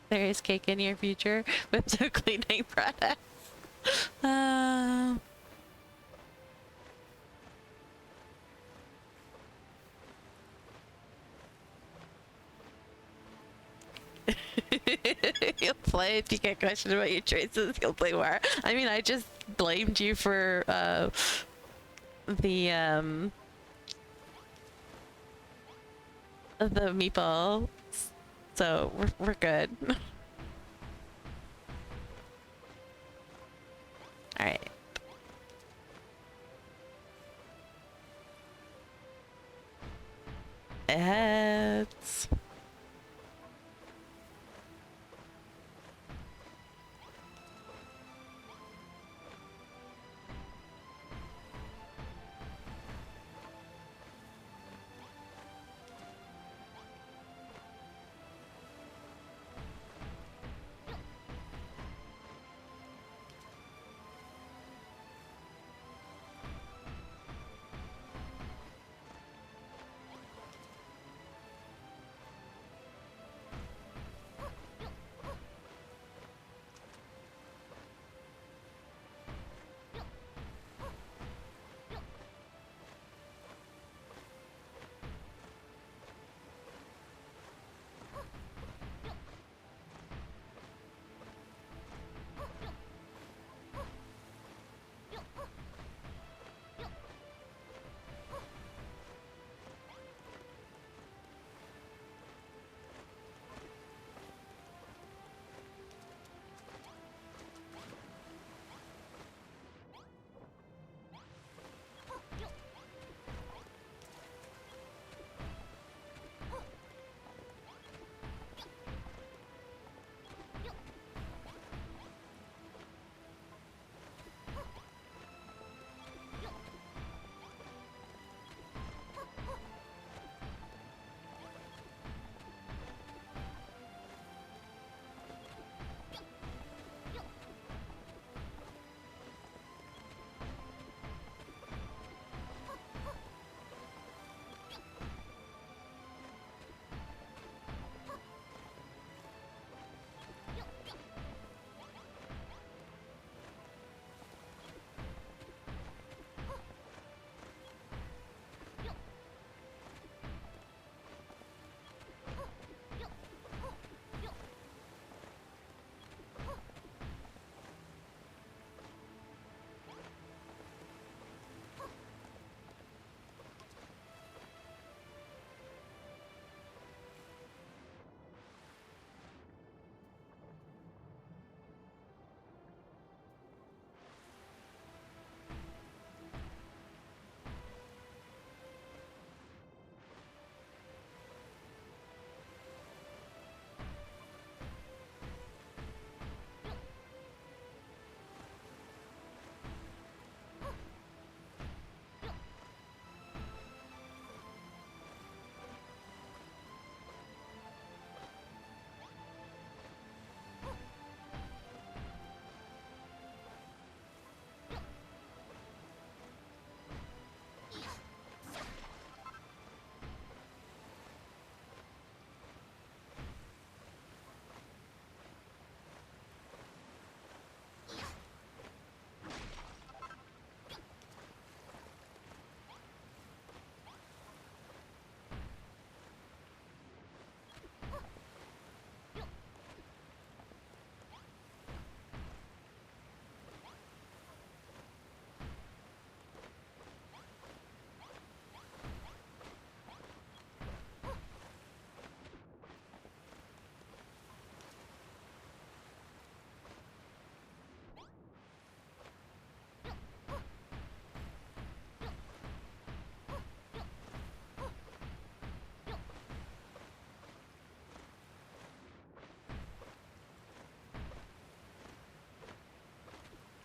There is cake in your future with the cleaning products. You'll play if you get questioned about your choices. You'll play more. I mean, I just blamed you for the meatball, so we're good. All right. Ads.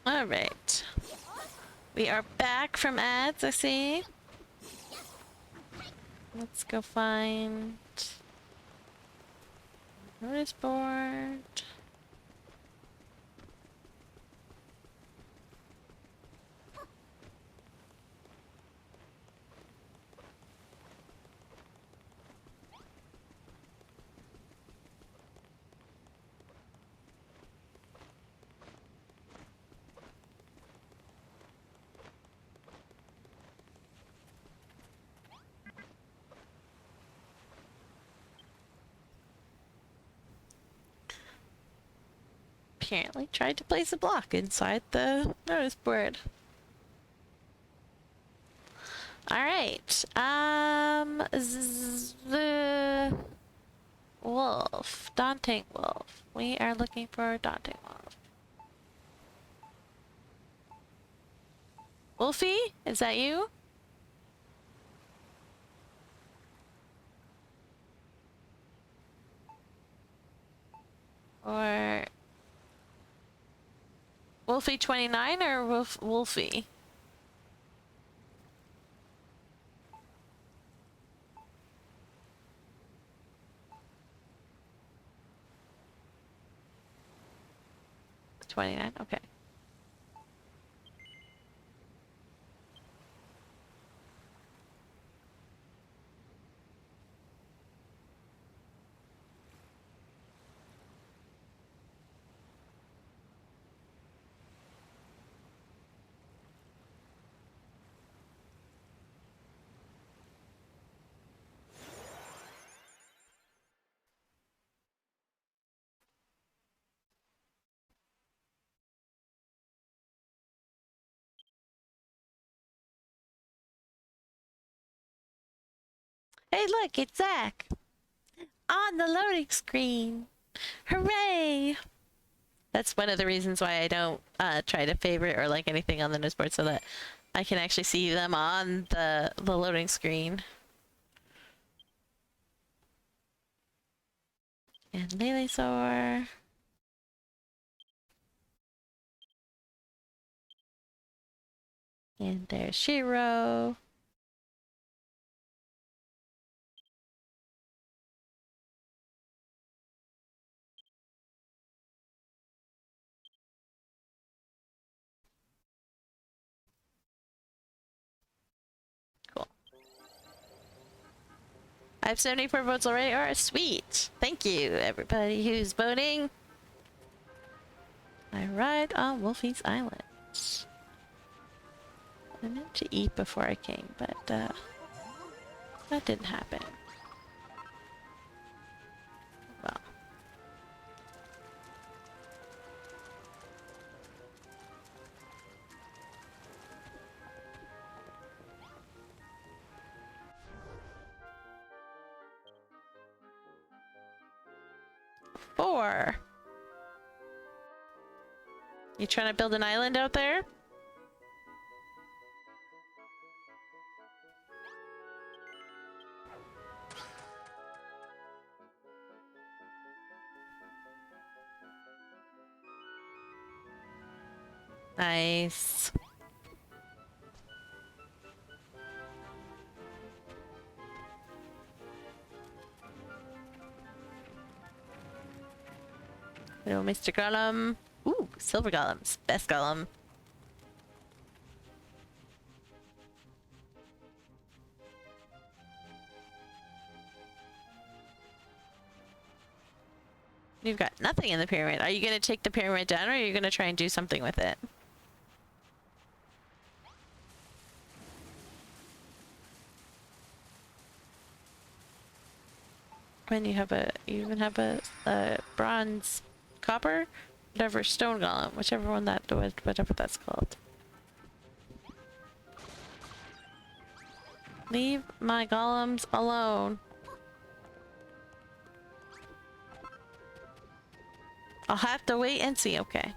All right. We are back from ads, I see. Let's go find notice board. apparently tried to place a block inside the notice board. Alright, the wolf. Daunting wolf. We are looking for a daunting wolf. Wolfie? Is that you? Or Wolfie 29 or Wolfie? $29, okay. Hey look, it's Zach! On the loading screen! Hooray! That's one of the reasons why I don't try to favorite or like anything on the news board, so that I can actually see them on the loading screen. And Lelesaur. And there's Shiro. Cool. I have 74 votes already. Alright, sweet. Thank you, everybody who's voting. I ride on Wolfie's Island. I meant to eat before I came, but that didn't happen. Well. Four. You trying to build an island out there? Nice. Hello, Mr. Golem. Ooh, silver golems. Best golem. You've got nothing in the pyramid. Are you going to take the pyramid down, or are you going to try and do something with it? When you have a, you even have a bronze, copper, whatever, stone golem, whichever one that was, whatever that's called. Leave my golems alone. I'll have to wait and see, okay.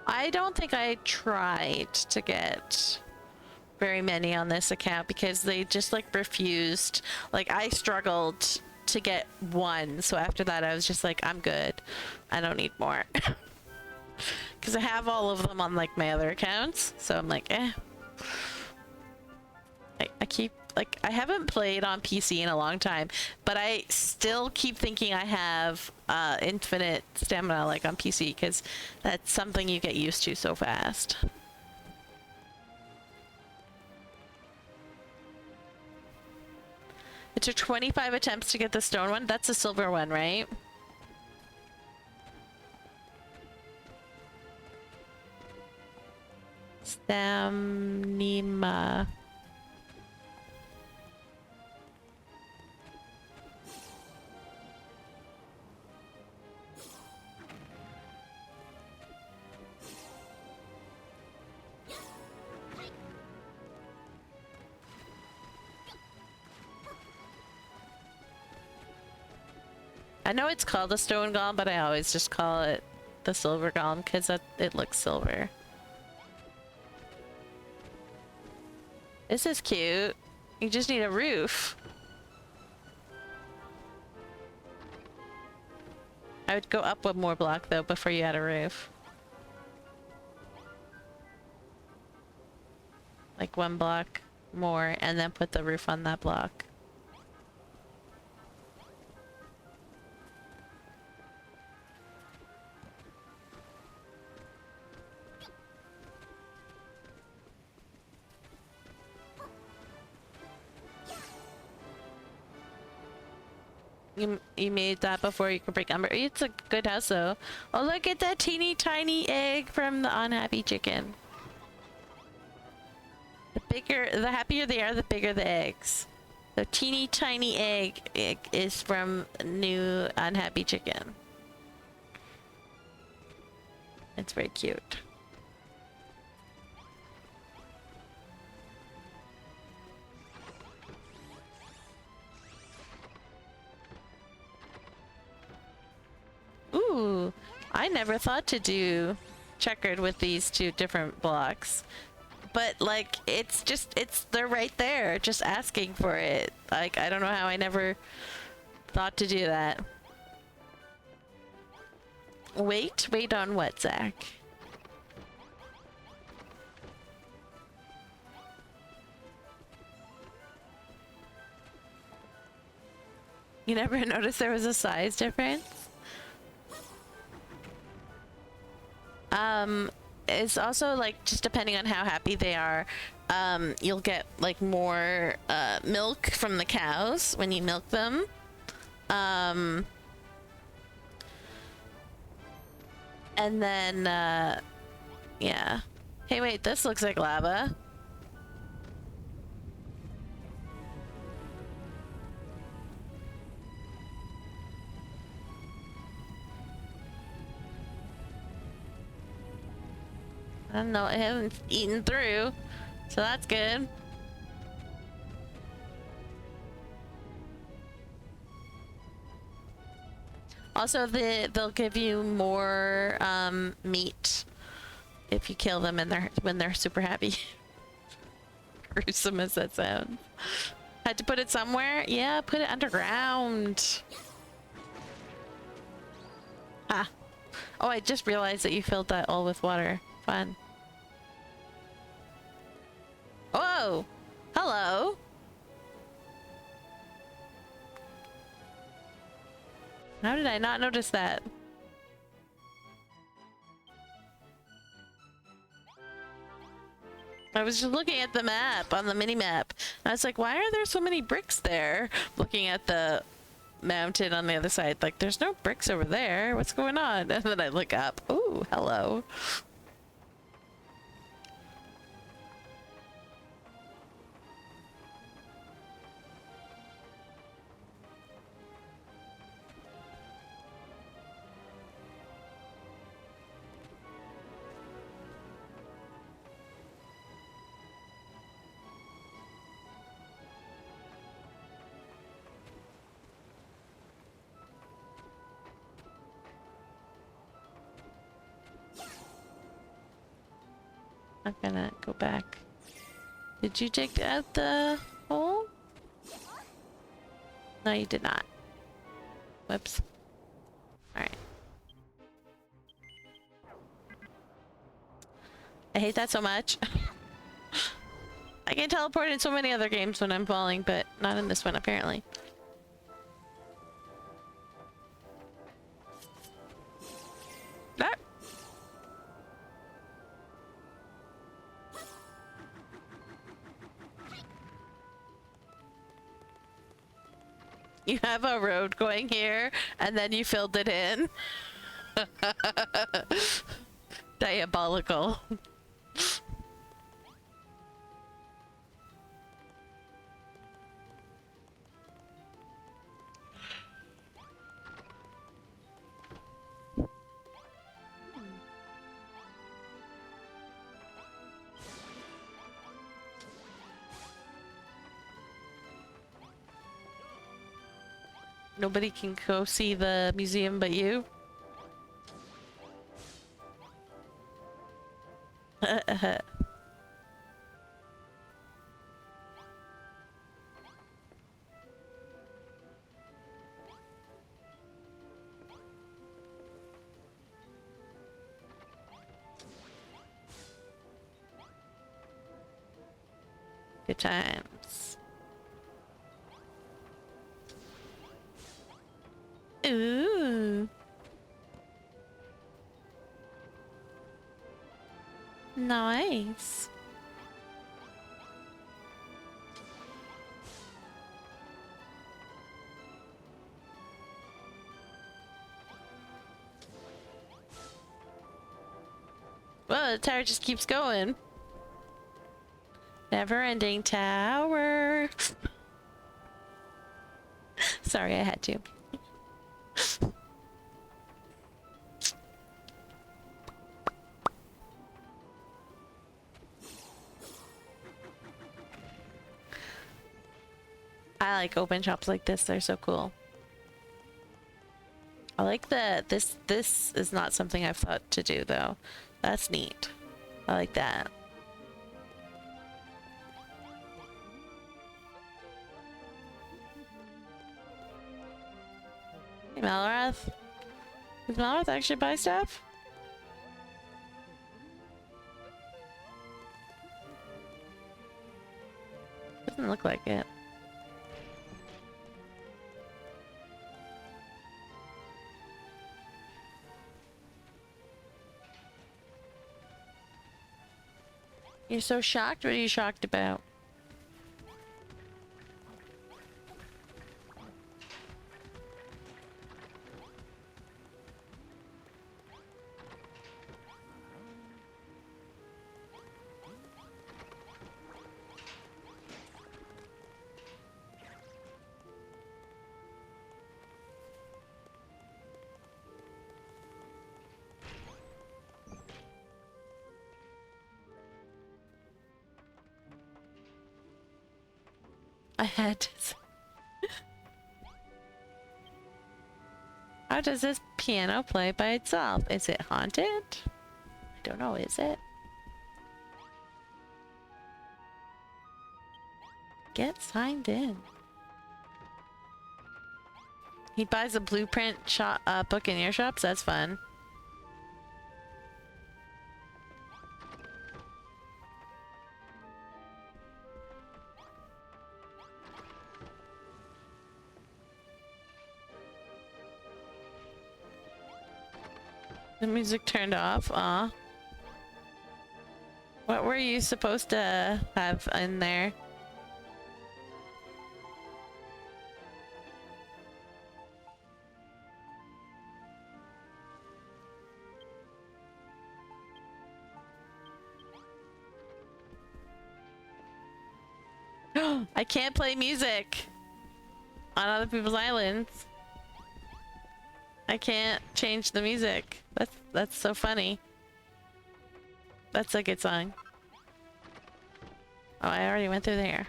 I don't think I tried to get very many on this account because they just like refused. Like I struggled to get one, so after that I was just like, I'm good. I don't need more. Because I have all of them on like my other accounts, so I'm like, eh. I keep like, I haven't played on PC in a long time, but I still keep thinking I have infinite stamina like on PC, because that's something you get used to so fast. It took 25 attempts to get the stone one. That's a silver one, right? Stamnima. I know it's called a stone golem, but I always just call it the silver golem because it looks silver. This is cute. You just need a roof. I would go up one more block though before you had a roof. Like one block more and then put the roof on that block. You made that before you could break umber. It's a good house though. Oh, look at that teeny tiny egg from the unhappy chicken. The happier they are, the bigger the eggs. The teeny tiny egg is from new unhappy chicken. It's very cute. Ooh, I never thought to do checkered with these two different blocks. But like, they're right there, just asking for it. Like, I don't know how I never thought to do that. Wait on what, Zach? You never noticed there was a size difference? It's also like just depending on how happy they are, you'll get like more milk from the cows when you milk them. And then yeah. Hey, wait, this looks like lava. I don't know, I haven't eaten through, so that's good. Also, they'll give you more meat if you kill them and when they're super happy. Gruesome as that sounds. Had to put it somewhere? Yeah, put it underground. Ah. Oh, I just realized that you filled that all with water. Fun. Whoa! Hello! How did I not notice that? I was just looking at the map, on the mini-map. I was like, why are there so many bricks there? Looking at the mountain on the other side, like, there's no bricks over there. What's going on? And then I look up. Ooh, hello. I'm gonna go back. Did you dig out the hole? No, you did not. Whoops. Alright. I hate that so much. I can teleport in so many other games when I'm falling, but not in this one, apparently. Ah. You have a road going here, and then you filled it in. Diabolical. Nobody can go see the museum but you? Good times. Ooh. Nice. Well, the tower just keeps going. Never-ending tower. Sorry, I had to. I like open shops like this. They're so cool. I like that this is not something I've thought to do though. That's neat. I like that. Hey, Malrath. Does Malrath actually buy stuff? Doesn't look like it. You're so shocked? What are you shocked about? I had to say. How does this piano play by itself? Is it haunted? I don't know, is it? Get signed in. He buys a blueprint shop, book in your shops? That's fun. The music turned off. Aw. What were you supposed to have in there? I can't play music on other people's islands. I can't change the music. That's so funny. That's a good song. Oh, I already went through there.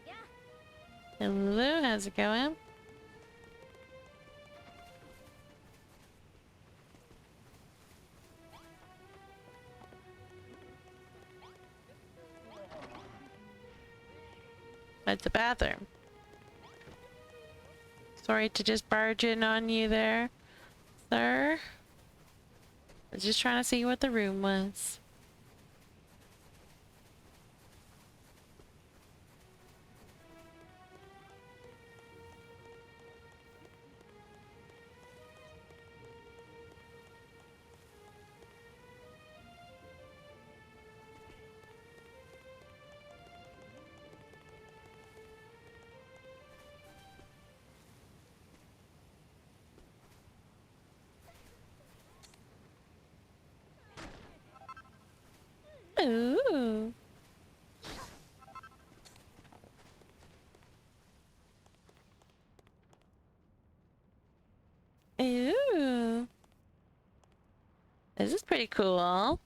Yeah. Hello, how's it going? At the bathroom. Sorry to just barge in on you there, sir. I was just trying to see what the room was. Ooh. Ooh. This is pretty cool.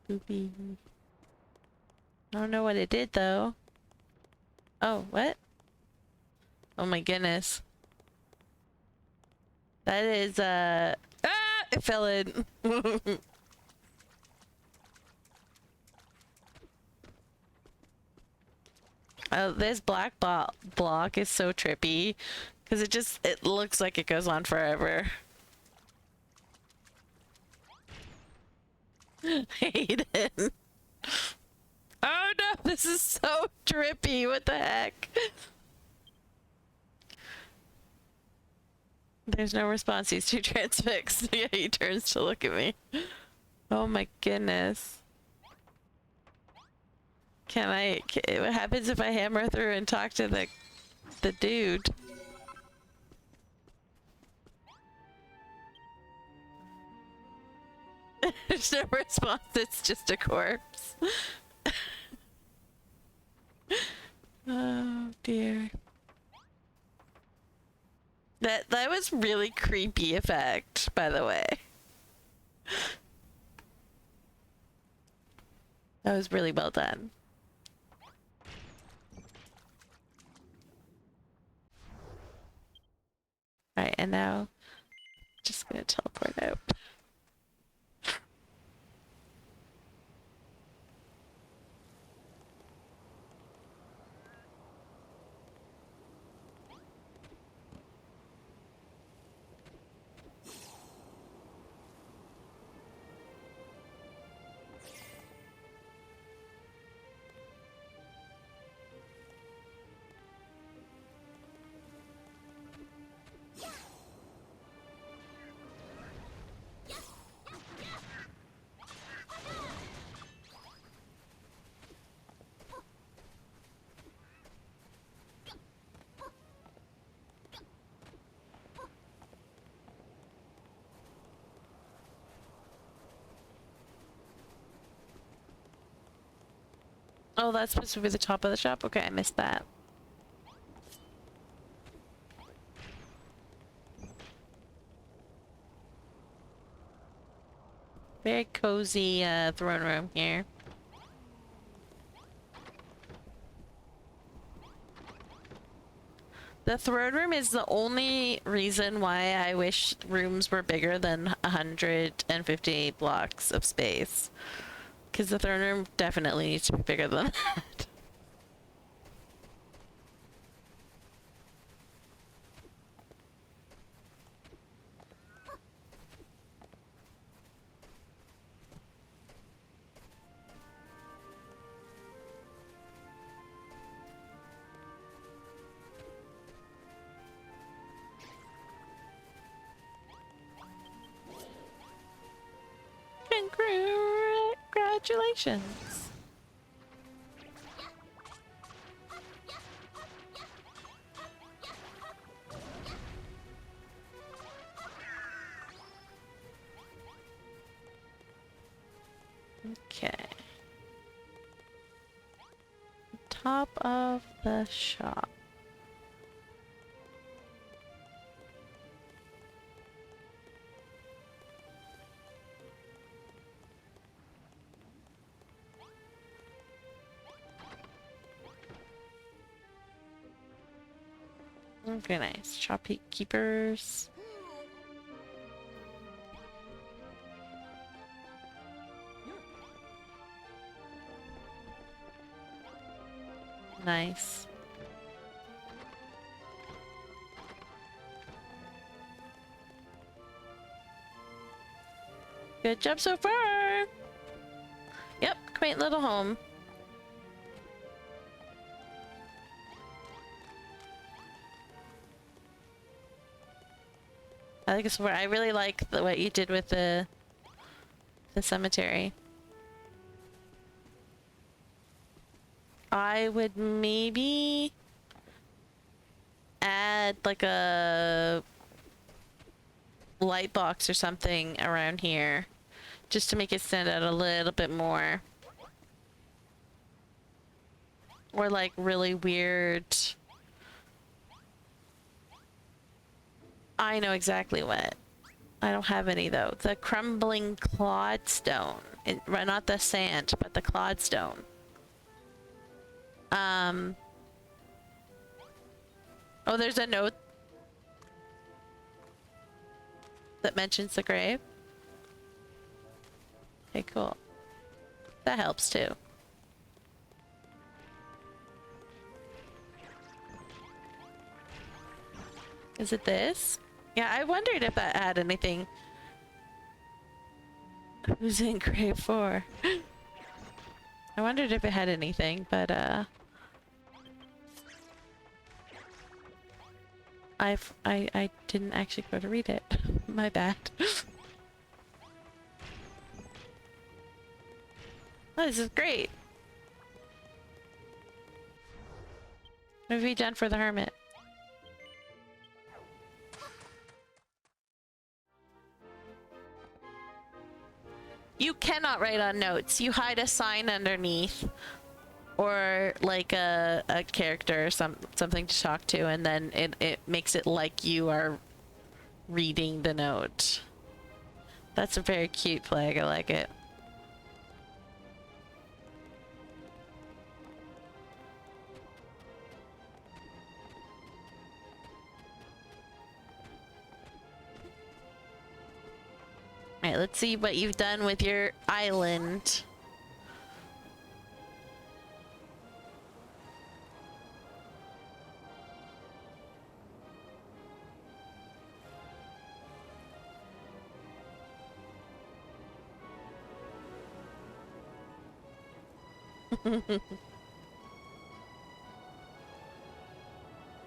Boopy. I don't know what it did though. Oh, what? Oh my goodness. That is it fell in. Oh, this black block is so trippy because it looks like it goes on forever. Hayden. Oh no, this is so trippy. What the heck? There's no response. He's too transfixed. Yeah, he turns to look at me. Oh my goodness. What happens if I hammer through and talk to the dude? There's no response. It's just a corpse. Oh dear. That was really creepy effect, by the way. That was really well done. Alright, and now just gonna teleport out. Oh, that's supposed to be the top of the shop? Okay, I missed that. Very cozy throne room here. The throne room is the only reason why I wish rooms were bigger than 150 blocks of space. Because the throne room definitely needs to be bigger than that. Congratulations. Okay. Top of the shop. Okay, nice. Shopkeepers. Nice. Good job so far. Yep. quaint little home. I think it's where I really like what you did with the cemetery. I would maybe add like a light box or something around here just to make it stand out a little bit more. Or like really weird. I know exactly what. I don't have any though. The crumbling clodstone. Not the sand, but the clodstone. Oh, there's a note that mentions the grave. Okay, cool. That helps too. Is it this? Yeah, I wondered if that had anything. Who's in grave 4? I wondered if it had anything, but I didn't actually go to read it. My bad. Oh, this is great. What have you done for the hermit? You cannot write on notes. You hide a sign underneath, or like a character or something to talk to, and then it makes it like you are reading the note. That's a very cute flag. I like it. Alright, let's see what you've done with your island.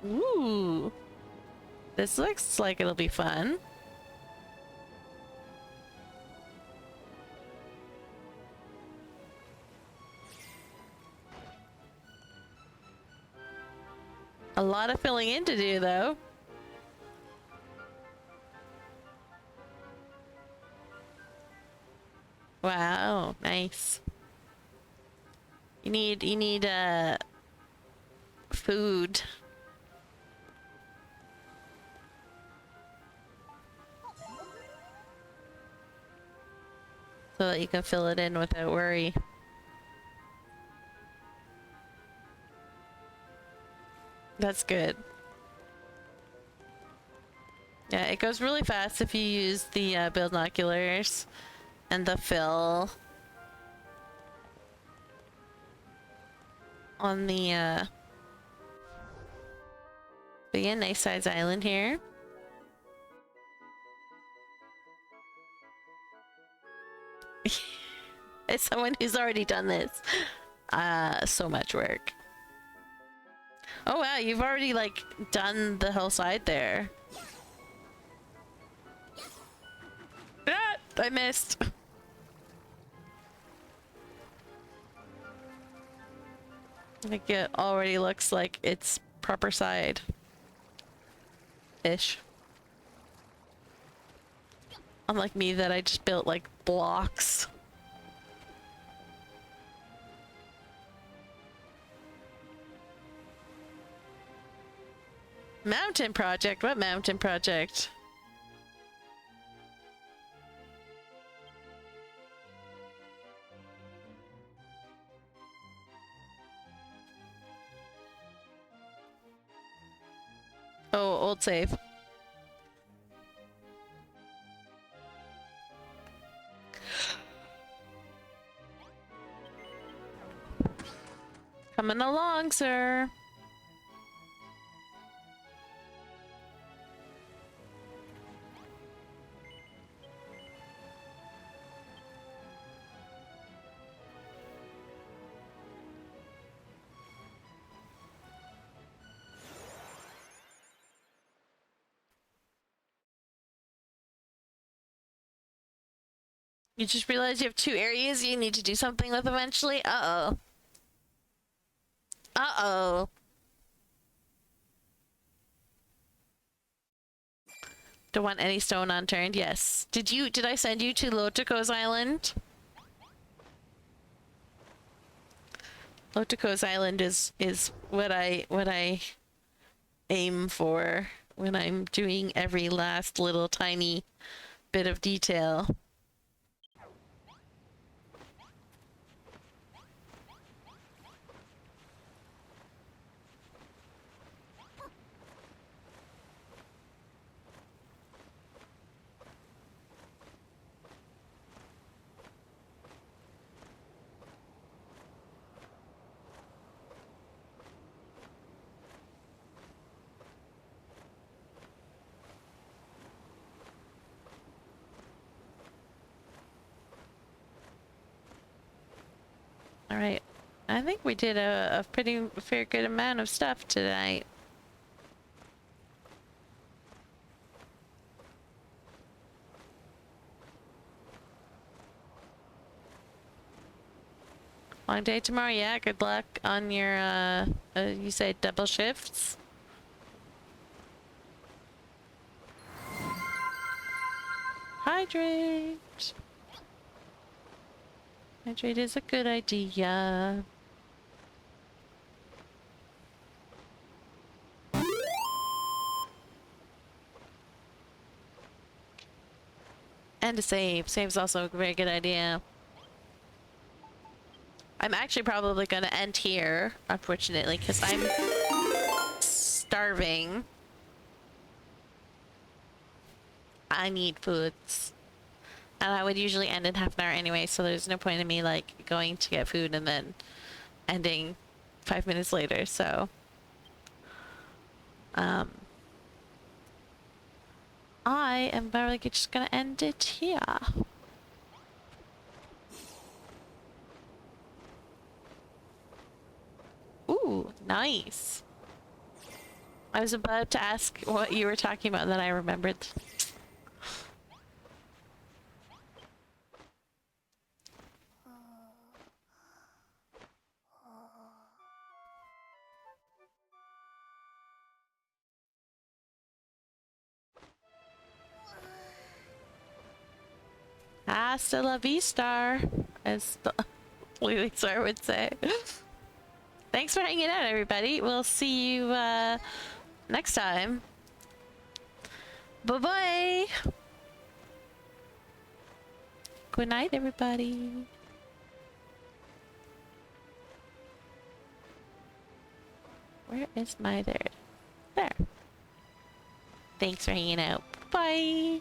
Ooh. This looks like it'll be fun. A lot of filling in to do, though. Wow, nice. You need food. So that you can fill it in without worry. That's good. Yeah, it goes really fast if you use the binoculars and the fill on the but yeah, nice size island here. As someone who's already done this, so much work. Oh wow, you've already like done the whole side there. Ah, I missed. I think it already looks like it's proper side ish. Unlike me that I just built like blocks. Mountain project? What mountain project? Oh, old save. Coming along, sir. You just realize you have two areas you need to do something with eventually? Uh-oh. Uh-oh. Don't want any stone unturned. Yes. Did I send you to Lotico's Island? Lotico's Island is what I aim for when I'm doing every last little tiny bit of detail. All right. I think we did a pretty fair good amount of stuff tonight. Long day tomorrow, yeah. Good luck on your, you say double shifts? Hydrate. Hydrate is a good idea. And to save. Save's also a very good idea. I'm actually probably going to end here, unfortunately, because I'm starving. I need foods. And I would usually end in half an hour anyway, so there's no point in me, like, going to get food and then ending 5 minutes later, so... I am probably just gonna end it here. Ooh, nice. I was about to ask what you were talking about, and then I remembered. Hasta la vista, as the Lily Star would say. Thanks for hanging out, everybody. We'll see you next time. Bye-bye. Good night, everybody. Where is my there? There. Thanks for hanging out. Bye.